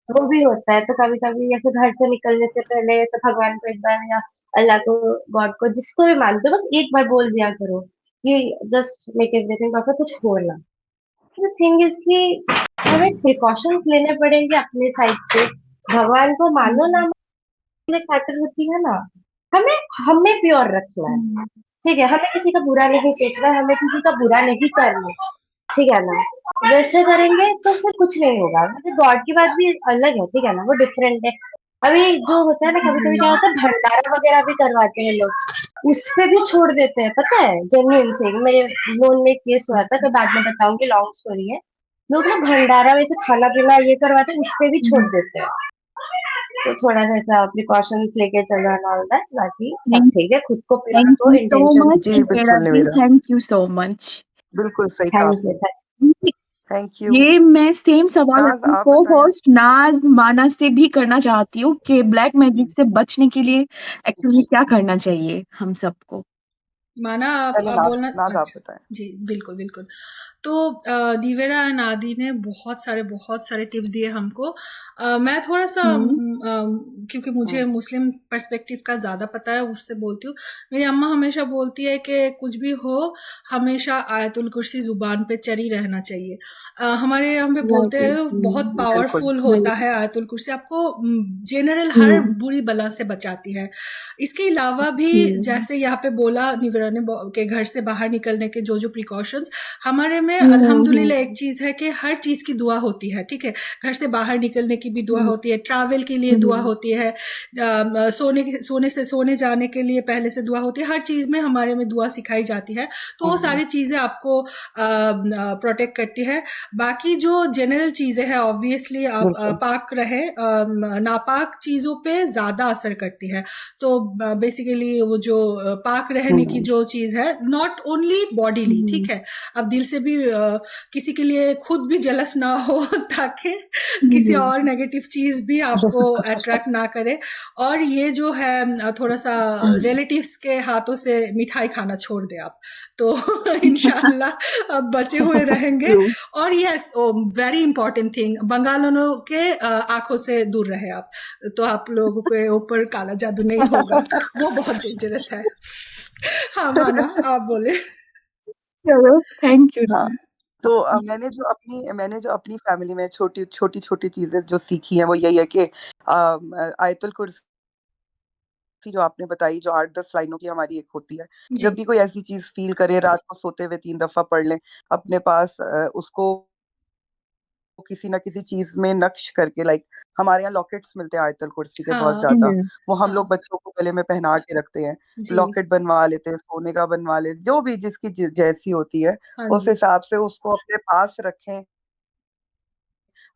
वो भी होता है। तो कभी कभी ऐसे घर से निकलने से पहले ऐसे भगवान को एक बार, या अल्लाह को, गॉड को, जिसको भी मानते हो, बस एक बार बोल दिया करो कि जस्ट मेक एवरीथिंग परफेक्ट, कुछ हो ना। द थिंग इज कि हमें प्रिकॉशंस लेने पड़ेंगे अपने साइड से। भगवान को मानो ना मानो, फैक्टर होती है ना, हमें हमें प्योर रखना है, ठीक है। हमें किसी का बुरा नहीं सोचना है, हमें किसी का बुरा नहीं करना, ठीक है ना। वैसे करेंगे तो फिर कुछ नहीं होगा। मतलब गॉड की बात भी अलग है, ठीक है ना, वो डिफरेंट है। अभी जो होता है ना, कभी कभी क्या होता है, भंडारा वगैरह भी करवाते हैं लोग, उस पे भी छोड़ देते हैं, पता है, जेन्युइन से। मेरे नोन में एक केस हुआ था, तो बाद में बताऊंगी, लॉन्ग स्टोरी है। लोग ना भंडारा में से खाना पीना ये करवाते हैं, उस पे भी छोड़ देते हैं। तो थोड़ा सा ऐसा प्रिकॉशंस लेके चलना होता है, बाकी सब Thank, ठीक है। खुद को प्योर thank रखो, you so इंटेंशन much, जी बिल्कुल Nivera ji. निवेरा, Thank you so much. बिल्कुल सही कहा थैंक आपने। यू। Thank you. ये मैं सेम सवाल नाज अपनी आप को बताएं। होस्ट नाज माना से भी करना चाहती हूँ कि ब्लैक मैजिक से बचने के लिए एक्चुअली क्या करना चाहिए हम सबको। माना पहले आप नाज बोलना। नाज आप अच्छा, बताएं। जी बिल्कुल बिल्कुल। तो दिवेरा एंड आदि ने बहुत सारे टिप्स दिए हमको। मैं थोड़ा सा क्योंकि मुझे मुस्लिम पर्सपेक्टिव का ज़्यादा पता है, उससे बोलती हूँ। मेरी अम्मा हमेशा बोलती है कि कुछ भी हो, हमेशा आयतुल कुर्सी ज़ुबान पे चढ़ी रहना चाहिए। हमारे यहाँ पे बोलते हैं बहुत बिल्कुल। पावरफुल होता है आयतुल कुर्सी, आपको जनरल हर बुरी बला से बचाती है। इसके अलावा भी जैसे यहाँ पे बोला निवेरा ने के घर से बाहर निकलने के जो प्रिकॉशंस, हमारे में हम्म, अल्हम्दुलिल्लाह एक चीज़ है कि हर चीज़ की दुआ होती है, ठीक है? घर से बाहर निकलने की भी दुआ होती है, ट्रैवल के लिए दुआ होती है, सोने जाने के लिए पहले से दुआ होती है, हर चीज़ में हमारे में दुआ सिखाई जाती है, तो वो सारी चीज़ें आपको प्रोटेक्ट करती है। बाकी जो जनरल चीज़ें हैं ऑब्वियसली आप बिल्कुल पाक रहे, नापाक चीज़ों पे ज़्यादा असर करती है। तो बेसिकली वो जो पाक रहने की जो चीज़ है, नॉट ओनली बॉडीली, ठीक है? अब दिल से भी किसी के लिए खुद भी जलस ना हो ताकि किसी और नेगेटिव चीज़ भी आपको अट्रैक्ट ना करे। और ये जो है थोड़ा सा रिलेटिव्स के हाथों से मिठाई खाना छोड़ दे आप, तो इंशाल्लाह अब बचे हुए रहेंगे। और यस, वेरी इंपॉर्टेंट थिंग, बंगालियों के आंखों से दूर रहे आप, तो आप लोगों के ऊपर काला जादू नहीं होगा, वो बहुत डेंजरस है। हाँ माना, आप बोले। चलो, थैंक यू। हाँ, तो मैंने जो अपनी फैमिली में छोटी चीजें जो सीखी हैं वो यही है कि आयतुल कुर्सी जो आपने बताई, जो 8-10 लाइनों की हमारी एक होती है, जी, जब भी कोई ऐसी चीज फील करे रात को सोते हुए 3 दफा पढ़ लें अपने पास, उसको किसी ना किसी चीज में नक्श करके, लाइक हमारे यहाँ लॉकेट्स मिलते हैं आयतल कुर्सी के बहुत हाँ, ज्यादा, वो हम हाँ, लोग बच्चों को गले में पहना के रखते हैं, जी, लॉकेट बनवा लेते हैं, सोने का बनवा लेते, जो भी जिसकी जैसी होती है हाँ उस जी, हिसाब से उसको अपने पास रखें,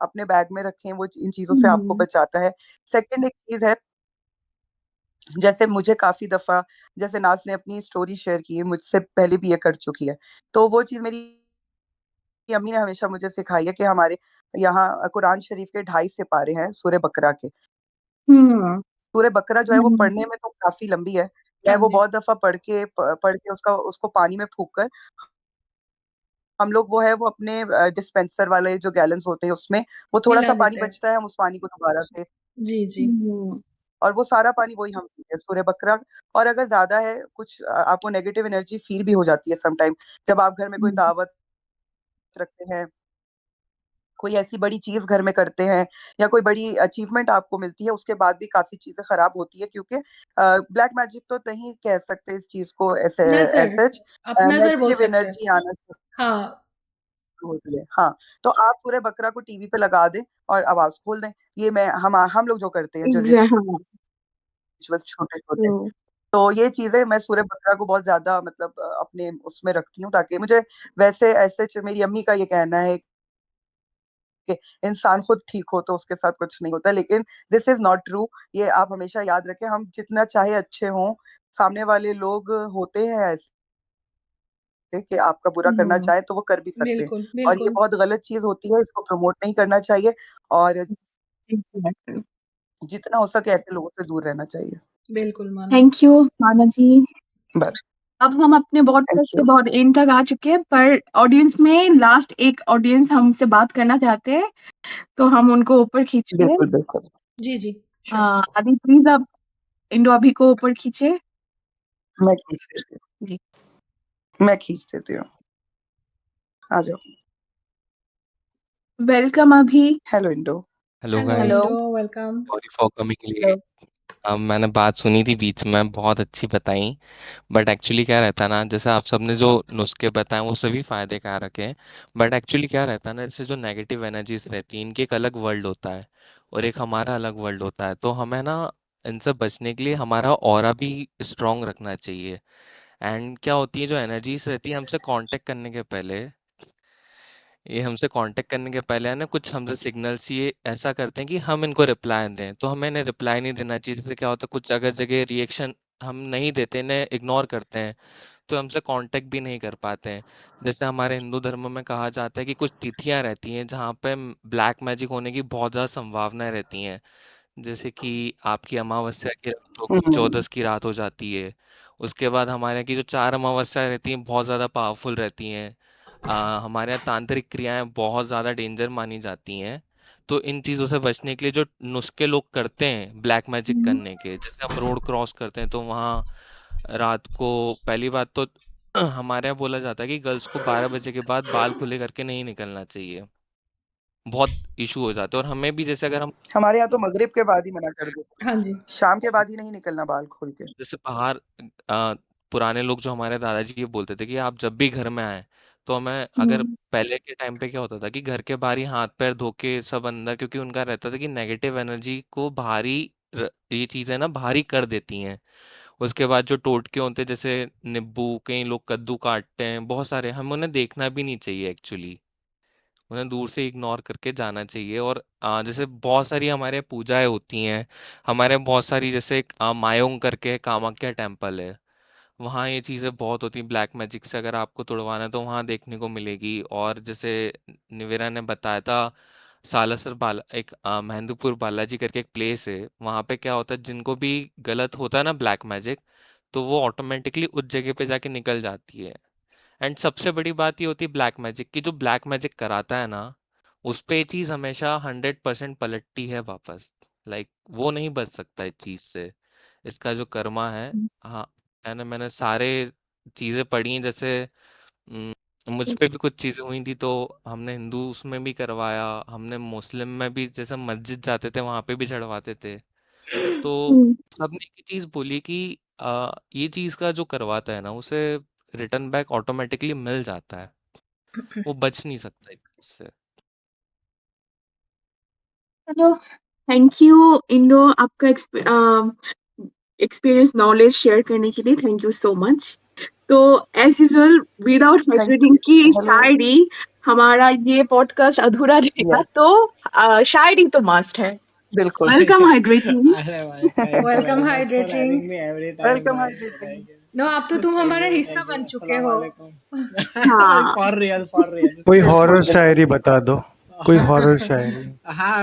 अपने बैग में रखें, वो इन चीजों से आपको बचाता है। सेकंड एक चीज है, जैसे मुझे काफी दफा, जैसे नाज ने अपनी स्टोरी शेयर की है, मुझसे पहले भी ये कर चुकी है, तो वो चीज मेरी अम्मी ने हमेशा मुझे सिखाई है कि हमारे यहाँ कुरान शरीफ के 2.5 सिपारे हैं सूरह बकरा के। हम्म, सूरह बकरा जो है वो पढ़ने में तो काफी लंबी है, मैं हाँ वो जी, बहुत दफा पढ़ के उसको पानी में फूक कर, हम लोग वो है वो अपने डिस्पेंसर वाले जो गैलन्स होते हैं उसमें, वो थोड़ा मिला सा पानी देते हैं। बचता है, हम उस पानी को दोबारा से, जी, जी, और वो सारा पानी वही हम पीते हैं सूरह बकरा। और अगर ज्यादा है कुछ, आपको नेगेटिव एनर्जी फील भी हो जाती है समटाइम, जब आप घर में कोई दावत रखते हैं, कोई ऐसी बड़ी चीज घर में करते हैं, या कोई बड़ी अचीवमेंट आपको मिलती है, उसके बाद भी काफी चीजें खराब होती है, क्योंकि ब्लैक मैजिक तो नहीं कह सकते इस चीज को, ऐसे नज़र, सच आप नज़र बोल नेगेटिव सकते हैं। एनर्जी आना शुरू हाँ, होती है। हाँ, तो आप पूरे बकरा को टीवी पे लगा दें और आवाज खोल दें, ये हम लोग जो करते हैं, जो हाँ, रिचुअल्स छोटे छोटे, तो ये चीजें मैं सूरह बकरा को बहुत ज्यादा, मतलब अपने उसमें रखती हूँ, ताकि मुझे, वैसे ऐसे मेरी अम्मी का ये कहना है कि इंसान खुद ठीक हो तो उसके साथ कुछ नहीं होता, लेकिन दिस इज नॉट ट्रू। ये आप हमेशा याद रखें, हम जितना चाहे अच्छे हों, सामने वाले लोग होते हैं ऐसे कि आपका बुरा करना चाहे तो वो कर भी सकते हैं, बिल्कुल, और ये बिल्कुल, बहुत गलत चीज होती है, इसको प्रमोट नहीं करना चाहिए, और जितना हो सके ऐसे लोगों से दूर रहना चाहिए। बिल्कुल माना। थैंक यू माना जी। बस, अब हम अपने थैंक पॉडकास्ट के यू। बहुत एंड तक आ चुके हैं, पर ऑडियंस में लास्ट एक ऑडियंस हमसे बात करना चाहते हैं, तो हम उनको ऊपर खींचते हैं। बिल्कुल बिल्कुल, जी, जी, श्योर। आदि प्लीज आप इंडो अभी को ऊपर खींचे। मैं खींच देती जी, हूँ, मैं खींच देती हूँ, आ जाओ। वेलकम अभी। Hello Indo. Hello hello guys, hello. Indo, welcome. Sorry for coming hello. Late. मैंने बात सुनी थी बीच में, बहुत अच्छी बताई। बट एक्चुअली क्या रहता है ना, जैसे आप सबने जो नुस्खे बताए वो सभी फायदे कारक हैं। बट एक्चुअली क्या रहता है ना, जैसे जो नेगेटिव एनर्जीज रहती हैं, इनके एक अलग वर्ल्ड होता है और एक हमारा अलग वर्ल्ड होता है। तो हमें ना इनसे बचने के लिए हमारा ऑरा भी स्ट्रांग रखना चाहिए। एंड क्या होती है, जो एनर्जीज रहती है हमसे कांटेक्ट करने के पहले, ये हमसे कांटेक्ट करने के पहले है ना, कुछ हमसे सिग्नल्स ये ऐसा करते हैं कि हम इनको रिप्लाई दें, तो हमें इन्हें रिप्लाई नहीं देना चाहिए। जैसे क्या होता है, कुछ अगर जगह रिएक्शन हम नहीं देते, इन्हें इग्नोर करते हैं, तो हमसे कांटेक्ट भी नहीं कर पाते हैं। जैसे हमारे हिंदू धर्म में कहा जाता है कि कुछ तिथियां रहती हैं जहाँ पे ब्लैक मैजिक होने की बहुत ज़्यादा संभावनाएं रहती हैं। जैसे कि आपकी अमावस्या की रात होगी, हम्म, चौदस की रात हो जाती है। उसके बाद हमारे यहाँ की जो 4 अमावस्या रहती हैं बहुत ज़्यादा पावरफुल रहती हैं। हमारे यहाँ तांत्रिक क्रियाएं बहुत ज़्यादा डेंजर मानी जाती हैं। तो इन चीज़ों से बचने के लिए जो नुस्खे लोग करते हैं ब्लैक मैजिक करने के, जैसे हम रोड क्रॉस करते हैं तो वहाँ रात को, पहली बात तो हमारे यहाँ बोला जाता है कि गर्ल्स को 12 बजे के बाद बाल खुले करके नहीं निकलना चाहिए, बहुत इशू हो जाते हैं। और हमें भी, जैसे अगर हम हमारे यहाँ तो मगरिब के बाद ही मना कर देते, हाँ जी, शाम के बाद ही नहीं निकलना बाल खोल के। जैसे बाहर, पुराने लोग जो हमारे दादाजी ये बोलते थे कि आप जब भी घर में आए तो हमें अगर पहले के टाइम पे क्या होता था कि घर के बाहर ही हाथ पैर धो के सब अंदर, क्योंकि उनका रहता था कि नेगेटिव एनर्जी को ये चीजें ना बाहरी कर देती हैं। उसके बाद जो टोटके होते हैं जैसे नींबू, कई लोग कद्दू काटते हैं, बहुत सारे, हम उन्हें देखना भी नहीं चाहिए एक्चुअली, उन्हें दूर से इग्नोर करके जाना चाहिए। और जैसे बहुत सारी हमारे पूजाएं होती हैं, हमारे बहुत सारी, जैसे एक, मायोंग करके कामाख्या टेम्पल है, वहाँ ये चीज़ें बहुत होती हैं ब्लैक मैजिक से, अगर आपको तुड़वाना है तो वहाँ देखने को मिलेगी। और जैसे निवेरा ने बताया था, सालासर बाला, एक महेंद्रपुर बालाजी करके एक प्लेस है, वहाँ पे क्या होता है, जिनको भी गलत होता है ना ब्लैक मैजिक, तो वो ऑटोमेटिकली उस जगह पे जाके निकल जाती है। एंड सबसे बड़ी बात ये होती है ब्लैक मैजिक की, जो ब्लैक मैजिक कराता है ना, उस पे ये चीज़ हमेशा 100% पलटती है वापस। लाइक वो नहीं बच सकता इस चीज़ से, इसका जो कर्मा है। हाँ, मैंने सारे चीज़ें पढ़ी हैं, जैसे उम, मुझ पे भी कुछ चीज़ें हुई थी, तो हमने हिंदू उसमें भी करवाया, हमने मुस्लिम में भी, जैसे मस्जिद जाते थे वहाँ पे भी चढ़वाते थे। तो सबने एक ही चीज़ बोली कि ये चीज़ का जो करवाता है ना, उसे रिटर्न बैक ऑटोमेटिकली मिल जाता है, वो बच नहीं सकता इस चीज़ से। चलो, थैंक यू इंदो, आपका एक्सपीरियंस नॉलेज शेयर करने के लिए थैंक यू सो मच। तो as usual without thank hydrating की यू। हेलो। शायरी, हमारा ये पॉडकास्ट अधूरा रहेगा। यस, तो शायरी तो मस्ट है। बिल्कुल। Welcome hydrating. अरे भाई, thank you welcome very much for hydrating. Having me every time welcome भाई। हाइड्रेटिंग। थैंक यू, नो, अब तो तुम हमारा हिस्सा थैंक यू। बन चुके अस्सलाम हो। वालेकुम। हाँ, फॉर रियल, फॉर रियल। कोई बिल्कुल हॉरर बिल्कुल। शायरी बता दो, कोई हॉरर शायरी। हाँ,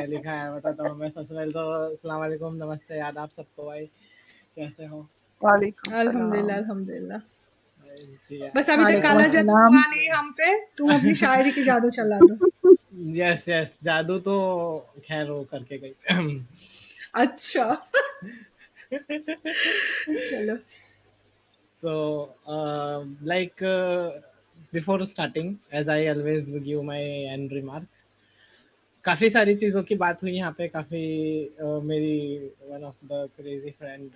लिखा है, बताता हूँ मैं। सबसे पहले तो अस्सलाम वालेकुम, नमस्ते याद आप सबको भाई, कैसे हो? वालेकुम अल्हम्दुलिल्लाह, सलाम। अल्हम्दुलिल्लाह। जी बस अभी तक वालेकुम काला जादू अस्सलाम। हुआ नहीं हम पे, तुम अपनी शायरी की जादू चला दो। यस यस, जादू तो खैर वो करके गई। अच्छा। चलो। So, like before starting, as I always give my end remark, काफ़ी सारी चीज़ों की बात हुई यहाँ पे, काफ़ी मेरी one of the crazy friend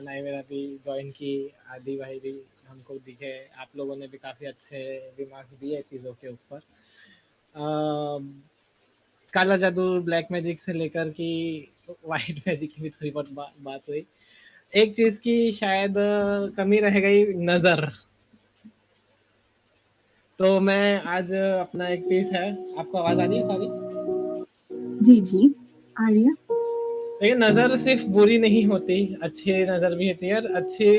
Naimera भी ज्वाइन की, आदि भाई भी हमको दिखे, आप लोगों ने भी काफ़ी अच्छे रिमार्क्स दिए चीज़ों के ऊपर। काला जादू, ब्लैक मैजिक से लेकर की वाइट मैजिक की भी थोड़ी बहुत बात हुई। एक चीज़ की शायद कमी रह गई, नज़र। तो मैं आज अपना एक पीस है, आपको आवाज़ आ रही है सारी? जी जी, आ रही है। देखिए, नज़र सिर्फ बुरी नहीं होती, अच्छी नज़र भी होती है, और अच्छी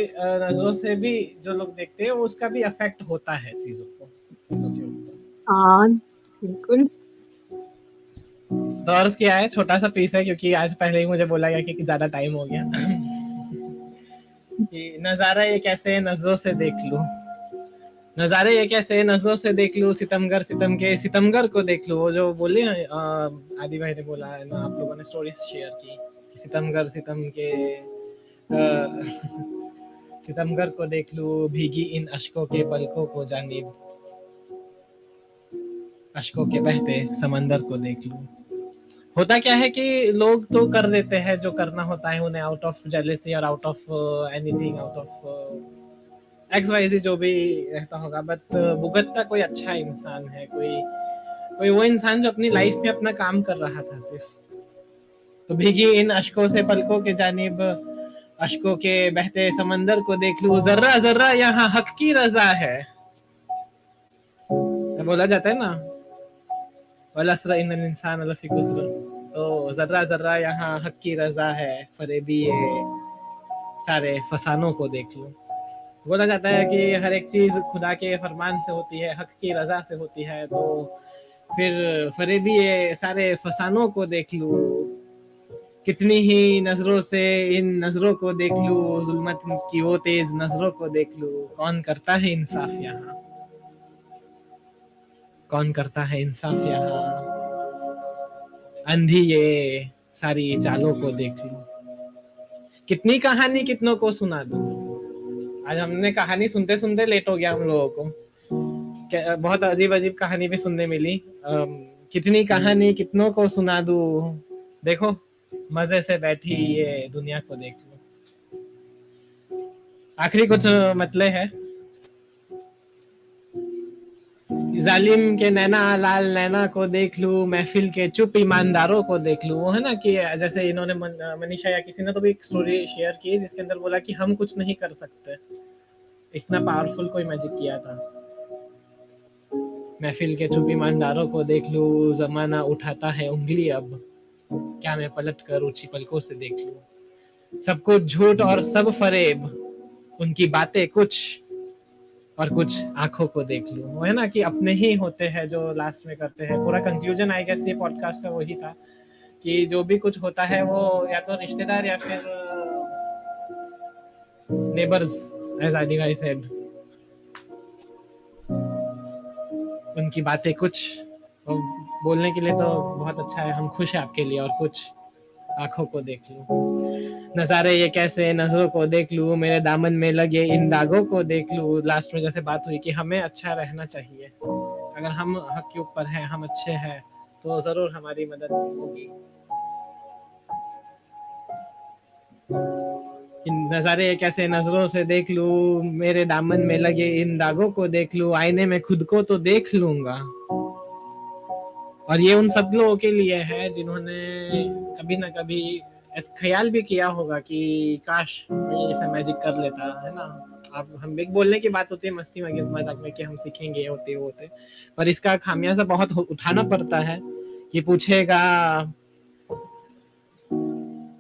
नज़रों से भी जो लोग देखते हैं उसका भी अफेक्ट होता है चीज़ों के ऊपर। हाँ, बिल्कुल। तो अर्ज किया है, छोटा सा पीस है क्योंकि आज पहले ही मुझे बोला गया कि ज़्यादा टाइम हो गया। कि नज़ारा ये कैसे नज़रों से देख लूँ, नज़ारे ये कैसे नज़रों से देख लूँ, सितमगर सितम के सितमगर को देख लूँ। वो जो बोले आदि भाई ने बोला है ना, आप लोगों ने स्टोरीज शेयर की कि सितमगर सितम के सितमगर को देख लूँ, भीगी इन अश्कों के पलकों को जानिब, अश्कों के बहते समंदर को देख लूँ। होता क्या है कि लोग तो कर देते हैं जो करना होता है उन्हें, आउट ऑफ जेलेसी और out of anything, out of X Y Z जो भी रहता होगा, बट भुगतता कोई अच्छा इंसान है, कोई कोई वो इंसान जो अपनी लाइफ में अपना काम कर रहा था सिर्फ। तो भीगी इन अश्कों से पलकों के जानिब, अश्कों के बहते समंदर को देख लूं, जर्रा जर्रा यहाँ हक की रजा है। बोला जाता है ना, वलस्र इन्नल इंसान लफी खुस्र, तो जर्रा जर्रा यहाँ हक की रजा है, फरेबी ये सारे फसानों को देख लूं। बोला जाता है कि हर एक चीज खुदा के फरमान से होती है, हक की रजा से होती है, तो फिर फरेबी ये सारे फसानों को देख लूं, कितनी ही नजरों से इन नजरों को देख लूं, जुल्मत की वो तेज नजरों को देख लूं, कौन करता है इंसाफ यहाँ, कौन करता है इंसाफ यहाँ, अंधी ये सारी चालों को देख लूं, कितनी कहानी कितनों को सुना दूं। आज हमने कहानी सुनते सुनते लेट हो गया हम लोगों को, बहुत अजीब अजीब कहानी भी सुनने मिली। कितनी कहानी कितनों को सुना दूं, देखो मजे से बैठी ये दुनिया को देख लो। आखिरी कुछ मतले है, जालिम के नैना लाल नैना को देख लूं, महफिल के चुप ईमानदारों को देख लूं। वो है ना कि जैसे इन्होंने मनीषा या किसी ने तो भी एक स्टोरी शेयर की जिसके अंदर बोला कि हम कुछ नहीं कर सकते, इतना पावरफुल कोई मैजिक किया था। महफिल के चुप ईमानदारों को देख लूं, जमाना उठाता है उंगली अब, क्या मैं पलट कर ऊंची पलकों से देख लूं। सब कुछ झूठ और सब फरेब, उनकी बातें कुछ और कुछ आंखों को देख लूं। वो है ना कि अपने ही होते हैं जो लास्ट में करते हैं। पूरा कंक्लूजन आई गेस ये पॉडकास्ट का वही था कि जो भी कुछ होता है वो या तो रिश्तेदार या फिर नेबर्स, एज आदिवाई सेड, उनकी बातें कुछ और बोलने के लिए तो बहुत अच्छा है, हम खुश हैं आपके लिए, और कुछ आंखों को देख लूं। नजारे ये कैसे नजरों को देख लूं, मेरे दामन में लगे इन दागों को देख लूं। लास्ट में जैसे बात हुई कि हमें अच्छा रहना चाहिए, अगर हम हक के ऊपर हैं, हम अच्छे हैं, तो जरूर हमारी मदद होगी। इन नजारे एक ऐसे नजरों से देख लूं, मेरे दामन में लगे इन दागों को देख लूं, आईने में खुद को तो देख लूंगा। और ये उन सब लोगों के लिए है जिन्होंने कभी ना कभी ख्याल भी किया होगा कि काश मैं ऐसा मैजिक कर लेता, है ना। अब हम एक बोलने की बात होती है मस्ती मजाक में कि हम सीखेंगे होते, पर इसका खामियाजा बहुत उठाना पड़ता है। ये पूछेगा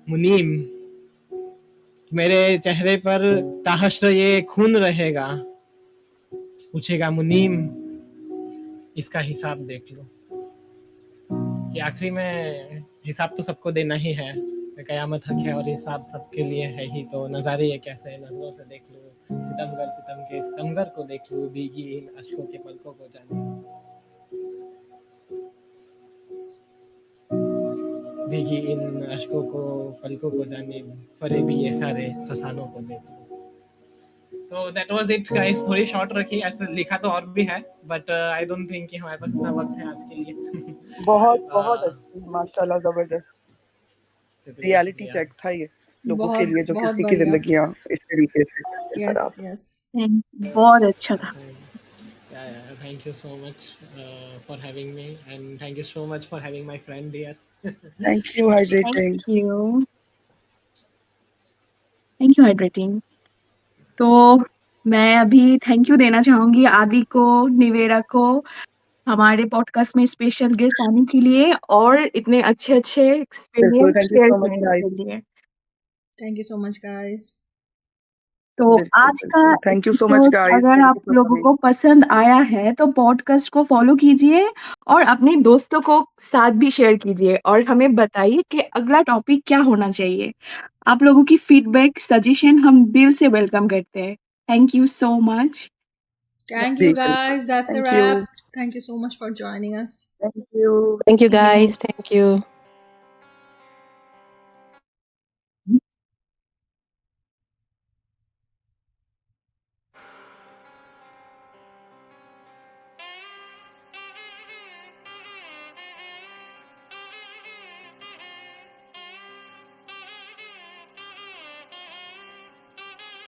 मुनीम, मेरे चेहरे पर ताहश्र ये खून रहेगा। पूछेगा मुनीम, इसका हिसाब देख लो। कि आखिरी में हिसाब तो सबको देना ही है, कयामत हक है और हिसाब सबके लिए है ही। तो नज़ारे ये कैसे नजरों से देख लो, सितमगर सितम के सितमगर को देख लो, भीगी इन अश्कों के पलकों को जाने, भीगी इन अश्कों को पलकों को जाने, फरेबी ये सारे फसानों को देख लो। तो दैट वाज इट गाइस, थोड़ी शॉर्ट रखी, ऐसे लिखा तो और भी है बट आई डोंट थिंक कि हमारे पास इतना वक्त है आज के लिए। बहुत अच्छी, माशाल्लाह, जबरदस्त रियलिटी शुक्रिया। चेक था ये लोगों के बहुत लिए जो बहुत किसी की बढ़िया। जिंदगियां इस तरीके से करते यस खराब। यस बहुत अच्छा था। Thank you so much for having me, and thank you so much for having my friend here. Thank you thank hydrating. You, thank you hydrating. तो मैं अभी थैंक यू देना चाहूंगी आदि को, निवेरा को, हमारे पॉडकास्ट में स्पेशल गेस्ट आने के लिए और इतने अच्छे अच्छे बिल्कुल, experience thank you share so much करने गाइस। के लिए। Thank you so much guys. तो बिल्कुल आज का बिल्कुल, thank you so much episode guys, अगर थैंक आप यू फॉर लोगों कमिंग। को पसंद आया है तो पॉडकास्ट को फॉलो कीजिए और अपने दोस्तों को साथ भी शेयर कीजिए और हमें बताइए कि अगला टॉपिक क्या होना चाहिए। आप लोगों की फीडबैक, सजेशन हम दिल से वेलकम करते हैं। Thank you so much. Thank you बिल्कुल, guys. That's a thank you, wrap. Thank you so much for joining us. Thank you. Thank you Thank you. Guys, thank you.